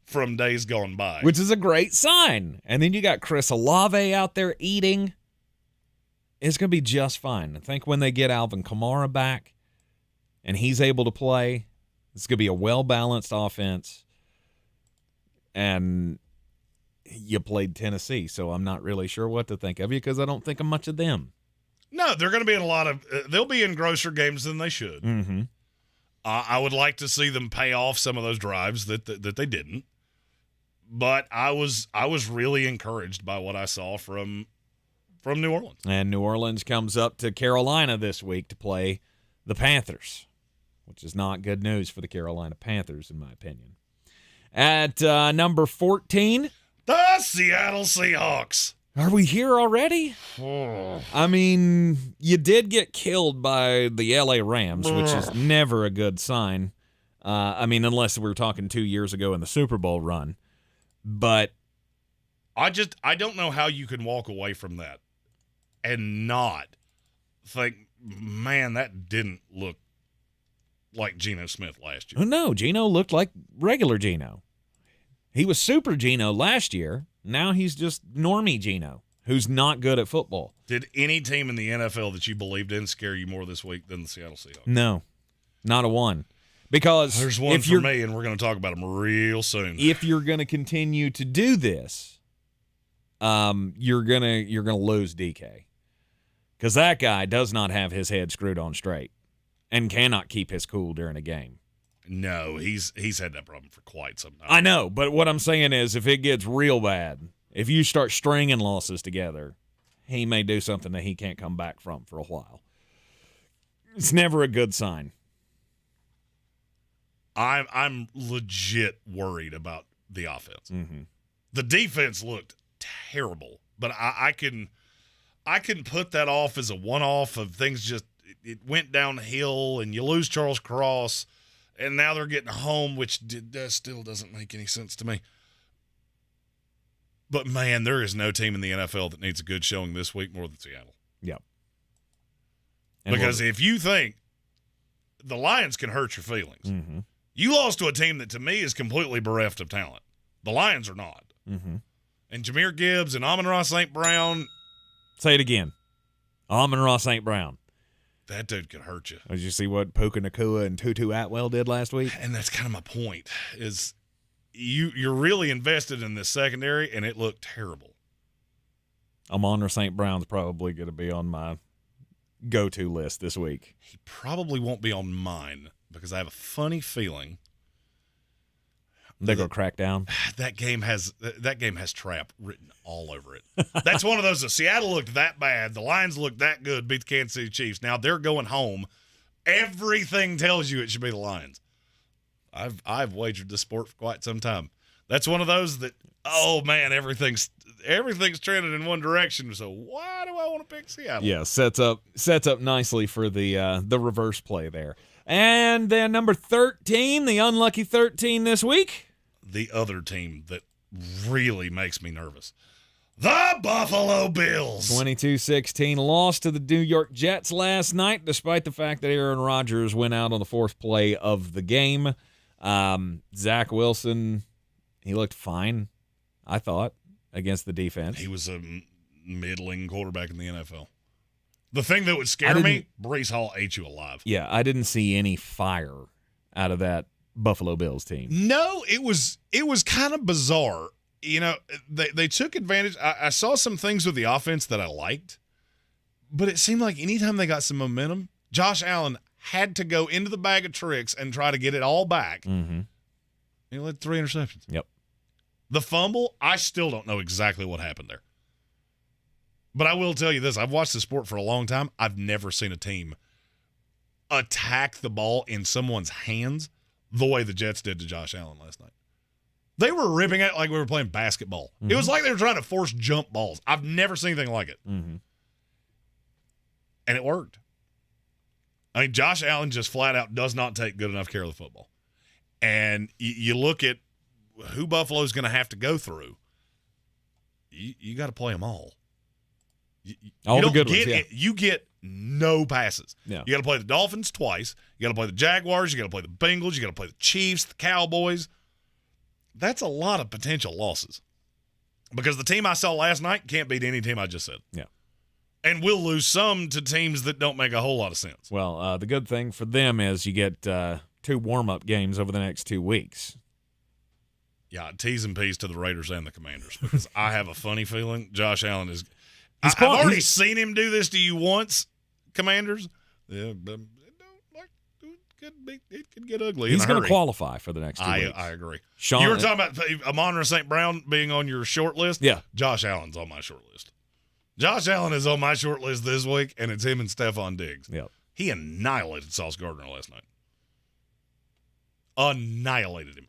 from days gone by. Which is a great sign. And then you got Chris Olave out there eating. It's going to be just fine. I think when they get Alvin Kamara back and he's able to play, it's going to be a well-balanced offense. And you played Tennessee, so I'm not really sure what to think of you because I don't think of much of them. No, they're going to be in a lot of they'll be in grosser games than they should. Mm-hmm. I would like to see them pay off some of those drives that they didn't. But I was really encouraged by what I saw from New Orleans. And New Orleans comes up to Carolina this week to play the Panthers, which is not good news for the Carolina Panthers, in my opinion. At number 14. The Seattle Seahawks. Are we here already? I mean, you did get killed by the LA Rams, which is never a good sign. I mean, unless we were talking 2 years ago in the Super Bowl run. But I don't know how you can walk away from that and not think, man, that didn't look like Geno Smith last year. No, Geno looked like regular Geno. He was super Geno last year. Now he's just normie Geno, who's not good at football. Did any team in the NFL that you believed in scare you more this week than the Seattle Seahawks? No, not a one. Because there's one for me, and we're going to talk about them real soon. If you're going to continue to do this, you're gonna lose DK, because that guy does not have his head screwed on straight and cannot keep his cool during a game. No, he's had that problem for quite some time. I know, but what I'm saying is, if it gets real bad, if you start stringing losses together, he may do something that he can't come back from for a while. It's never a good sign. I'm legit worried about the offense. Mm-hmm. The defense looked terrible, but I can put that off as a one-off of things just it went downhill, and you lose Charles Cross, and now they're getting home, which still doesn't make any sense to me. But, man, there is no team in the NFL that needs a good showing this week more than Seattle. Yep. Because if you think the Lions can hurt your feelings, mm-hmm. you lost to a team that, to me, is completely bereft of talent. The Lions are not. Mm-hmm. And Jahmyr Gibbs and Amon-Ra St. Brown. Say it again. Amon-Ra St. Brown. That dude could hurt you. Did you see what Puka Nacua and Tutu Atwell did last week? And that's kind of my point, is you're really invested in this secondary, and it looked terrible. Amon-Ra St. Brown's probably going to be on my go-to list this week. He probably won't be on mine because I have a funny feeling they're going to crack down. That game has trap written all over it. That's one of those. Seattle looked that bad. The Lions looked that good, beat the Kansas City Chiefs. Now they're going home. Everything tells you it should be the Lions. I've wagered this sport for quite some time. That's one of those that, oh man, everything's trending in one direction. So why do I want to pick Seattle? Yeah, sets up nicely for the reverse play there. And then number 13, the unlucky 13 this week. The other team that really makes me nervous. The Buffalo Bills. 22-16 lost to the New York Jets last night, despite the fact that Aaron Rodgers went out on the fourth play of the game. Zach Wilson, he looked fine, I thought, against the defense. He was a middling quarterback in the NFL. The thing that would scare me, Breece Hall ate you alive. Yeah, I didn't see any fire out of that Buffalo Bills team. No, it was kind of bizarre. You know, they took advantage. I saw some things with the offense that I liked, but it seemed like anytime they got some momentum, Josh Allen had to go into the bag of tricks and try to get it all back. Mm-hmm. He led 3 interceptions. Yep. The fumble, I still don't know exactly what happened there. But I will tell you this. I've watched the sport for a long time. I've never seen a team attack the ball in someone's hands the way the Jets did to Josh Allen last night. They were ripping it like we were playing basketball. Mm-hmm. It was like they were trying to force jump balls. I've never seen anything like it. Mm-hmm. And it worked. I mean, Josh Allen just flat out does not take good enough care of the football. And you look at who Buffalo's going to have to go through. You got to play them all. All the good ones, yeah. You get no passes. Yeah. You got to play the Dolphins twice. You got to play the Jaguars. You got to play the Bengals. You got to play the Chiefs, the Cowboys. That's a lot of potential losses. Because the team I saw last night can't beat any team I just said. Yeah. And we'll lose some to teams that don't make a whole lot of sense. Well, the good thing for them is you get 2 warm-up games over the next 2 weeks. Yeah, T's and P's to the Raiders and the Commanders. Because I have a funny feeling Josh Allen is – I've already seen him do this to you once, Commanders. Yeah, but it could get ugly. He's going to qualify for the next 2 weeks. I agree. Sean, you were talking about Amon-Ra St. Brown being on your short list? Yeah. Josh Allen's on my short list. Josh Allen is on my short list this week, and it's him and Stephon Diggs. Yep. He annihilated Sauce Gardner last night. Annihilated him.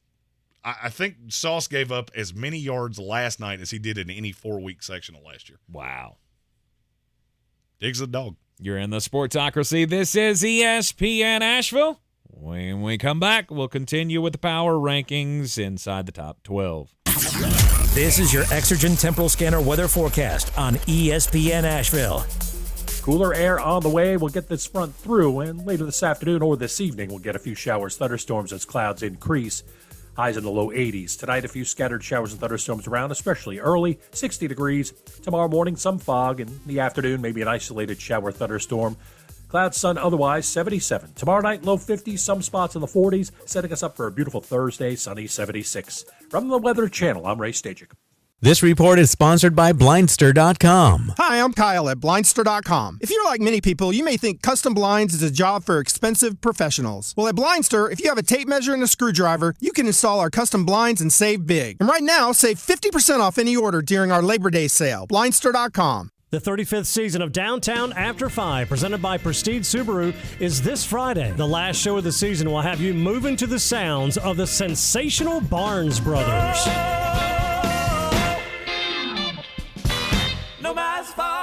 I think Sauce gave up as many yards last night as he did in any 4-week sectional last year. Wow. Diggs a dog. You're in the Sportsocracy. This is ESPN Asheville. When we come back, we'll continue with the power rankings inside the top 12. This is your Exergen Temporal Scanner weather forecast on ESPN Asheville. Cooler air on the way. We'll get this front through, and later this afternoon or this evening, we'll get a few showers, thunderstorms as clouds increase. Highs in the low 80s. Tonight, a few scattered showers and thunderstorms around, especially early, 60 degrees. Tomorrow morning, some fog. In the afternoon, maybe an isolated shower thunderstorm. Clouds, sun, otherwise 77. Tomorrow night, low 50s, some spots in the 40s, setting us up for a beautiful Thursday, sunny 76. From the Weather Channel, I'm Ray Stajic. This report is sponsored by Blindster.com. Hi, I'm Kyle at Blindster.com. If you're like many people, you may think custom blinds is a job for expensive professionals. Well, at Blindster, if you have a tape measure and a screwdriver, you can install our custom blinds and save big. And right now, save 50% off any order during our Labor Day sale. Blindster.com. The 35th season of Downtown After 5, presented by Prestige Subaru, is this Friday. The last show of the season will have you moving to the sounds of the sensational Barnes Brothers.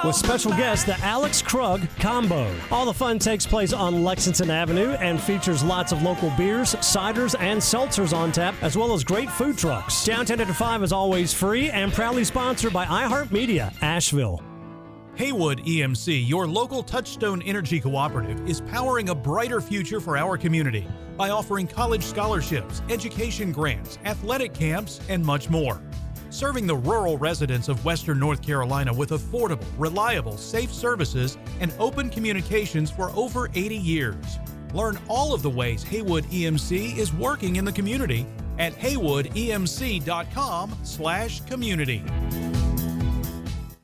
With special guest, the Alex Krug Combo. All the fun takes place on Lexington Avenue and features lots of local beers, ciders, and seltzers on tap, as well as great food trucks. Downtown After 5 is always free and proudly sponsored by iHeartMedia, Asheville. Haywood EMC, your local Touchstone Energy Cooperative, is powering a brighter future for our community by offering college scholarships, education grants, athletic camps, and much more. Serving the rural residents of Western North Carolina with affordable, reliable, safe services and open communications for over 80 years. Learn all of the ways Haywood EMC is working in the community at haywoodemc.com/community.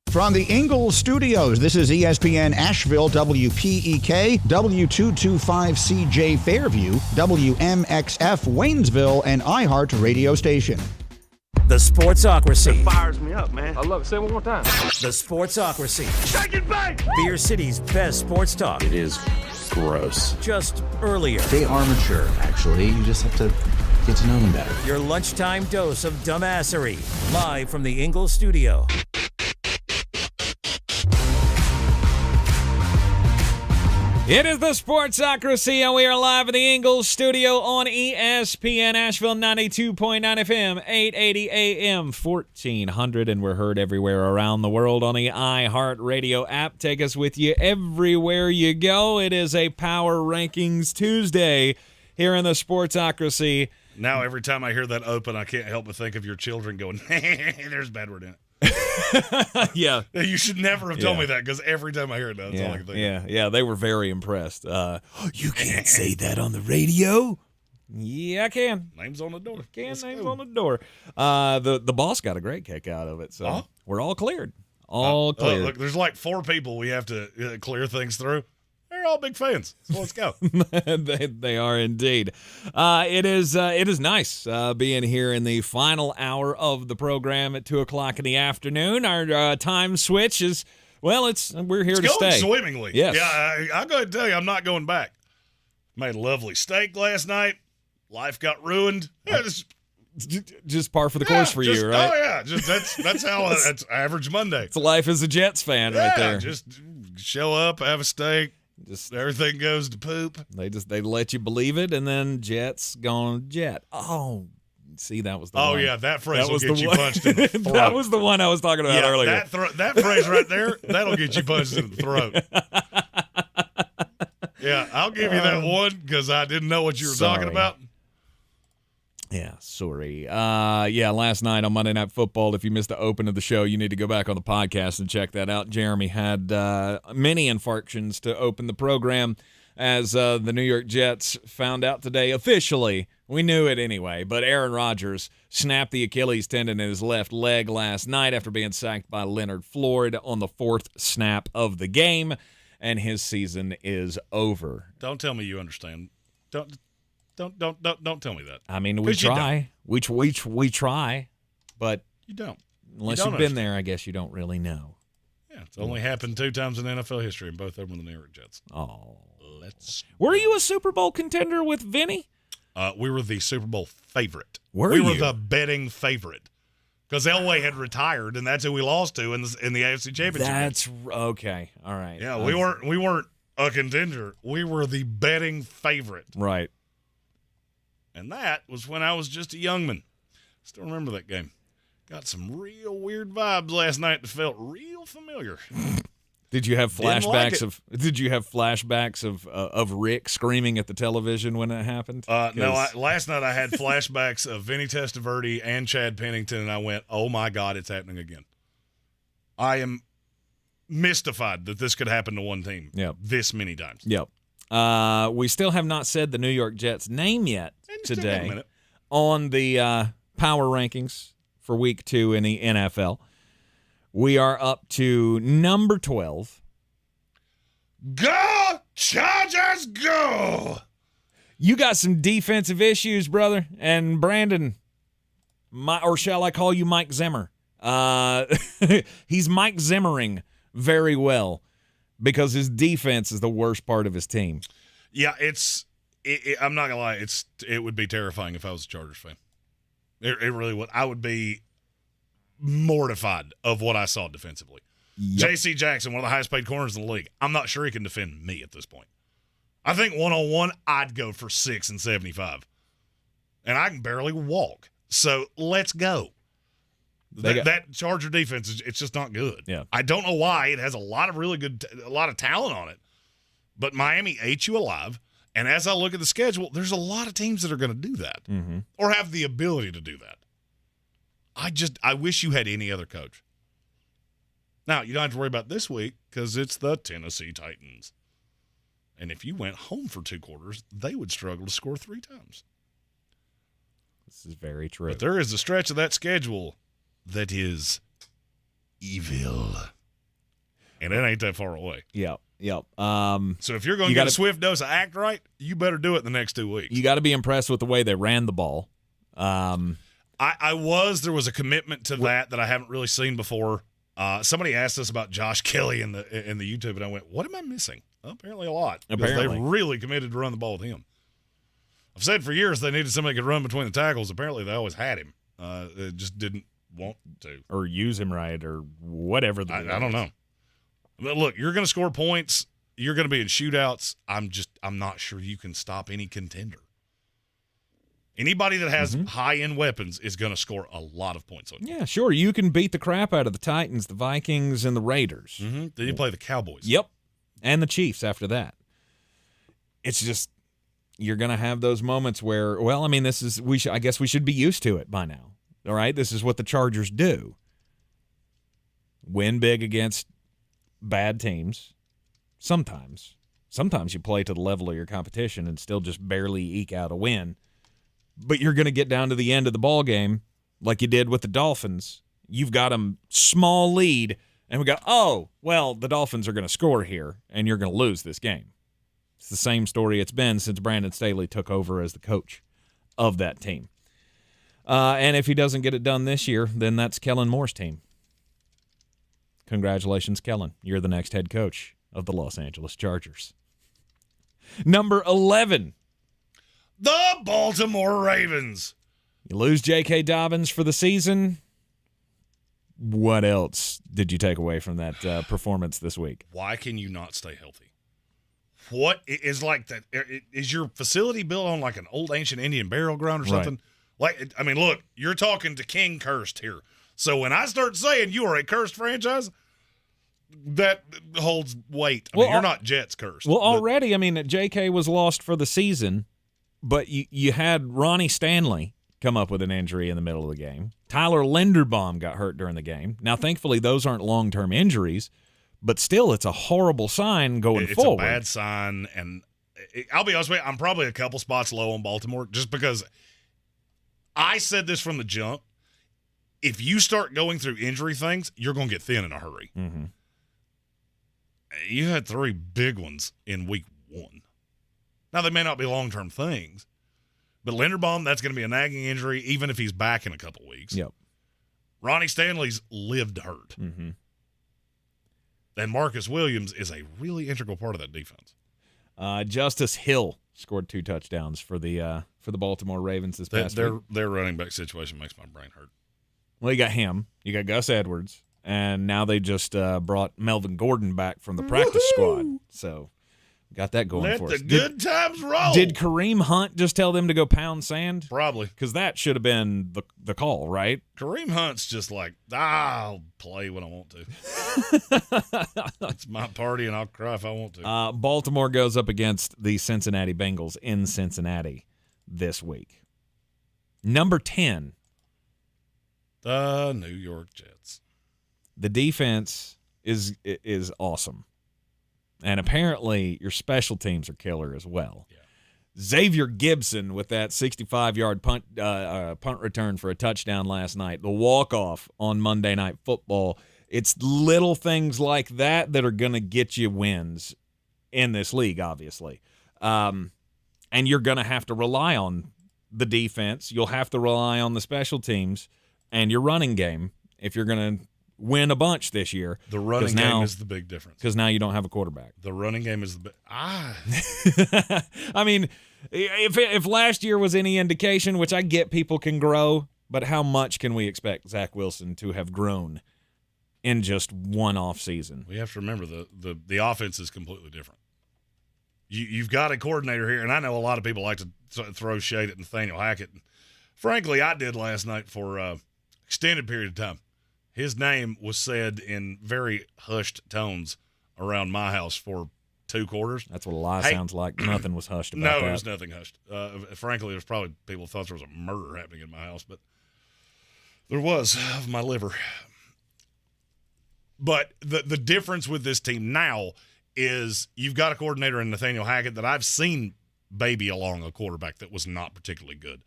From the Ingalls Studios, this is ESPN Asheville, WPEK, W225CJ Fairview, WMXF Waynesville, and iHeart radio station. The Sportsocracy. It fires me up, man. I love it. Say it one more time. The Sportsocracy. Shake it back! Beer City's best sports talk. It is gross. Just earlier. They are mature, actually. You just have to get to know them better. Your lunchtime dose of dumbassery. Live from the Ingalls Studio. It is the Sportsocracy, and we are live in the Ingalls studio on ESPN Asheville 92.9 FM, 880 AM, 1400, and we're heard everywhere around the world on the iHeartRadio app. Take us with you everywhere you go. It is a Power Rankings Tuesday here in the Sportsocracy. Now, every time I hear that open, I can't help but think of your children going, there's a bad word in it. Yeah. You should never have told me that, because every time I hear it, that's all I can think of. Yeah, they were very impressed. You can't say that on the radio? Yeah, I can. Name's on the door. Name's on the door. The boss got a great kick out of it, so we're all cleared. All cleared. Look, there's like 4 people we have to clear things through. They're all big fans, so let's go. they are indeed. It is nice being here in the final hour of the program at 2:00 in the afternoon. Our time switch is, we're here to stay. It's going swimmingly. Yes. Yeah, I'll go ahead and tell you, I'm not going back. Made a lovely steak last night. Life got ruined. Yeah, just par for the course for you, right? Oh yeah, that's how that's average Monday. It's life as a Jets fan right there. Just show up, have a steak. Just everything goes to poop. They let you believe it, and then Jets gone jet. Oh, see, that was the one. Oh yeah, that phrase will get you punched in the throat. That was the one I was talking about earlier. That phrase right there, that'll get you punched in the throat. Yeah, I'll give you that one because I didn't know what you were talking about. Yeah, sorry. Last night on Monday Night Football, if you missed the open of the show, you need to go back on the podcast and check that out. Jeremy had many infarctions to open the program as the New York Jets found out today officially. We knew it anyway, but Aaron Rodgers snapped the Achilles tendon in his left leg last night after being sacked by Leonard Floyd on the 4th snap of the game, and his season is over. Don't tell me you understand. Don't tell me that. I mean, we try. We try, but you don't. Unless you've been there, I guess you don't really know. Yeah, it's only happened 2 times in NFL history, and both of them were the New York Jets. Oh, were you a Super Bowl contender with Vinny? We were the Super Bowl favorite. Were we were you? the betting favorite because Elway had retired, and that's who we lost to in the AFC Championship. That's okay. All right. Yeah, we weren't a contender. We were the betting favorite. Right. And that was when I was just a youngman. Still remember that game. Got some real weird vibes last night that felt real familiar. Did you have Didn't like it. flashbacks of Rick screaming at the television when that happened? No, last night I had flashbacks of Vinny Testaverde and Chad Pennington, and I went, oh, my God, it's happening again. I am mystified that this could happen to one team this many times. Yep. We still have not said the New York Jets' name yet today on the power rankings for Week 2 in the NFL. We are up to number 12. Go, Chargers, go! You got some defensive issues, brother. And Brandon, or shall I call you Mike Zimmer? He's Mike Zimmering very well because his defense is the worst part of his team. Yeah, I'm not going to lie. It would be terrifying if I was a Chargers fan. It really would. I would be mortified of what I saw defensively. Yep. J.C. Jackson, one of the highest paid corners in the league. I'm not sure he can defend me at this point. I think one-on-one, I'd go for 6 and 75. And I can barely walk. So let's go. That Charger defense, it's just not good. Yeah. I don't know why. It has a lot of talent on it. But Miami ate you alive. And as I look at the schedule, there's a lot of teams that are going to do that or have the ability to do that. I wish you had any other coach. Now, you don't have to worry about this week because it's the Tennessee Titans. And if you went home for 2 quarters, they would struggle to score 3 times. This is very true. But there is a stretch of that schedule that is evil. And it ain't that far away. Yep. So if you're going to get a swift dose of act right, you better do it the next 2 weeks. You got to be impressed with the way they ran the ball. There was a commitment to that I haven't really seen before. Somebody asked us about Josh Kelly in the YouTube, and I went, what am I missing? Well, apparently a lot. Because they really committed to run the ball with him. I've said for years they needed somebody who could run between the tackles. Apparently they always had him. They just didn't want to. Or use him right or whatever. I don't know. But look, you're going to score points. You're going to be in shootouts. I'm not sure you can stop any contender. Anybody that has high-end weapons is going to score a lot of points on you. Yeah, sure. You can beat the crap out of the Titans, the Vikings, and the Raiders. Then you play the Cowboys. Yep. And the Chiefs after that. It's just you're going to have those moments where, well, I mean, I guess we should be used to it by now. All right? This is what the Chargers do. Win big against bad teams. Sometimes you play to the level of your competition and still just barely eke out a win. But you're going to get down to the end of the ball game like you did with the Dolphins. You've got a small lead, and we go, oh, well, the Dolphins are going to score here, and you're going to lose this game. It's the same story it's been since Brandon Staley took over as the coach of that team. And if he doesn't get it done this year, then that's Kellen Moore's team. Congratulations, Kellen. You're the next head coach of the Los Angeles Chargers. Number 11. The Baltimore Ravens. You lose J.K. Dobbins for the season. What else did you take away from that performance this week? Why can you not stay healthy? What is like that? Is your facility built on like an old ancient Indian burial ground or something? Like, I mean, look, you're talking to King Cursed here. So when I start saying you are a cursed franchise, that holds weight. I mean, you're not Jets cursed. Well, already, I mean, J.K. was lost for the season. But you had Ronnie Stanley come up with an injury in the middle of the game. Tyler Linderbaum got hurt during the game. Now, thankfully, those aren't long-term injuries, but still, it's a horrible sign going forward. It's a bad sign, and I'll be honest with you, I'm probably a couple spots low on Baltimore just because I said this from the jump. If you start going through injury things, you're going to get thin in a hurry. You had 3 big ones in week 1. Now, they may not be long-term things, but Linderbaum, that's going to be a nagging injury, even if he's back in a couple weeks. Yep. Ronnie Stanley's lived hurt. And Marcus Williams is a really integral part of that defense. Justice Hill scored 2 touchdowns for the Baltimore Ravens this past week. Their running back situation makes my brain hurt. Well, you got him. You got Gus Edwards. And now they just brought Melvin Gordon back from the practice squad. So got that going for us. Let the good times roll. Did Kareem Hunt just tell them to go pound sand? Probably. Because that should have been the call, right? Kareem Hunt's just like, I'll play when I want to. It's my party, and I'll cry if I want to. Baltimore goes up against the Cincinnati Bengals in Cincinnati this week. Number 10. The New York Jets. The defense is awesome. And apparently your special teams are killer as well. Yeah. Xavier Gibson with that 65-yard punt return for a touchdown last night. The walk-off on Monday Night Football. It's little things like that that are going to get you wins in this league, obviously. And you're going to have to rely on the defense. You'll have to rely on the special teams and your running game if you're going to win a bunch this year. The running game is the big difference. Because now you don't have a quarterback. The running game is the big... I mean, if last year was any indication, which I get people can grow, but how much can we expect Zach Wilson to have grown in just one off season? We have to remember the offense is completely different. You've got a coordinator here, and I know a lot of people like to throw shade at Nathaniel Hackett. Frankly, I did last night for extended period of time. His name was said in very hushed tones around my house for 2 quarters. That's what a lie sounds like. Nothing was hushed about that. No, it was nothing hushed. Frankly, there's probably people thought there was a murder happening in my house, but there was of my liver. But the difference with this team now is you've got a coordinator in Nathaniel Hackett that I've seen baby along a quarterback that was not particularly good.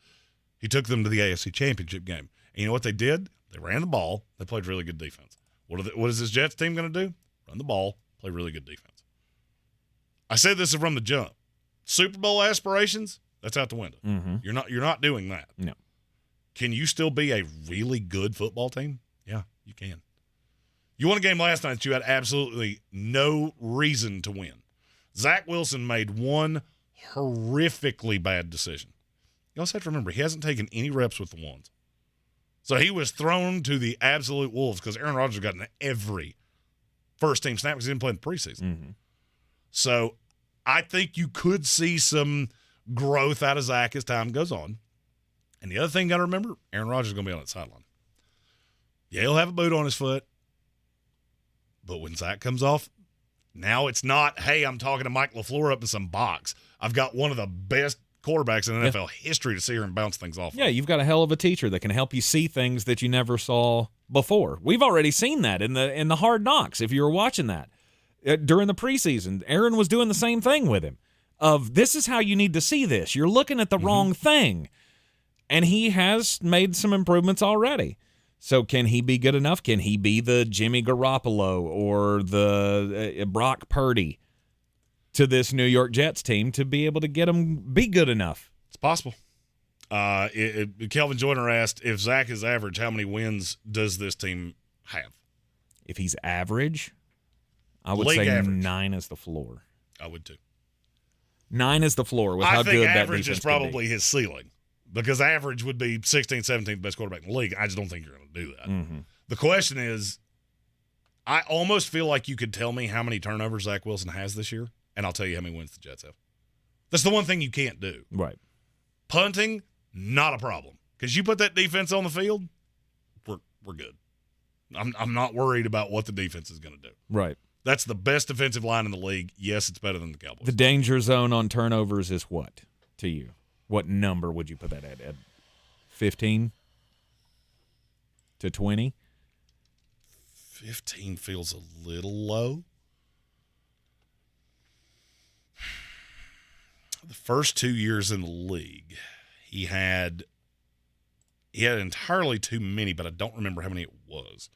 He took them to the AFC Championship game. And you know what they did? They ran the ball. They played really good defense. What is this Jets team going to do? Run the ball, play really good defense. I said this from the jump. Super Bowl aspirations, that's out the window. Mm-hmm. You're not doing that. No. Can you still be a really good football team? Yeah, you can. You won a game last night that you had absolutely no reason to win. Zach Wilson made one horrifically bad decision. You also have to remember, he hasn't taken any reps with the ones. So he was thrown to the absolute wolves because Aaron Rodgers got in every first-team snap because he didn't play in the preseason. Mm-hmm. So I think you could see some growth out of Zach as time goes on. And the other thing you got to remember, Aaron Rodgers is going to be on that sideline. Yeah, he'll have a boot on his foot. But when Zach comes off, now it's not, hey, I'm talking to Mike LaFleur up in some box. I've got one of the best quarterbacks in NFL history to see her and bounce things off. Yeah, you've got a hell of a teacher that can help you see things that you never saw before. We've already seen that in the Hard Knocks. If you were watching that during the preseason, Aaron was doing the same thing with him. Of this is how you need to see this. You're looking at the wrong thing, and he has made some improvements already. So can he be good enough? Can he be the Jimmy Garoppolo or the Brock Purdy to this New York Jets team to be able to get them be good enough? It's possible. Kelvin Joyner asked, if Zach is average, how many wins does this team have? If he's average, I would League say average. 9 is the floor. I would too. 9 is the floor with how good that defense I think average is can be. probably his ceiling because average would be 16th, 17th best quarterback in the league. I just don't think you're going to do that. Mm-hmm. The question is, I almost feel like you could tell me how many turnovers Zach Wilson has this year, and I'll tell you how many wins the Jets have. That's the one thing you can't do. Right. Punting, not a problem. Because you put that defense on the field, we're good. I'm not worried about what the defense is going to do. Right. That's the best defensive line in the league. Yes, it's better than the Cowboys. The danger zone on turnovers is what to you? What number would you put that at? 15 to 20? 15 feels a little low. The first 2 years in the league, he had entirely too many, but I don't remember how many it was.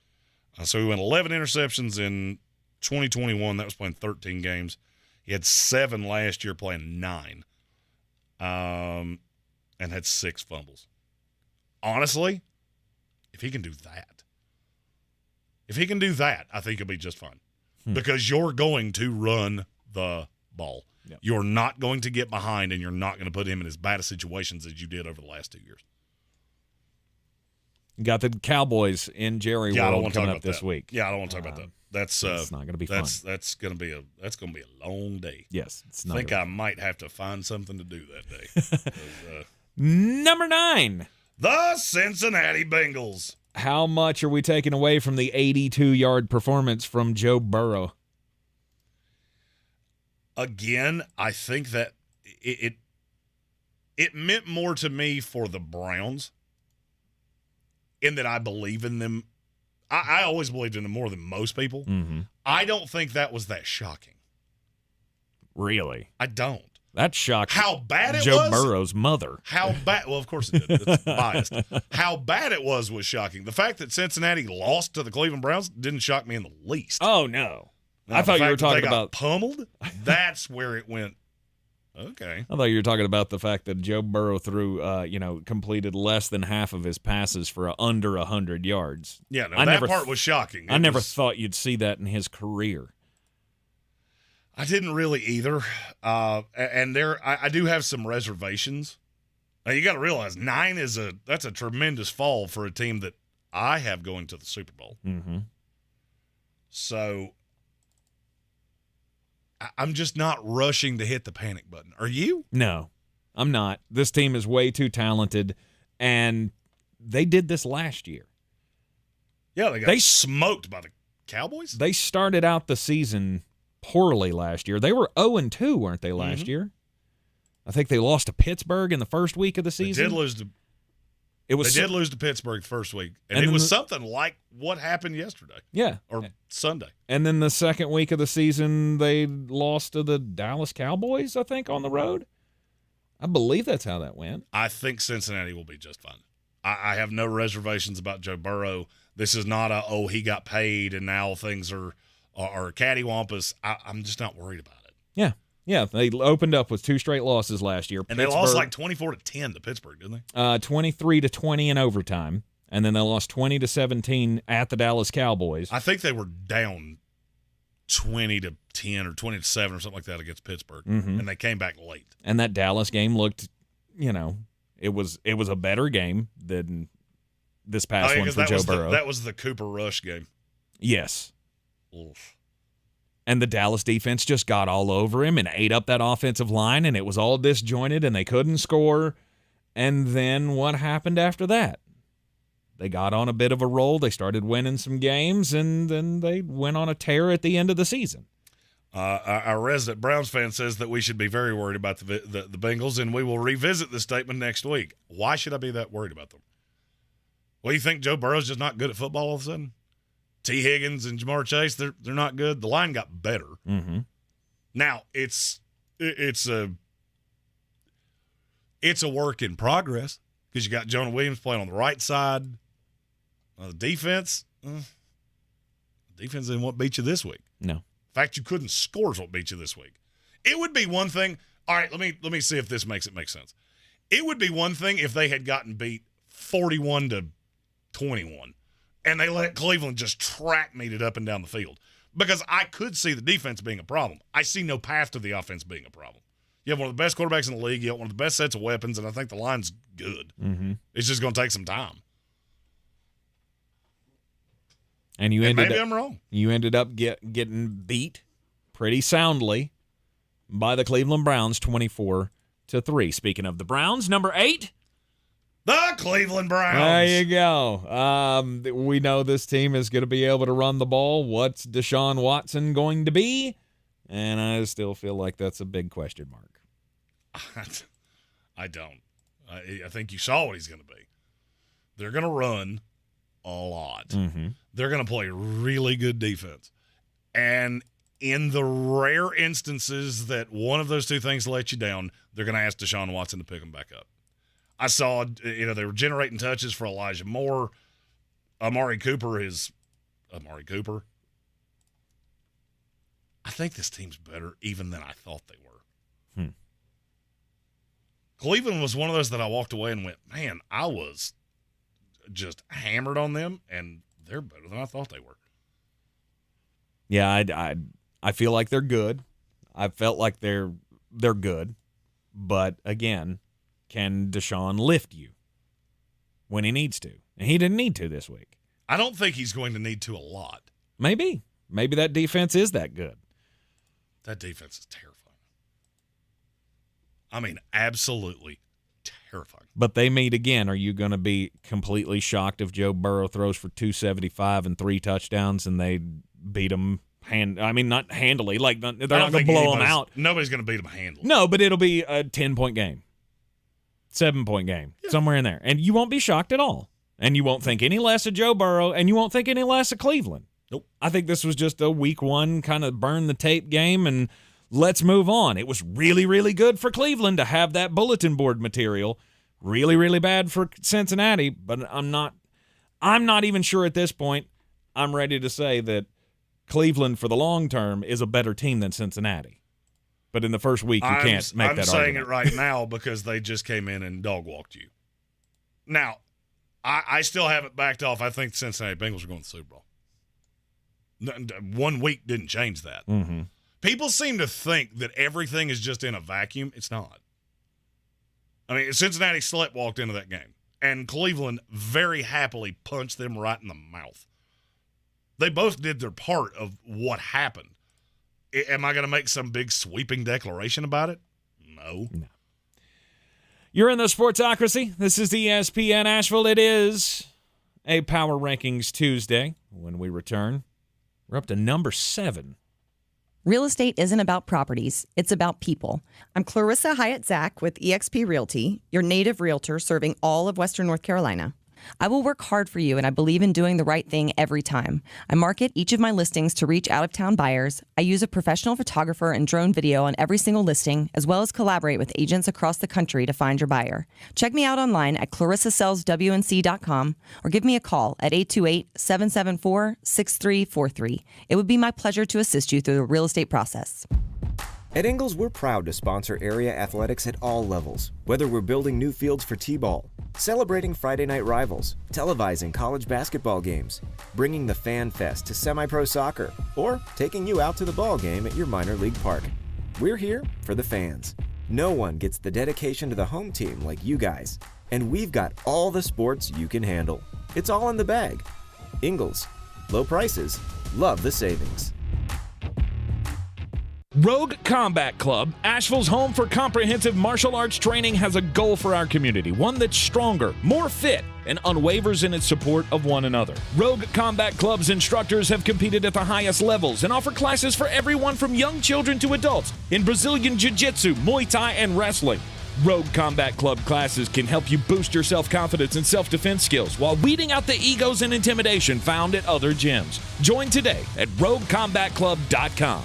So he went 11 interceptions in 2021. That was playing 13 games. He had 7 last year playing 9. And had 6 fumbles. Honestly, if he can do that, I think he'll be just fine. Because you're going to run the ball. Yep. You're not going to get behind, and you're not going to put him in as bad of situations as you did over the last 2 years. Got the Cowboys in Jerry World coming up this week. Yeah, I don't want to talk about that. That's not going to be fun. That's going to be a long day. Yes, it's not. I think I might have to find something to do that day. Number 9, the Cincinnati Bengals. How much are we taking away from the 82-yard performance from Joe Burrow? Again, I think that it meant more to me for the Browns in that I believe in them. I always believed in them more than most people. Mm-hmm. I don't think that was that shocking. Really? I don't. That shocked how bad it Joe was. Burrow's mother. How bad? Well, of course it did. It's biased. How bad it was shocking. The fact that Cincinnati lost to the Cleveland Browns didn't shock me in the least. Oh, no. Now, I thought you were talking they about got pummeled. That's where it went. Okay. I thought you were talking about the fact that Joe Burrow completed less than half of his passes for under 100 yards. Yeah, no, that part was shocking. I never thought you'd see that in his career. I didn't really either. I do have some reservations. Now, you got to realize 9 that's a tremendous fall for a team that I have going to the Super Bowl. Mm-hmm. So I'm just not rushing to hit the panic button. Are you? No, I'm not. This team is way too talented, and they did this last year. Yeah, they got smoked by the Cowboys. They started out the season poorly last year. They were 0-2, weren't they, last year? I think they lost to Pittsburgh in the first week of the season. They did lose to Pittsburgh the first week, and it was something like what happened yesterday. Yeah. Or Sunday. And then the second week of the season, they lost to the Dallas Cowboys, I think, on the road. I believe that's how that went. I think Cincinnati will be just fine. I have no reservations about Joe Burrow. This is not he got paid and now things are cattywampus. I'm just not worried about it. Yeah. Yeah, they opened up with 2 straight losses last year. And they lost like 24-10 to Pittsburgh, didn't they? 23-20 in overtime. And then they lost 20-17 at the Dallas Cowboys. I think they were down 20-10 or 20-7 or something like that against Pittsburgh. Mm-hmm. And they came back late. And that Dallas game looked, it was a better game than this past one for Joe Burrow. That was the Cooper Rush game. Yes. Oof. And the Dallas defense just got all over him and ate up that offensive line, and it was all disjointed, and they couldn't score. And then what happened after that? They got on a bit of a roll. They started winning some games, and then they went on a tear at the end of the season. Our resident Browns fan says that we should be very worried about the Bengals, and we will revisit this statement next week. Why should I be that worried about them? Well, you think Joe Burrow's just not good at football all of a sudden? T. Higgins and Jamar Chase, they're not good. The line got better. Mm-hmm. Now, it's a work in progress because you got Jonah Williams playing on the right side. The defense isn't what beat you this week. No. In fact, you couldn't score is what beat you this week. It would be one thing. All right, let me see if this makes sense. It would be one thing if they had gotten beat 41-21. And they let Cleveland just track meet it up and down the field. Because I could see the defense being a problem. I see no path to the offense being a problem. You have one of the best quarterbacks in the league. You have one of the best sets of weapons, and I think the line's good. Mm-hmm. It's just going to take some time. And I'm wrong. You ended up getting beat pretty soundly by the Cleveland Browns 24-3. Speaking of the Browns, number 8. The Cleveland Browns. There you go. We know this team is going to be able to run the ball. What's Deshaun Watson going to be? And I still feel like that's a big question mark. I don't. I think you saw what he's going to be. They're going to run a lot. Mm-hmm. They're going to play really good defense. And in the rare instances that one of those two things let you down, they're going to ask Deshaun Watson to pick them back up. I saw, they were generating touches for Elijah Moore. Amari Cooper. I think this team's better even than I thought they were. Cleveland was one of those that I walked away and went, man, I was just hammered on them, and they're better than I thought they were. Yeah, I feel like they're good. I felt like they're they're good. But, again, can Deshaun lift you when he needs to? And he didn't need to this week. I don't think he's going to need to a lot. Maybe. Maybe that defense is that good. That defense is terrifying. I mean, absolutely terrifying. But they meet again. Are you going to be completely shocked if Joe Burrow throws for 275 and 3 touchdowns and they beat him? Not handily. Like, they're not going to blow them out. Nobody's going to beat them handily. No, but it'll be a 10-point game, 7-point game, somewhere in there. And you won't be shocked at all. And you won't think any less of Joe Burrow, and you won't think any less of Cleveland. Nope. I think this was just a week 1 kind of burn the tape game, and let's move on. It was really, really good for Cleveland to have that bulletin board material. Really, really bad for Cincinnati, but I'm not even sure at this point I'm ready to say that Cleveland for the long term is a better team than Cincinnati. But in the first week, you can't make that argument. I'm saying it right now because they just came in and dog-walked you. Now, I still haven't backed off. I think the Cincinnati Bengals are going to the Super Bowl. 1 week didn't change that. Mm-hmm. People seem to think that everything is just in a vacuum. It's not. I mean, Cincinnati sleptwalked into that game, and Cleveland very happily punched them right in the mouth. They both did their part of what happened. Am I going to make some big sweeping declaration about it? No. You're in the Sportsocracy. This is ESPN Asheville. It is a Power Rankings Tuesday. When we return, we're up to number 7. Real estate isn't about properties, it's about people. I'm Clarissa Hyatt-Zach with eXp Realty, your native realtor serving all of Western North Carolina. I will work hard for you, and I believe in doing the right thing every time. I market each of my listings to reach out-of-town buyers. I use a professional photographer and drone video on every single listing, as well as collaborate with agents across the country to find your buyer. Check me out online at clarissasellswnc.com or give me a call at 828-774-6343. It would be my pleasure to assist you through the real estate process. At Ingles, we're proud to sponsor area athletics at all levels. Whether we're building new fields for T-ball, celebrating Friday night rivals, televising college basketball games, bringing the Fan Fest to semi-pro soccer, or taking you out to the ball game at your minor league park. We're here for the fans. No one gets the dedication to the home team like you guys. And we've got all the sports you can handle. It's all in the bag. Ingles. Low prices. Love the savings. Rogue Combat Club, Asheville's home for comprehensive martial arts training, has a goal for our community, one that's stronger, more fit, and unwavers in its support of one another. Rogue Combat Club's instructors have competed at the highest levels and offer classes for everyone from young children to adults in Brazilian Jiu-Jitsu, Muay Thai, and wrestling. Rogue Combat Club classes can help you boost your self-confidence and self-defense skills while weeding out the egos and intimidation found at other gyms. Join today at roguecombatclub.com.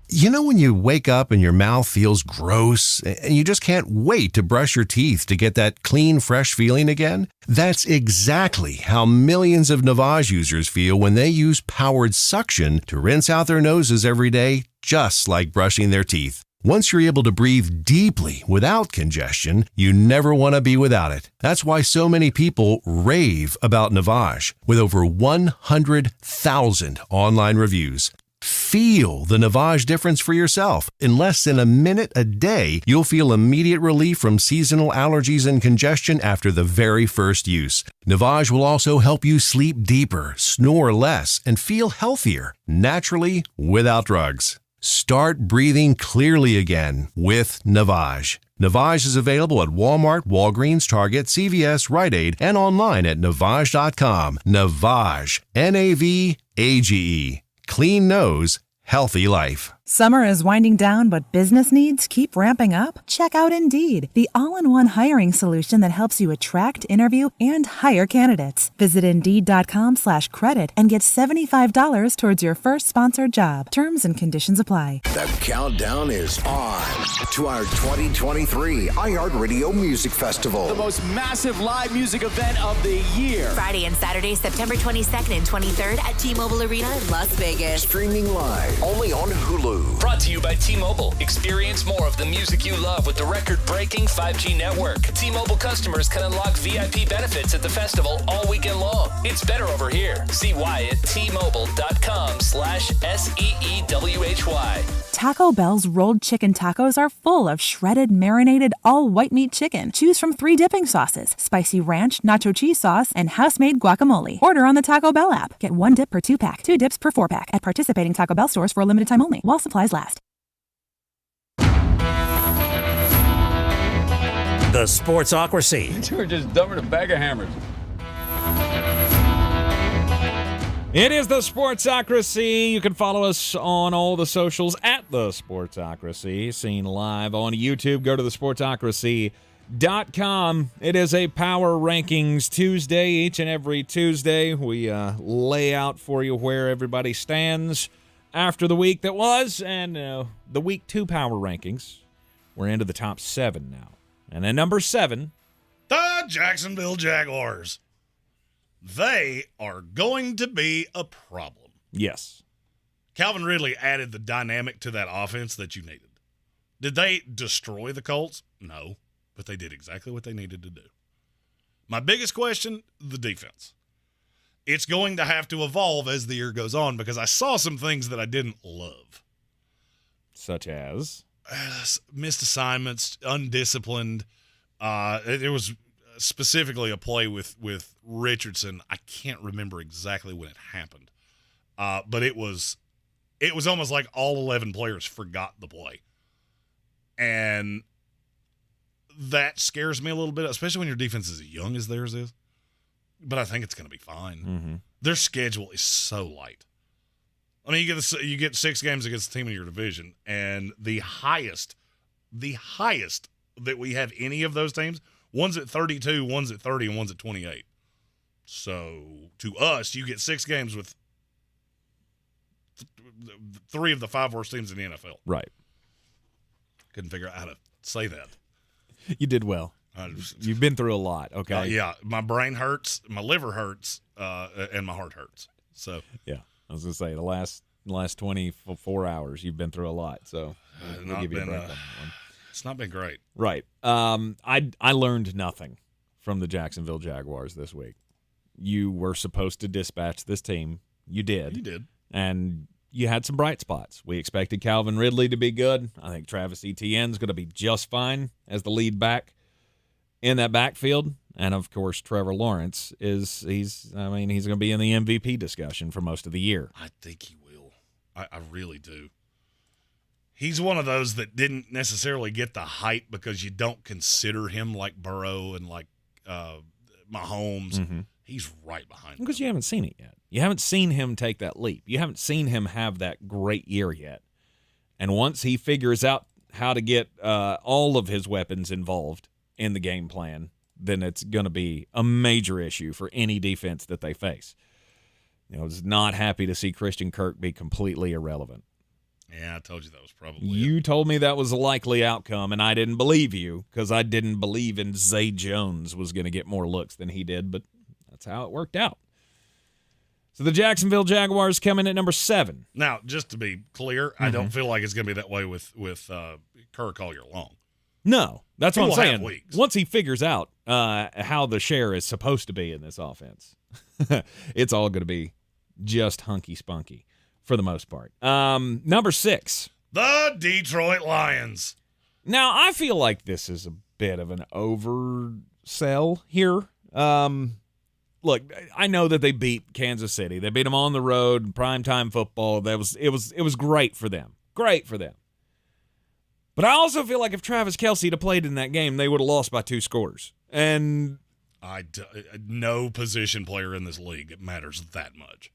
You know when you wake up and your mouth feels gross and you just can't wait to brush your teeth to get that clean, fresh feeling again? That's exactly how millions of Navage users feel when they use powered suction to rinse out their noses every day, just like brushing their teeth. Once you're able to breathe deeply without congestion, you never want to be without it. That's why so many people rave about Navage, with over 100,000 online reviews. Feel the Navage difference for yourself. In less than a minute a day, you'll feel immediate relief from seasonal allergies and congestion after the very first use. Navage will also help you sleep deeper, snore less, and feel healthier, naturally, without drugs. Start breathing clearly again with Navage. Navage is available at Walmart, Walgreens, Target, CVS, Rite Aid, and online at Navage.com. Navage. Navage. Clean nose, healthy life. Summer is winding down, but business needs keep ramping up? Check out Indeed, the all-in-one hiring solution that helps you attract, interview, and hire candidates. Visit Indeed.com/credit and get $75 towards your first sponsored job. Terms and conditions apply. The countdown is on to our 2023 iHeartRadio Music Festival. The most massive live music event of the year. Friday and Saturday, September 22nd and 23rd at T-Mobile Arena in Las Vegas. Streaming live only on Hulu. Move. Brought to you by T-Mobile. Experience more of the music you love with the record-breaking 5G network. T-Mobile customers can unlock VIP benefits at the festival all weekend long. It's better over here. See why at T-Mobile.com/SEEWHY. Taco Bell's rolled chicken tacos are full of shredded, marinated, all white meat chicken. Choose from 3 dipping sauces: spicy ranch, nacho cheese sauce, and house-made guacamole. Order on the Taco Bell app. Get 1 dip per 2-pack, 2 dips per 4-pack at participating Taco Bell stores for a limited time only, while supplies last. The Sportsocracy. You were just dumbing a bag of hammers. It is the Sportsocracy. You can follow us on all the socials at the Sportsocracy. Seen live on YouTube. Go to the Sportsocracy.com. It is a Power Rankings Tuesday. Each and every Tuesday, we lay out for you where everybody stands after the week that was, and the Week 2 Power Rankings. We're into the top 7 now. And at number 7, the Jacksonville Jaguars. They are going to be a problem. Yes. Calvin Ridley added the dynamic to that offense that you needed. Did they destroy the Colts? No, but they did exactly what they needed to do. My biggest question, the defense. It's going to have to evolve as the year goes on because I saw some things that I didn't love. Such as? Missed assignments, undisciplined. It was specifically a play with Richardson. I can't remember exactly when it happened, but it was almost like all 11 players forgot the play, and that scares me a little bit, especially when your defense is as young as theirs is. But I think it's going to be fine. Mm-hmm. Their schedule is so light. I mean, you get 6 games against the team in your division, and the highest that we have any of those teams. One's at 32, one's at 30, and one's at 28. So, to us, you get 6 games with 3 of the 5 worst teams in the NFL. Right. Couldn't figure out how to say that. You did well. You've been through a lot, okay? Yeah. My brain hurts, my liver hurts, and my heart hurts. So yeah, I was going to say, the last 24 hours, you've been through a lot. So, we'll give you a break on that one. It's not been great. Right. I learned nothing from the Jacksonville Jaguars this week. You were supposed to dispatch this team. You did. You did. And you had some bright spots. We expected Calvin Ridley to be good. I think Travis Etienne's going to be just fine as the lead back in that backfield. And, of course, Trevor Lawrence he's going to be in the MVP discussion for most of the year. I think he will. I really do. He's one of those that didn't necessarily get the hype because you don't consider him like Burrow and like Mahomes. Mm-hmm. He's right behind him. Because you haven't seen it yet. You haven't seen him take that leap. You haven't seen him have that great year yet. And once he figures out how to get all of his weapons involved in the game plan, then it's going to be a major issue for any defense that they face. I was not happy to see Christian Kirk be completely irrelevant. Yeah, I told you that was probably You told me that was a likely outcome, and I didn't believe you because I didn't believe in Zay Jones was going to get more looks than he did, but that's how it worked out. So the Jacksonville Jaguars come in at number 7. Now, just to be clear, I don't feel like it's going to be that way with Kirk all year long. No, that's what I'm saying. Weeks. Once he figures out how the share is supposed to be in this offense, it's all going to be just hunky-spunky. For the most part. Number 6. The Detroit Lions. Now, I feel like this is a bit of an oversell here. Look, I know that they beat Kansas City. They beat them on the road, primetime football. It was great for them. Great for them. But I also feel like if Travis Kelce had played in that game, they would have lost by 2 scores. And no position player in this league matters that much.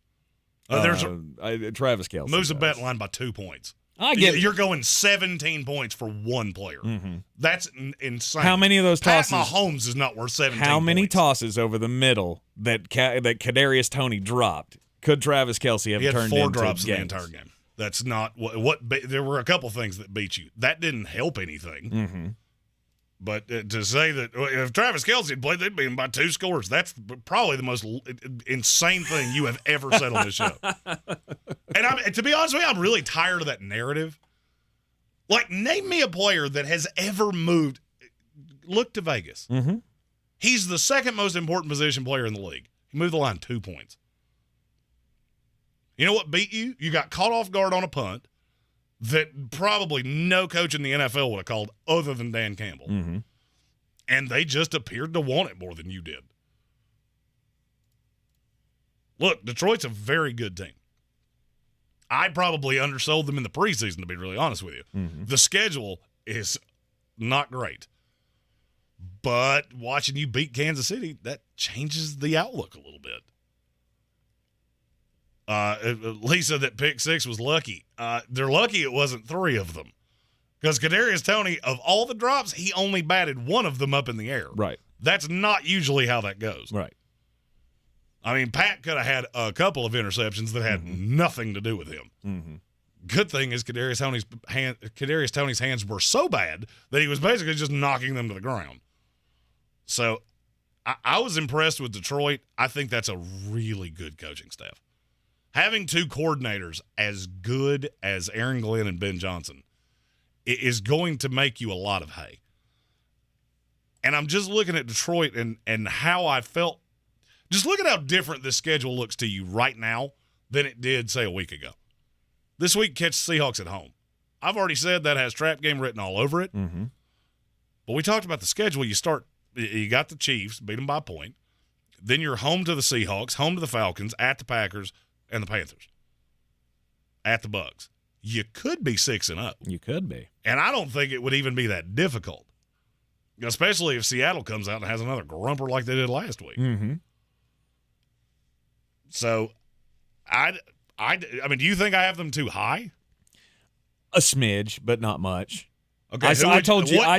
Travis Kelce moves a bet line by 2 points. I get You're going 17 points for one player. Mm-hmm. That's insane. How many of those tosses? Pat Mahomes is not worth 17 How many points. tosses over the middle that Kadarius Toney dropped could Travis Kelce have turned into? He had 4 drops games? in the entire game. That's not what there were a couple things that beat you. That didn't help anything. Mm-hmm. But to say that if Travis Kelce had played, they'd beat him by 2 scores. That's probably the most insane thing you have ever said on this show. And to be honest with you, I'm really tired of that narrative. Like, name me a player that has ever moved. Look to Vegas. Mm-hmm. He's the second most important position player in the league. He moved the line 2 points. You know what beat you? You got caught off guard on a punt that probably no coach in the NFL would have called other than Dan Campbell. Mm-hmm. And they just appeared to want it more than you did. Look, Detroit's a very good team. I probably undersold them in the preseason, to be really honest with you. Mm-hmm. The schedule is not great. But watching you beat Kansas City, that changes the outlook a little bit. Lisa, that pick six was lucky. They're lucky it wasn't 3 of them. Because Kadarius Toney, of all the drops, he only batted 1 of them up in the air. Right. That's not usually how that goes. Right. I mean, Pat could have had a couple of interceptions that had nothing to do with him. Mm-hmm. Good thing is Kadarius Toney's hands were so bad that he was basically just knocking them to the ground. So I was impressed with Detroit. I think that's a really good coaching staff. Having 2 coordinators as good as Aaron Glenn and Ben Johnson is going to make you a lot of hay. And I'm just looking at Detroit and how I felt. Just look at how different this schedule looks to you right now than it did, say, a week ago. This week, catch Seahawks at home. I've already said that has trap game written all over it. Mm-hmm. But we talked about the schedule. You got the Chiefs, beat them by a point. Then you're home to the Seahawks, home to the Falcons, at the Packers, and the Panthers. At the Bucs. You could be 6-0. You could be. And I don't think it would even be that difficult. Especially if Seattle comes out and has another grumper like they did last week. Mm-hmm. So, I mean, do you think I have them too high? A smidge, but not much. Okay, I told would you have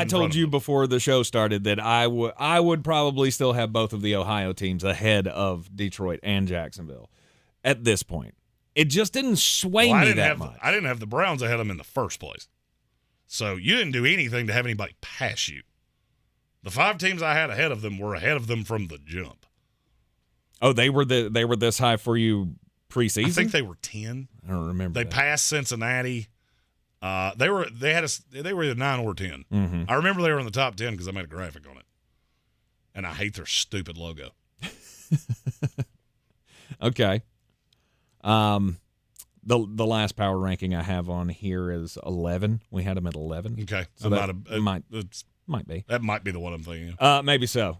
in front of them? before the show started that I would probably still have both of the Ohio teams ahead of Detroit and Jacksonville at this point. It just didn't sway me that much. I didn't have the Browns ahead of them in the first place. So you didn't do anything to have anybody pass you. The 5 teams I had ahead of them were ahead of them from the jump. Oh, they were this high for you preseason? I think they were 10. I don't remember. They passed Cincinnati. They were either 9 or 10. Mm-hmm. I remember they were in the top 10 because I made a graphic on it. And I hate their stupid logo. Okay. The last power ranking I have on here is 11. We had them at 11. Okay, so that might be. That might be the one I'm thinking of. Maybe so.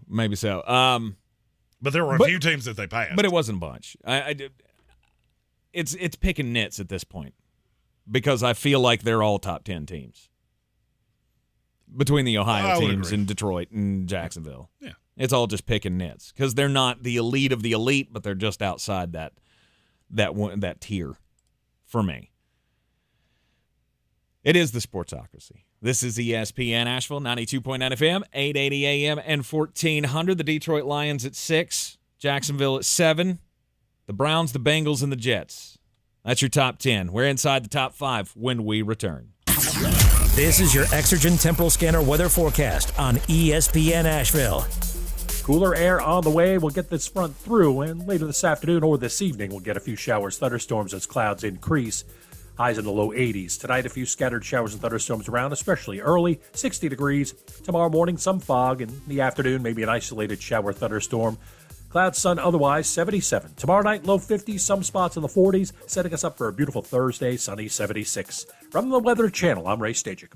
But there were a few teams that they passed. But it wasn't a bunch. It's picking nits at this point because I feel like they're all top 10 teams between the Ohio teams and Detroit and Jacksonville. Yeah, it's all just picking nits because they're not the elite of the elite, but they're just outside that tier for me. It is the Sportsocracy. This is ESPN Asheville, 92.9 FM, 880 AM, and 1400. The Detroit Lions at 6, Jacksonville at 7, the Browns, the Bengals, and the Jets. That's your top 10. We're inside the top 5 when we return. This is your Exergen Temporal Scanner weather forecast on ESPN Asheville. Cooler air on the way. We'll get this front through, and later this afternoon or this evening, we'll get a few showers, thunderstorms as clouds increase. Highs in the low 80s. Tonight, a few scattered showers and thunderstorms around, especially early, 60 degrees. Tomorrow morning, some fog. In the afternoon, maybe an isolated shower thunderstorm. Clouds, sun, otherwise 77. Tomorrow night, low 50s, some spots in the 40s, setting us up for a beautiful Thursday, sunny 76. From the Weather Channel, I'm Ray Stajic.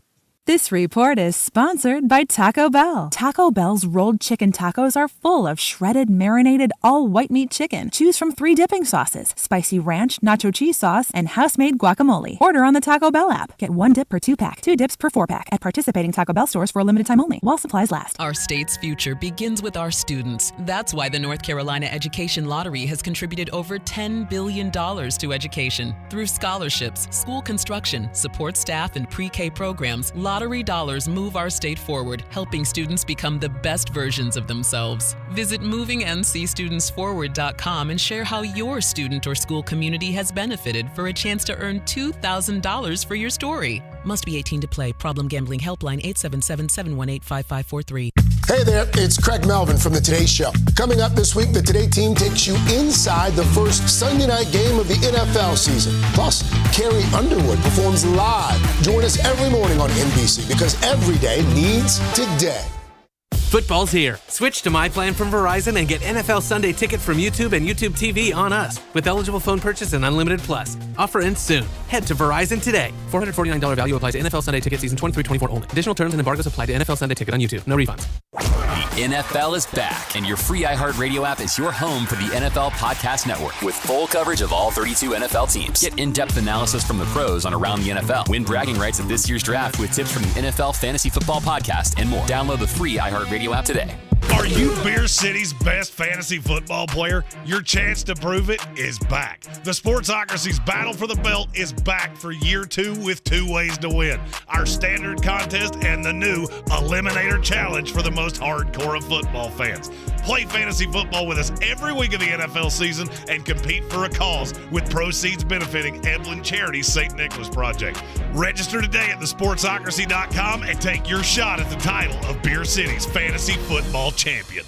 This report is sponsored by Taco Bell. Taco Bell's rolled chicken tacos are full of shredded, marinated, all white meat chicken. Choose from 3 dipping sauces: spicy ranch, nacho cheese sauce, and house-made guacamole. Order on the Taco Bell app. Get 1 dip per 2-pack, 2 dips per 4-pack at participating Taco Bell stores for a limited time only, while supplies last. Our state's future begins with our students. That's why the North Carolina Education Lottery has contributed over $10 billion to education. Through scholarships, school construction, support staff, and pre-K programs, lottery dollars move our state forward, helping students become the best versions of themselves. Visit movingncstudentsforward.com and share how your student or school community has benefited for a chance to earn $2,000 for your story. Must be 18 to play. Problem Gambling Helpline 877-718-5543. Hey there, it's Craig Melvin from The Today Show. Coming up this week, the Today team takes you inside the first Sunday night game of the NFL season. Plus, Carrie Underwood performs live. Join us every morning on NBC because every day needs today. Football's here. Switch to My Plan from Verizon and get NFL Sunday Ticket from YouTube and YouTube TV on us with eligible phone purchase and Unlimited Plus. Offer ends soon. Head to Verizon today. $449 value applies to NFL Sunday Ticket season 23-24 only. Additional terms and embargoes apply to NFL Sunday Ticket on YouTube. No refunds. The NFL is back, and your free iHeartRadio app is your home for the NFL Podcast Network with full coverage of all 32 NFL teams. Get in-depth analysis from the pros on around the NFL. Win bragging rights at this year's draft with tips from the NFL Fantasy Football Podcast and more. Download the free iHeartRadio app today. Are you Beer City's best fantasy football player? Your chance to prove it is back. The Sportsocracy's Battle for the Belt is back for year 2 with 2 ways to win. Our standard contest and the new Eliminator Challenge for the most hardcore of football fans. Play fantasy football with us every week of the NFL season and compete for a cause with proceeds benefiting Evelyn Charity's St. Nicholas Project. Register today at thesportsocracy.com and take your shot at the title of Beer City's fantasy football champion.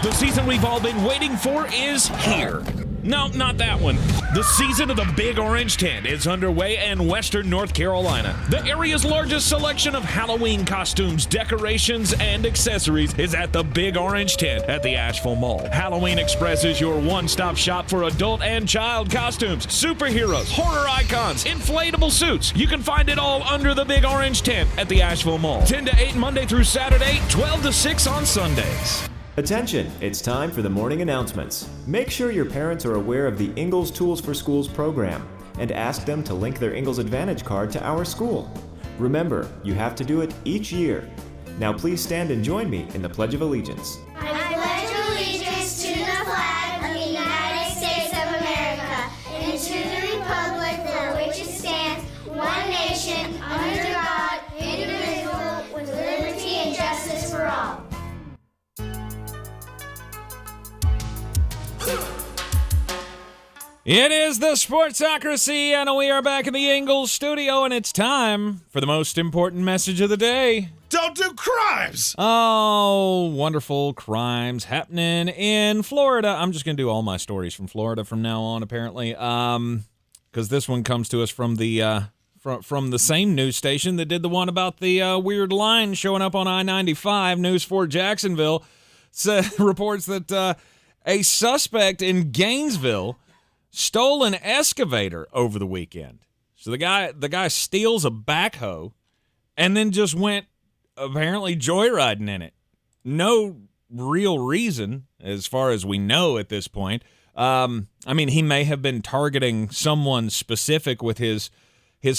The season we've all been waiting for is here. No, not that one. The season of the Big Orange Tent is underway in Western North Carolina. The area's largest selection of Halloween costumes, decorations, and accessories is at the Big Orange Tent at the Asheville Mall. Halloween Express is your one-stop shop for adult and child costumes, superheroes, horror icons, inflatable suits. You can find it all under the Big Orange Tent at the Asheville Mall. 10 to 8 Monday through Saturday, 12 to 6 on Sundays. Attention, it's time for the morning announcements. Make sure your parents are aware of the Ingalls Tools for Schools program and ask them to link their Ingalls Advantage card to our school. Remember, you have to do it each year. Now please stand and join me in the Pledge of Allegiance. I pledge allegiance to the flag of the United States of America and to the republic for which it stands, one nation, under God, indivisible, with liberty and justice for all. It is the Sportsocracy, and we are back in the Ingalls studio, and it's time for the most important message of the day. Don't do crimes! Oh, wonderful crimes happening in Florida. I'm just going to do all my stories from Florida from now on, apparently, because this one comes to us from the from the same news station that did the one about the weird line showing up on I-95. News 4 Jacksonville reports that a suspect in Gainesville stole an excavator over the weekend. So the guy steals a backhoe and then just went apparently joyriding in it. No real reason, as far as we know at this point. I mean, he may have been targeting someone specific with his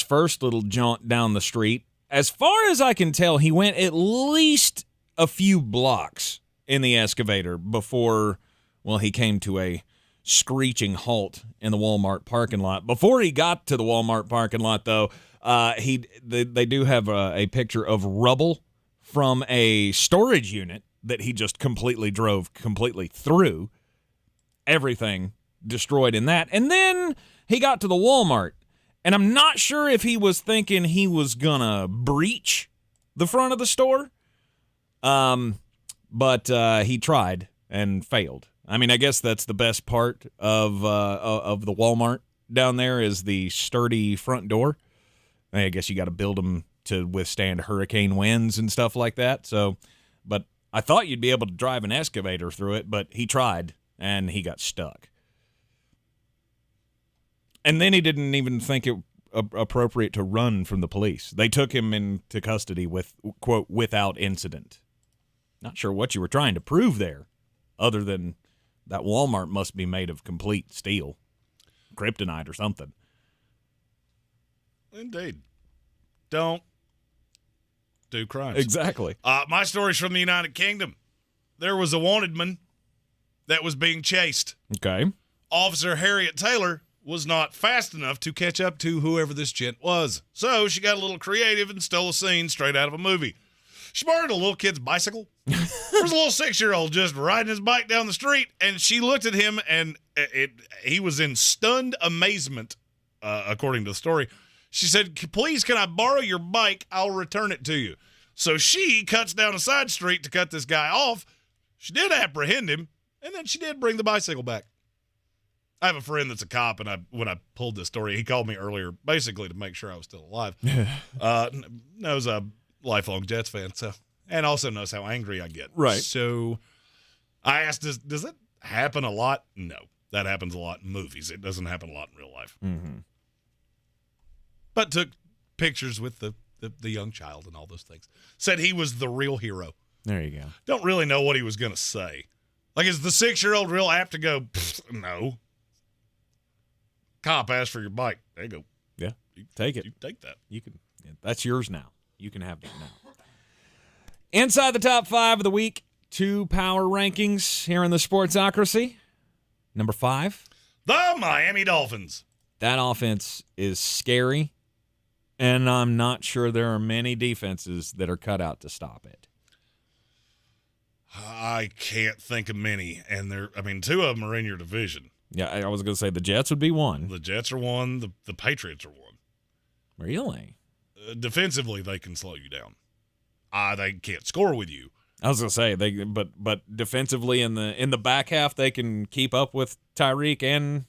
first little jaunt down the street. As far as I can tell, he went at least a few blocks in the excavator before, well, he came to a screeching halt in the Walmart parking lot. Before he got to the Walmart parking lot, though, they do have a picture of rubble from a storage unit that he just drove completely through. Everything destroyed in that. And then he got to the Walmart, and I'm not sure if he was thinking he was gonna breach the front of the store, but he tried and failed. I mean, I guess that's the best part of the Walmart down there is the sturdy front door. I guess you got to build them to withstand hurricane winds and stuff like that. So, but I thought you'd be able to drive an excavator through it, but he tried and he got stuck. And then he didn't even think it appropriate to run from the police. They took him into custody with, quote, without incident. Not sure what you were trying to prove there, other than that Walmart must be made of complete steel, kryptonite or something. Indeed. Don't do crimes. Exactly. My story's from the United Kingdom. There was a wanted man that was being chased. Okay. Officer Harriet Taylor was not fast enough to catch up to whoever this gent was. So she got a little creative and stole a scene straight out of a movie. She borrowed a little kid's bicycle. There was a little 6-year-old just riding his bike down the street, and she looked at him, and he was in stunned amazement, according to the story. She said, "Please, can I borrow your bike? I'll return it to you." So she cuts down a side street to cut this guy off. She did apprehend him, and then she did bring the bicycle back. I have a friend that's a cop, and when I pulled this story, he called me earlier basically to make sure I was still alive. Knows I'm a lifelong Jets fan, and also knows how angry I get. Right. So I asked, does that happen a lot? No. That happens a lot in movies. It doesn't happen a lot in real life. Mm-hmm. But took pictures with the young child and all those things. Said he was the real hero. There you go. Don't really know what he was going to say. Like, is the 6-year-old real apt to go, no. Cop asked for your bike. There you go. Yeah, take it. You take that. You can. That's yours now. You can have that now. Inside the top 5 of the week, 2 power rankings here in the Sportsocracy. Number 5. The Miami Dolphins. That offense is scary, and I'm not sure there are many defenses that are cut out to stop it. I can't think of many, and 2 of them are in your division. Yeah, I was going to say the Jets would be one. The Jets are one. The Patriots are one. Really? Defensively, they can slow you down. They can't score with you. I was going to say but defensively in the back half they can keep up with Tyreek and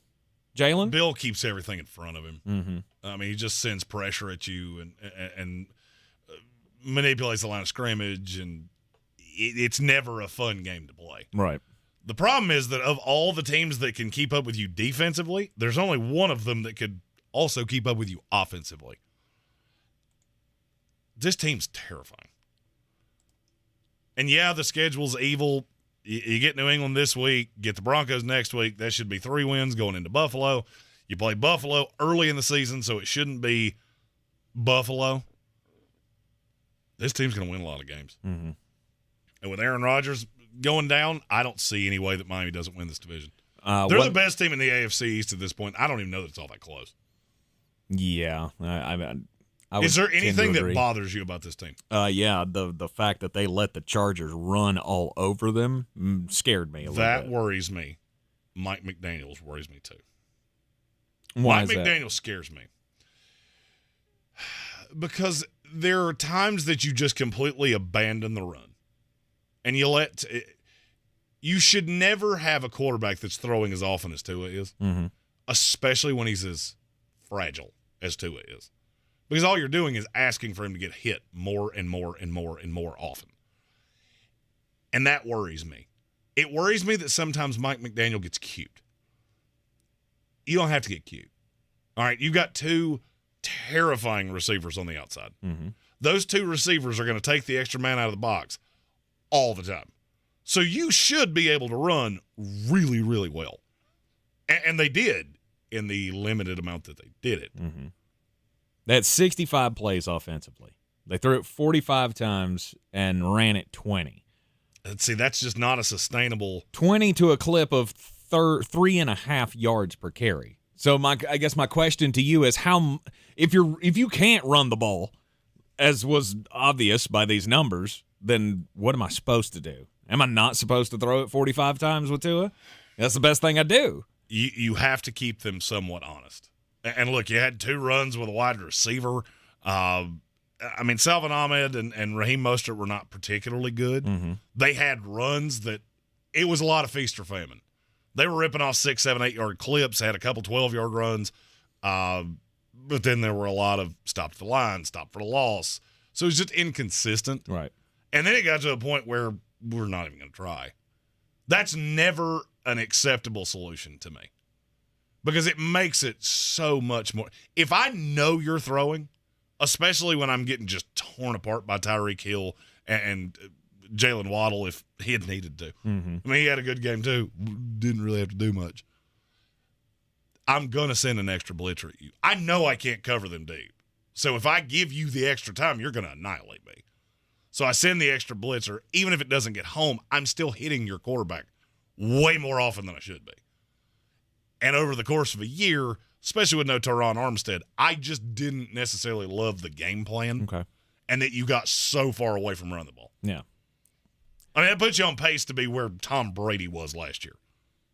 Jalen. Bill keeps everything in front of him. Mm-hmm. He just sends pressure at you and manipulates the line of scrimmage, and it's never a fun game to play. Right. The problem is that of all the teams that can keep up with you defensively, there's only one of them that could also keep up with you offensively. This team's terrifying. And yeah, the schedule's evil. You get New England this week, get the Broncos next week. That should be 3 wins going into Buffalo. You play Buffalo early in the season, so it shouldn't be Buffalo. This team's going to win a lot of games. Mm-hmm. And with Aaron Rodgers going down, I don't see any way that Miami doesn't win this division. They're the best team in the AFC East at this point. I don't even know that it's all that close. Yeah. Is there anything that bothers you about this team? Yeah, the fact that they let the Chargers run all over them scared me a little bit. That worries me. Mike McDaniels worries me too. Why Mike McDaniels scares me. Because there are times that you just completely abandon the run. And you should never have a quarterback that's throwing as often as Tua is, especially when he's as fragile as Tua is. Because all you're doing is asking for him to get hit more and more and more and more often. And that worries me. It worries me that sometimes Mike McDaniel gets cute. You don't have to get cute. All right, you've got 2 terrifying receivers on the outside. Mm-hmm. Those 2 receivers are going to take the extra man out of the box all the time. So you should be able to run really, really well. And they did in the limited amount that they did it. Mm-hmm. They had 65 plays offensively. They threw it 45 times and ran it 20. See, that's just not a sustainable. 20 to a clip of 3.5 yards per carry. So I guess my question to you is if you can't run the ball, as was obvious by these numbers, then what am I supposed to do? Am I not supposed to throw it 45 times with Tua? That's the best thing I do. You have to keep them somewhat honest. And look, you had 2 runs with a wide receiver. Salvin Ahmed and Raheem Mostert were not particularly good. Mm-hmm. They had runs that it was a lot of feast or famine. They were ripping off 6, 7, 8-yard clips, had a couple 12-yard runs. But then there were a lot of stop to the line, stop for the loss. So it was just inconsistent. Right. And then it got to a point where we're not even going to try. That's never an acceptable solution to me. Because it makes it so much more. If I know you're throwing, especially when I'm getting just torn apart by Tyreek Hill and Jalen Waddle if he had needed to. Mm-hmm. He had a good game too. Didn't really have to do much. I'm going to send an extra blitzer at you. I know I can't cover them deep. So if I give you the extra time, you're going to annihilate me. So I send the extra blitzer. Even if it doesn't get home, I'm still hitting your quarterback way more often than I should be. And over the course of a year, especially with no Teron Armstead, I just didn't necessarily love the game plan. Okay. And that you got so far away from running the ball. Yeah. It puts you on pace to be where Tom Brady was last year.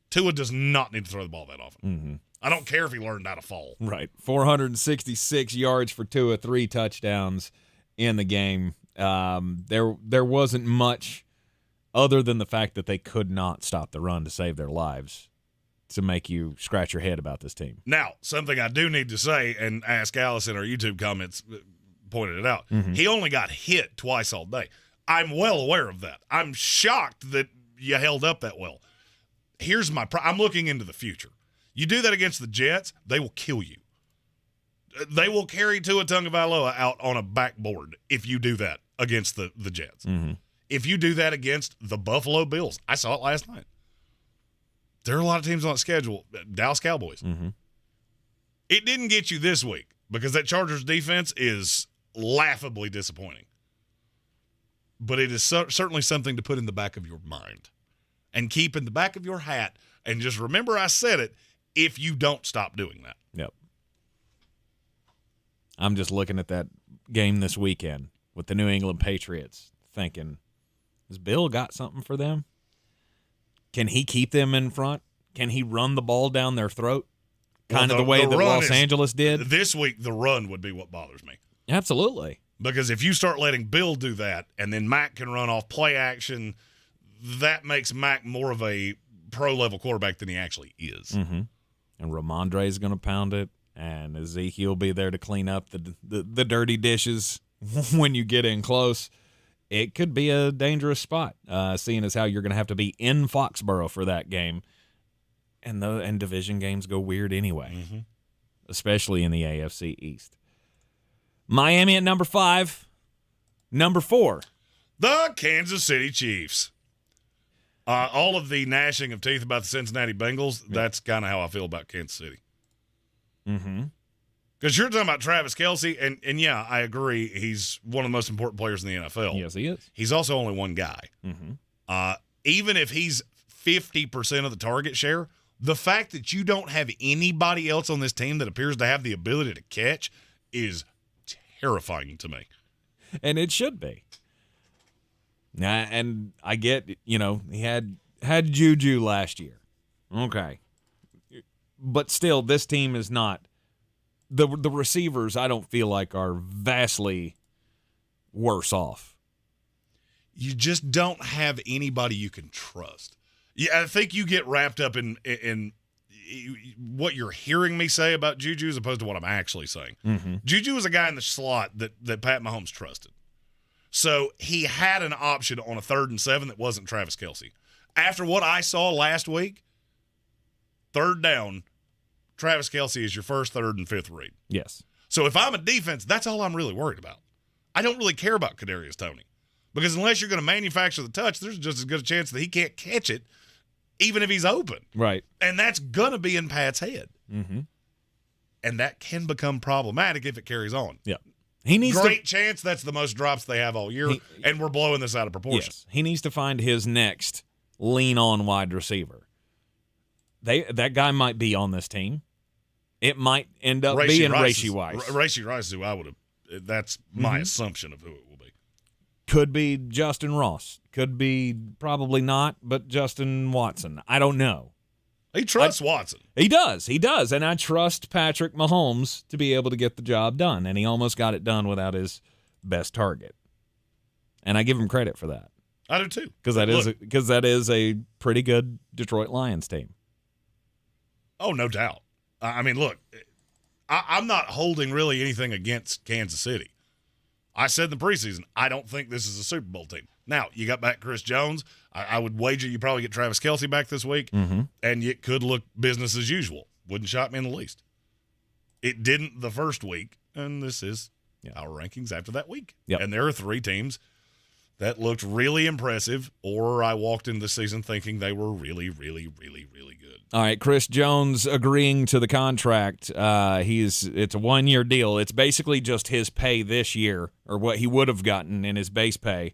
Tua does not need to throw the ball that often. Mm-hmm. I don't care if he learned how to fall. Right. 466 yards for Tua, 3 touchdowns in the game. There wasn't much other than the fact that they could not stop the run to save their lives to make you scratch your head about this team. Now, something I do need to say, and ask Alice in our YouTube comments pointed it out, he only got hit twice all day. I'm well aware of that. I'm shocked that you held up that well. Here's my I'm looking into the future. You do that against the Jets, they will kill you. They will carry Tua Tagovailoa out on a backboard if you do that against the Jets. If you do that against the Buffalo Bills, I saw it last night. There are a lot of teams on the schedule. Dallas Cowboys. It didn't get you this week because that Chargers defense is laughably disappointing. But it is certainly something to put in the back of your mind and keep in the back of your hat. And just remember I said it, if you don't stop doing that. Yep. I'm just looking at that game this weekend with the New England Patriots thinking, has Bill got something for them? Can he keep them in front? Can he run the ball down their throat? Kind of the way that Los Angeles did? This week, the run would be what bothers me. Absolutely. Because if you start letting Bill do that and then Mac can run off play action, that makes Mac more of a pro-level quarterback than he actually is. And Ramondre is going to pound it, and Ezekiel will be there to clean up the dirty dishes when you get in close. It could be a dangerous spot, seeing as how you're going to have to be in Foxborough for that game. And division games go weird anyway, especially in the AFC East. Miami at number 5. Number 4. The Kansas City Chiefs. All of the gnashing of teeth about the Cincinnati Bengals, that's kind of how I feel about Kansas City. Because you're talking about Travis Kelce, and yeah, I agree, he's one of the most important players in the NFL. Yes, he is. He's also only one guy. Even if he's 50% of the target share, the fact that you don't have anybody else on this team that appears to have the ability to catch is terrifying to me. And it should be. And I get, he had Juju last year. Okay. But still, this team is not. The receivers, I don't feel like, are vastly worse off. You just don't have anybody you can trust. Yeah, I think you get wrapped up in what you're hearing me say about Juju as opposed to what I'm actually saying. Juju was a guy in the slot that Pat Mahomes trusted. So he had an option on a 3rd and 7 that wasn't Travis Kelce. After what I saw last week, 3rd down, Travis Kelce is your 1st, 3rd, and 5th read. Yes. So if I'm a defense, that's all I'm really worried about. I don't really care about Kadarius Toney because unless you're going to manufacture the touch, there's just as good a chance that he can't catch it even if he's open. Right. And that's going to be in Pat's head. And that can become problematic if it carries on. Yeah. He needs Great chance that's the most drops they have all year, and we're blowing this out of proportion. Yes. He needs to find his next lean-on wide receiver. That guy might be on this team. It might end up being Rashee Rice. Rashee Rice is who I would have. That's my assumption of who it will be. Could be Justin Ross. Could be probably not, but Justin Watson. I don't know. He trusts Watson. He does. And I trust Patrick Mahomes to be able to get the job done, and he almost got it done without his best target. And I give him credit for that. I do too. Because that is a pretty good Detroit Lions team. Oh, no doubt. I mean, look, I'm not holding really anything against Kansas City. I said in the preseason, I don't think this is a Super Bowl team. Now, you got back Chris Jones. I would wager you probably get Travis Kelce back this week, and it could look business as usual. Wouldn't shock me in the least. It didn't the first week, and this is our rankings after that week. Yep. And there are 3 teams that looked really impressive, or I walked into the season thinking they were really, really, really, really good. All right, Chris Jones agreeing to the contract. It's a 1-year deal. It's basically just his pay this year, or what he would have gotten in his base pay,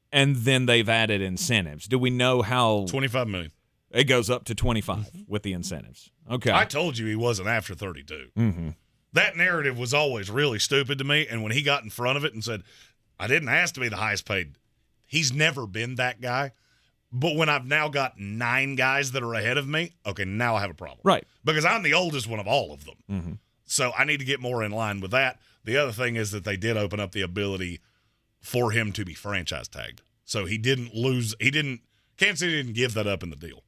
and then they've added incentives. Do we know how? $25 million. It goes up to 25 with the incentives. Okay. I told you he wasn't after 32. That narrative was always really stupid to me, and when he got in front of it and said, I didn't ask to be the highest paid, he's never been that guy. But when I've now got 9 guys that are ahead of me, okay, now I have a problem. Right. Because I'm the oldest one of all of them. So I need to get more in line with that. The other thing is that they did open up the ability for him to be franchise tagged. So he didn't lose. Kansas City didn't give that up in the deal.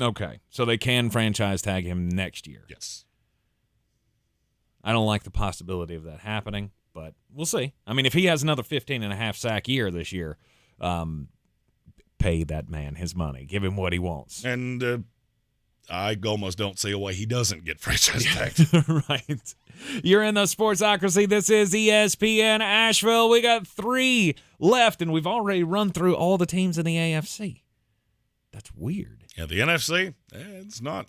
Okay, so they can franchise tag him next year. Yes. I don't like the possibility of that happening, but we'll see. I mean, if he has another 15.5 sack year this year, pay that man his money. Give him what he wants. And I almost don't see a way he doesn't get franchise tagged. Right. You're in the Sportsocracy. This is ESPN Asheville. We got 3 left, and we've already run through all the teams in the AFC. That's weird. Yeah, the NFC, it's not.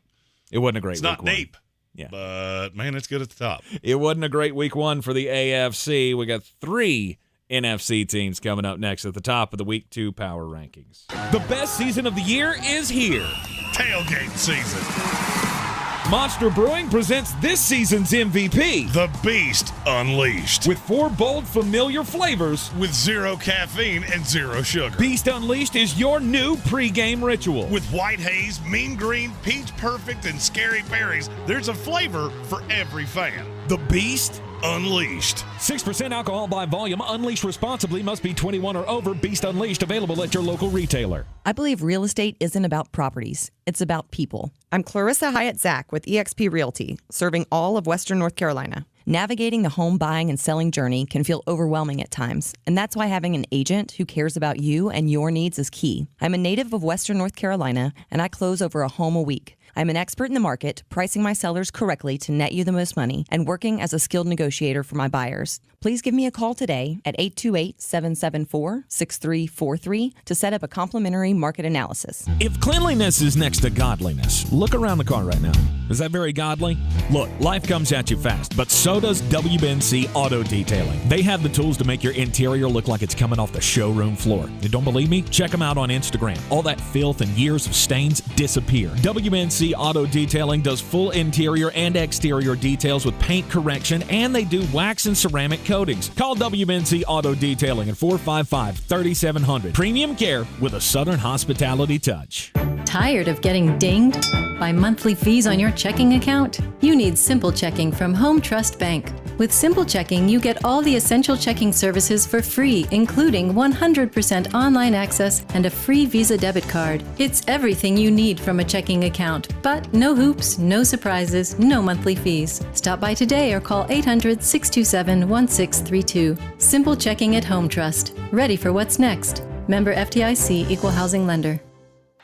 It wasn't a great It's week not one. deep. Yeah. But, man, it's good at the top. It wasn't a great week 1 for the AFC. We got 3 NFC teams coming up next at the top of the week 2 power rankings. The best season of the year is here. Tailgate season. Monster Brewing presents this season's MVP. The Beast Unleashed. With 4 bold, familiar flavors. With 0 caffeine and 0 sugar. Beast Unleashed is your new pregame ritual. With white haze, mean green, peach perfect, and scary berries, there's a flavor for every fan. The Beast Unleashed. 6% alcohol by volume. Unleashed responsibly. Must be 21 or over. Beast Unleashed. Available at your local retailer. I believe real estate isn't about properties. It's about people. I'm Clarissa Hyatt Zach with eXp Realty, serving all of Western North Carolina. Navigating the home buying and selling journey can feel overwhelming at times, and that's why having an agent who cares about you and your needs is key. I'm a native of Western North Carolina, and I close over a home a week. I'm an expert in the market, pricing my sellers correctly to net you the most money, and working as a skilled negotiator for my buyers. Please give me a call today at 828-774-6343 to set up a complimentary market analysis. If cleanliness is next to godliness, look around the car right now. Is that very godly? Look, life comes at you fast, but so does WBNC Auto Detailing. They have the tools to make your interior look like it's coming off the showroom floor. You don't believe me? Check them out on Instagram. All that filth and years of stains disappear. WBNC Auto Detailing does full interior and exterior details with paint correction, and they do wax and ceramic coatings. Call WBNC Auto Detailing at 455-3700. Premium care with a Southern hospitality touch. Tired of getting dinged by monthly fees on your checking account? You need Simple Checking from Home Trust Bank. With Simple Checking, you get all the essential checking services for free, including 100% online access and a free Visa debit card. It's everything you need from a checking account, but no hoops, no surprises, no monthly fees. Stop by today or call 800-627-1632. Simple Checking at Home Trust. Ready for what's next. Member FDIC, Equal Housing Lender.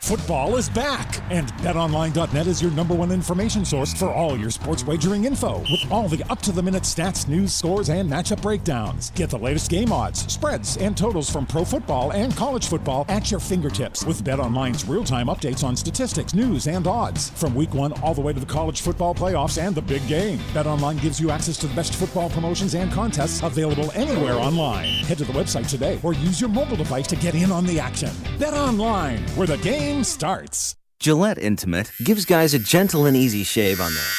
Football is back, and BetOnline.net is your #1 information source for all your sports wagering info, with all the up-to-the-minute stats, news, scores, and matchup breakdowns. Get the latest game odds, spreads, and totals from pro football and college football at your fingertips, with BetOnline's real-time updates on statistics, news, and odds. From Week 1 all the way to the college football playoffs and the big game, BetOnline gives you access to the best football promotions and contests available anywhere online. Head to the website today or use your mobile device to get in on the action. BetOnline, where the game starts. Gillette Intimate gives guys a gentle and easy shave on there,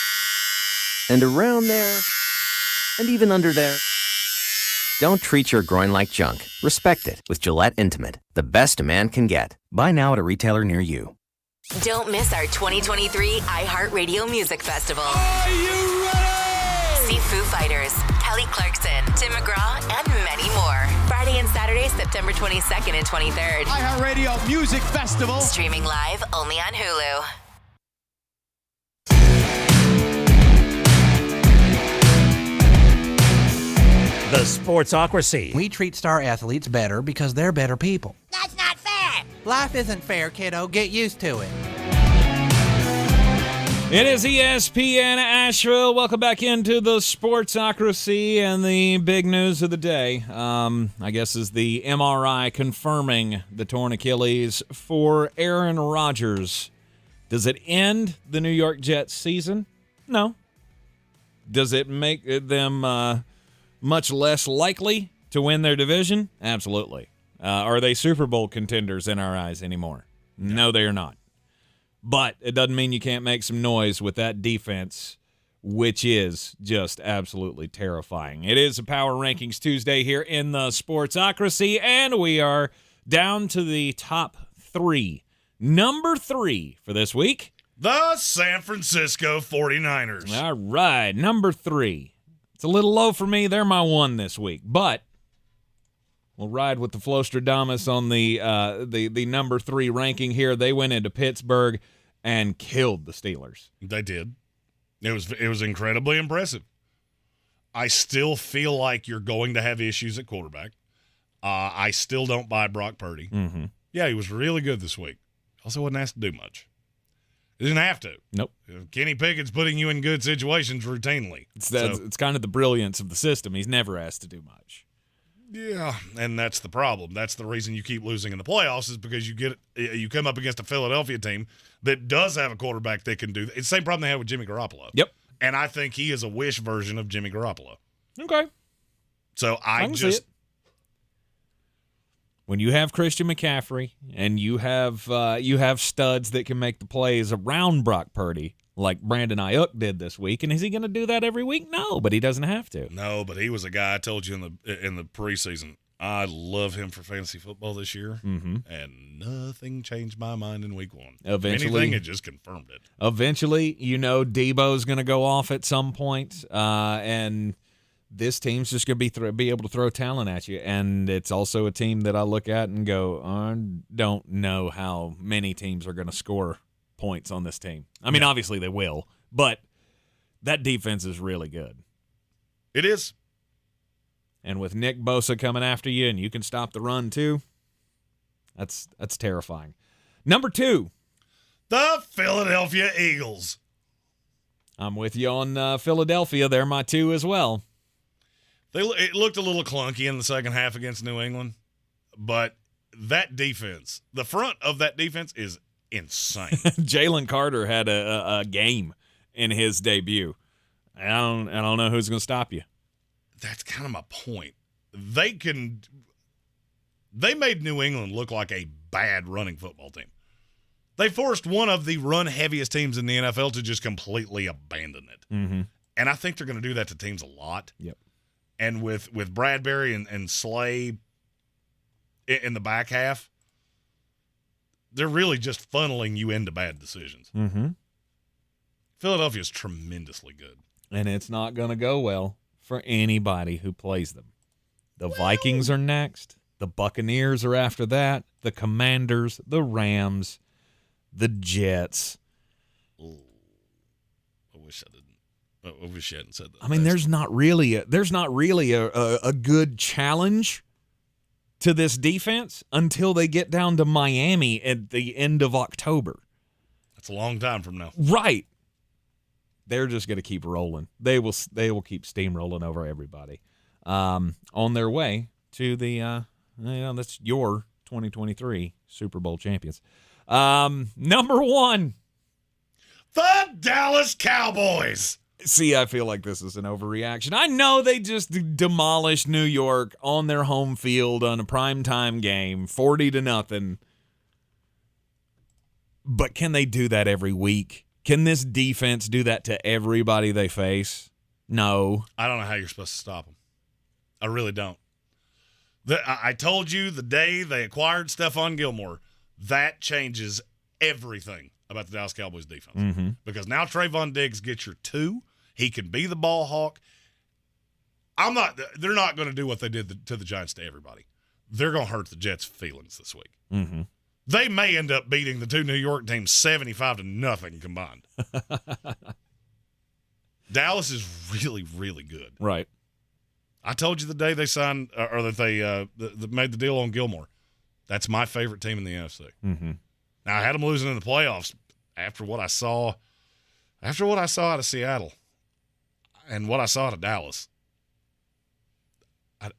and around there, and even under there. Don't treat your groin like junk. Respect it with Gillette Intimate, the best a man can get. Buy now at a retailer near you. Don't miss our 2023 iHeartRadio Music Festival. Are you ready? See Foo Fighters, Kelly Clarkson, Tim McGraw, and many more. Friday and Saturday, September 22nd and 23rd. iHeartRadio Music Festival. Streaming live only on Hulu. The Sportsocracy. We treat star athletes better because they're better people. That's not fair. Life isn't fair, kiddo. Get used to it. It is ESPN Asheville. Welcome back into the Sportsocracy, and the big news of the day, I guess, is the MRI confirming the torn Achilles for Aaron Rodgers. Does it end the New York Jets season? No. Does it make them much less likely to win their division? Absolutely. Are they Super Bowl contenders in our eyes anymore? No, they are not. But it doesn't mean you can't make some noise with that defense, which is just absolutely terrifying. It is a Power Rankings Tuesday here in the Sportsocracy, and we are down to the top 3. Number 3 for this week. The San Francisco 49ers. All right, number 3. It's a little low for me. They're my 1 this week. But We'll ride with the Flostradamus on the number 3 ranking here. They went into Pittsburgh and killed the Steelers. They did. It was incredibly impressive. I still feel like you're going to have issues at quarterback. I still don't buy Brock Purdy. Mm-hmm. Yeah, he was really good this week. Also wasn't asked to do much. He didn't have to. Nope. Kenny Pickett's putting you in good situations routinely. It's kind of the brilliance of the system. He's never asked to do much. Yeah, and that's the problem. That's the reason you keep losing in the playoffs is because you come up against a Philadelphia team that does have a quarterback that can do that. It's the same problem they had with Jimmy Garoppolo. Yep. And I think he is a wish version of Jimmy Garoppolo. Okay. So I can just see it. When you have Christian McCaffrey and you have studs that can make the plays around Brock Purdy, like Brandon Ayuk did this week, and is he going to do that every week? No, but he doesn't have to. No, but he was a guy I told you in the preseason. I love him for fantasy football this year, and nothing changed my mind in week 1. Eventually, anything, it just confirmed it. Eventually, Debo's going to go off at some point, and this team's just going to be able to throw talent at you. And it's also a team that I look at and go, I don't know how many teams are going to score points on this team. I mean, obviously they will, but that defense is really good. It is. And with Nick Bosa coming after you and you can stop the run too, that's terrifying. Number 2. The Philadelphia Eagles. I'm with you on Philadelphia. They're my 2 as well. It looked a little clunky in the second half against New England, but that defense, the front of that defense is insane. Jalen Carter had a game in his debut. I don't know who's going to stop you. That's kind of my point. They made New England look like a bad running football team. They forced one of the run-heaviest teams in the NFL to just completely abandon it. Mm-hmm. And I think they're going to do that to teams a lot. Yep. And with Bradbury and Slay in the back half, they're really just funneling you into bad decisions. Mm-hmm. Philadelphia's tremendously good. And it's not going to go well for anybody who plays them. The Vikings are next. The Buccaneers are after that. The Commanders, the Rams, the Jets. Ooh, I wish you hadn't said that. I mean, there's not really a good challenge to this defense until they get down to Miami at the end of October. That's a long time from now. Right. They're just going to keep rolling. They will keep steamrolling over everybody on their way to the that's your 2023 Super Bowl champions. Number 1, the Dallas Cowboys. See, I feel like this is an overreaction. I know they just demolished New York on their home field on a primetime game, 40-0. But can they do that every week? Can this defense do that to everybody they face? No. I don't know how you're supposed to stop them. I really don't. I told you the day they acquired Stephon Gilmore, that changes everything about the Dallas Cowboys defense. Mm-hmm. Because now Trayvon Diggs gets your 2. He can be the ball hawk. They're not going to do what they did to the Giants to everybody. They're going to hurt the Jets' feelings this week. Mm-hmm. They may end up beating the 2 New York teams 75-0 combined. Dallas is really, really good. Right. I told you the day they signed or that they made the deal on Gilmore. That's my favorite team in the NFC. Mm-hmm. Now I had them losing in the playoffs after what I saw out of Seattle and what I saw out of Dallas.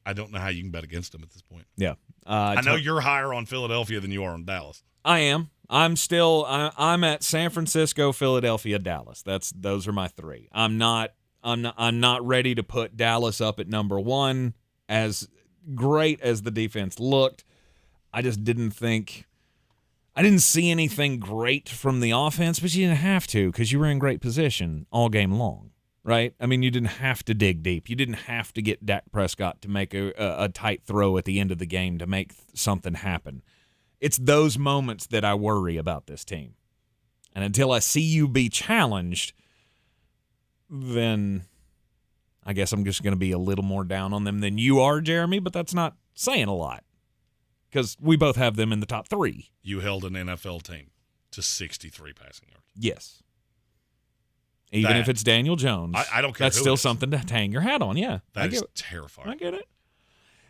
I don't know how you can bet against them at this point. Yeah. I know you're higher on Philadelphia than you are on Dallas. I am. I'm at San Francisco, Philadelphia, Dallas. Those are my 3. I'm not ready to put Dallas up at number 1. As great as the defense looked, I just didn't see anything great from the offense, but you didn't have to because you were in great position all game long, right? I mean, you didn't have to dig deep. You didn't have to get Dak Prescott to make a tight throw at the end of the game to make something happen. It's those moments that I worry about this team. And until I see you be challenged, then I guess I'm just going to be a little more down on them than you are, Jeremy, but that's not saying a lot because we both have them in the top 3. You held an NFL team to 63 passing yards. Yes. Even if it's Daniel Jones. I don't care. That's still something to hang your hat on, yeah. That is terrifying. I get it.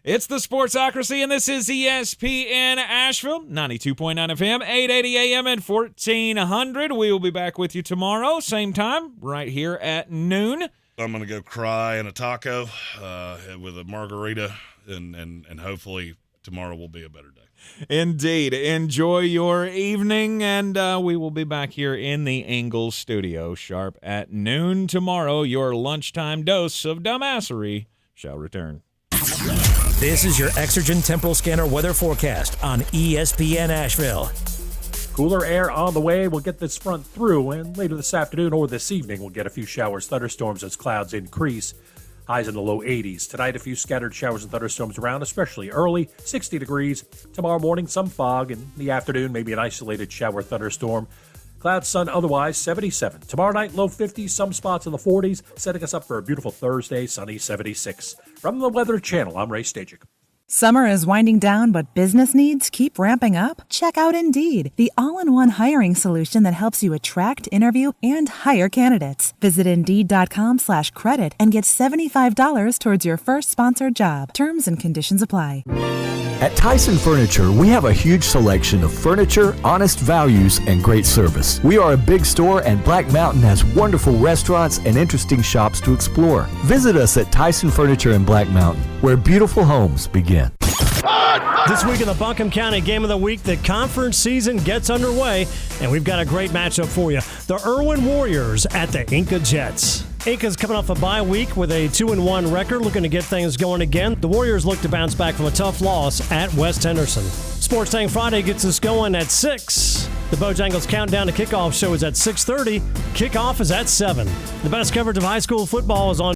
It's the Sportsocracy, and this is ESPN Asheville, 92.9 FM, 880 AM, and 1400. We will be back with you tomorrow, same time, right here at noon. I'm going to go cry in a taco with a margarita, and hopefully tomorrow will be a better day. Indeed. Enjoy your evening, and we will be back here in the Ingalls studio sharp at noon tomorrow. Your lunchtime dose of dumbassery shall return. This is your Exergen Temporal Scanner weather forecast on ESPN Asheville. Cooler air on the way. We'll get this front through, and later this afternoon or this evening, we'll get a few showers, thunderstorms as clouds increase. Highs in the low 80s. Tonight, a few scattered showers and thunderstorms around, especially early, 60 degrees. Tomorrow morning, some fog. In the afternoon, maybe an isolated shower thunderstorm. Clouds, sun, otherwise 77. Tomorrow night, low 50s, some spots in the 40s, setting us up for a beautiful Thursday, sunny 76. From the Weather Channel, I'm Ray Stajic. Summer is winding down, but business needs keep ramping up? Check out Indeed, the all-in-one hiring solution that helps you attract, interview, and hire candidates. Visit Indeed.com/credit and get $75 towards your first sponsored job. Terms and conditions apply. At Tyson Furniture, we have a huge selection of furniture, honest values, and great service. We are a big store, and Black Mountain has wonderful restaurants and interesting shops to explore. Visit us at Tyson Furniture in Black Mountain, where beautiful homes begin. This week in the Buncombe County Game of the Week, the conference season gets underway, and we've got a great matchup for you. The Irwin Warriors at the Inca Jets. Inca's coming off a bye week with a 2-1 record, looking to get things going again. The Warriors look to bounce back from a tough loss at West Henderson. Sports Tank Friday gets us going at 6. The Bojangles Countdown to Kickoff show is at 6:30. Kickoff is at 7. The best coverage of high school football is on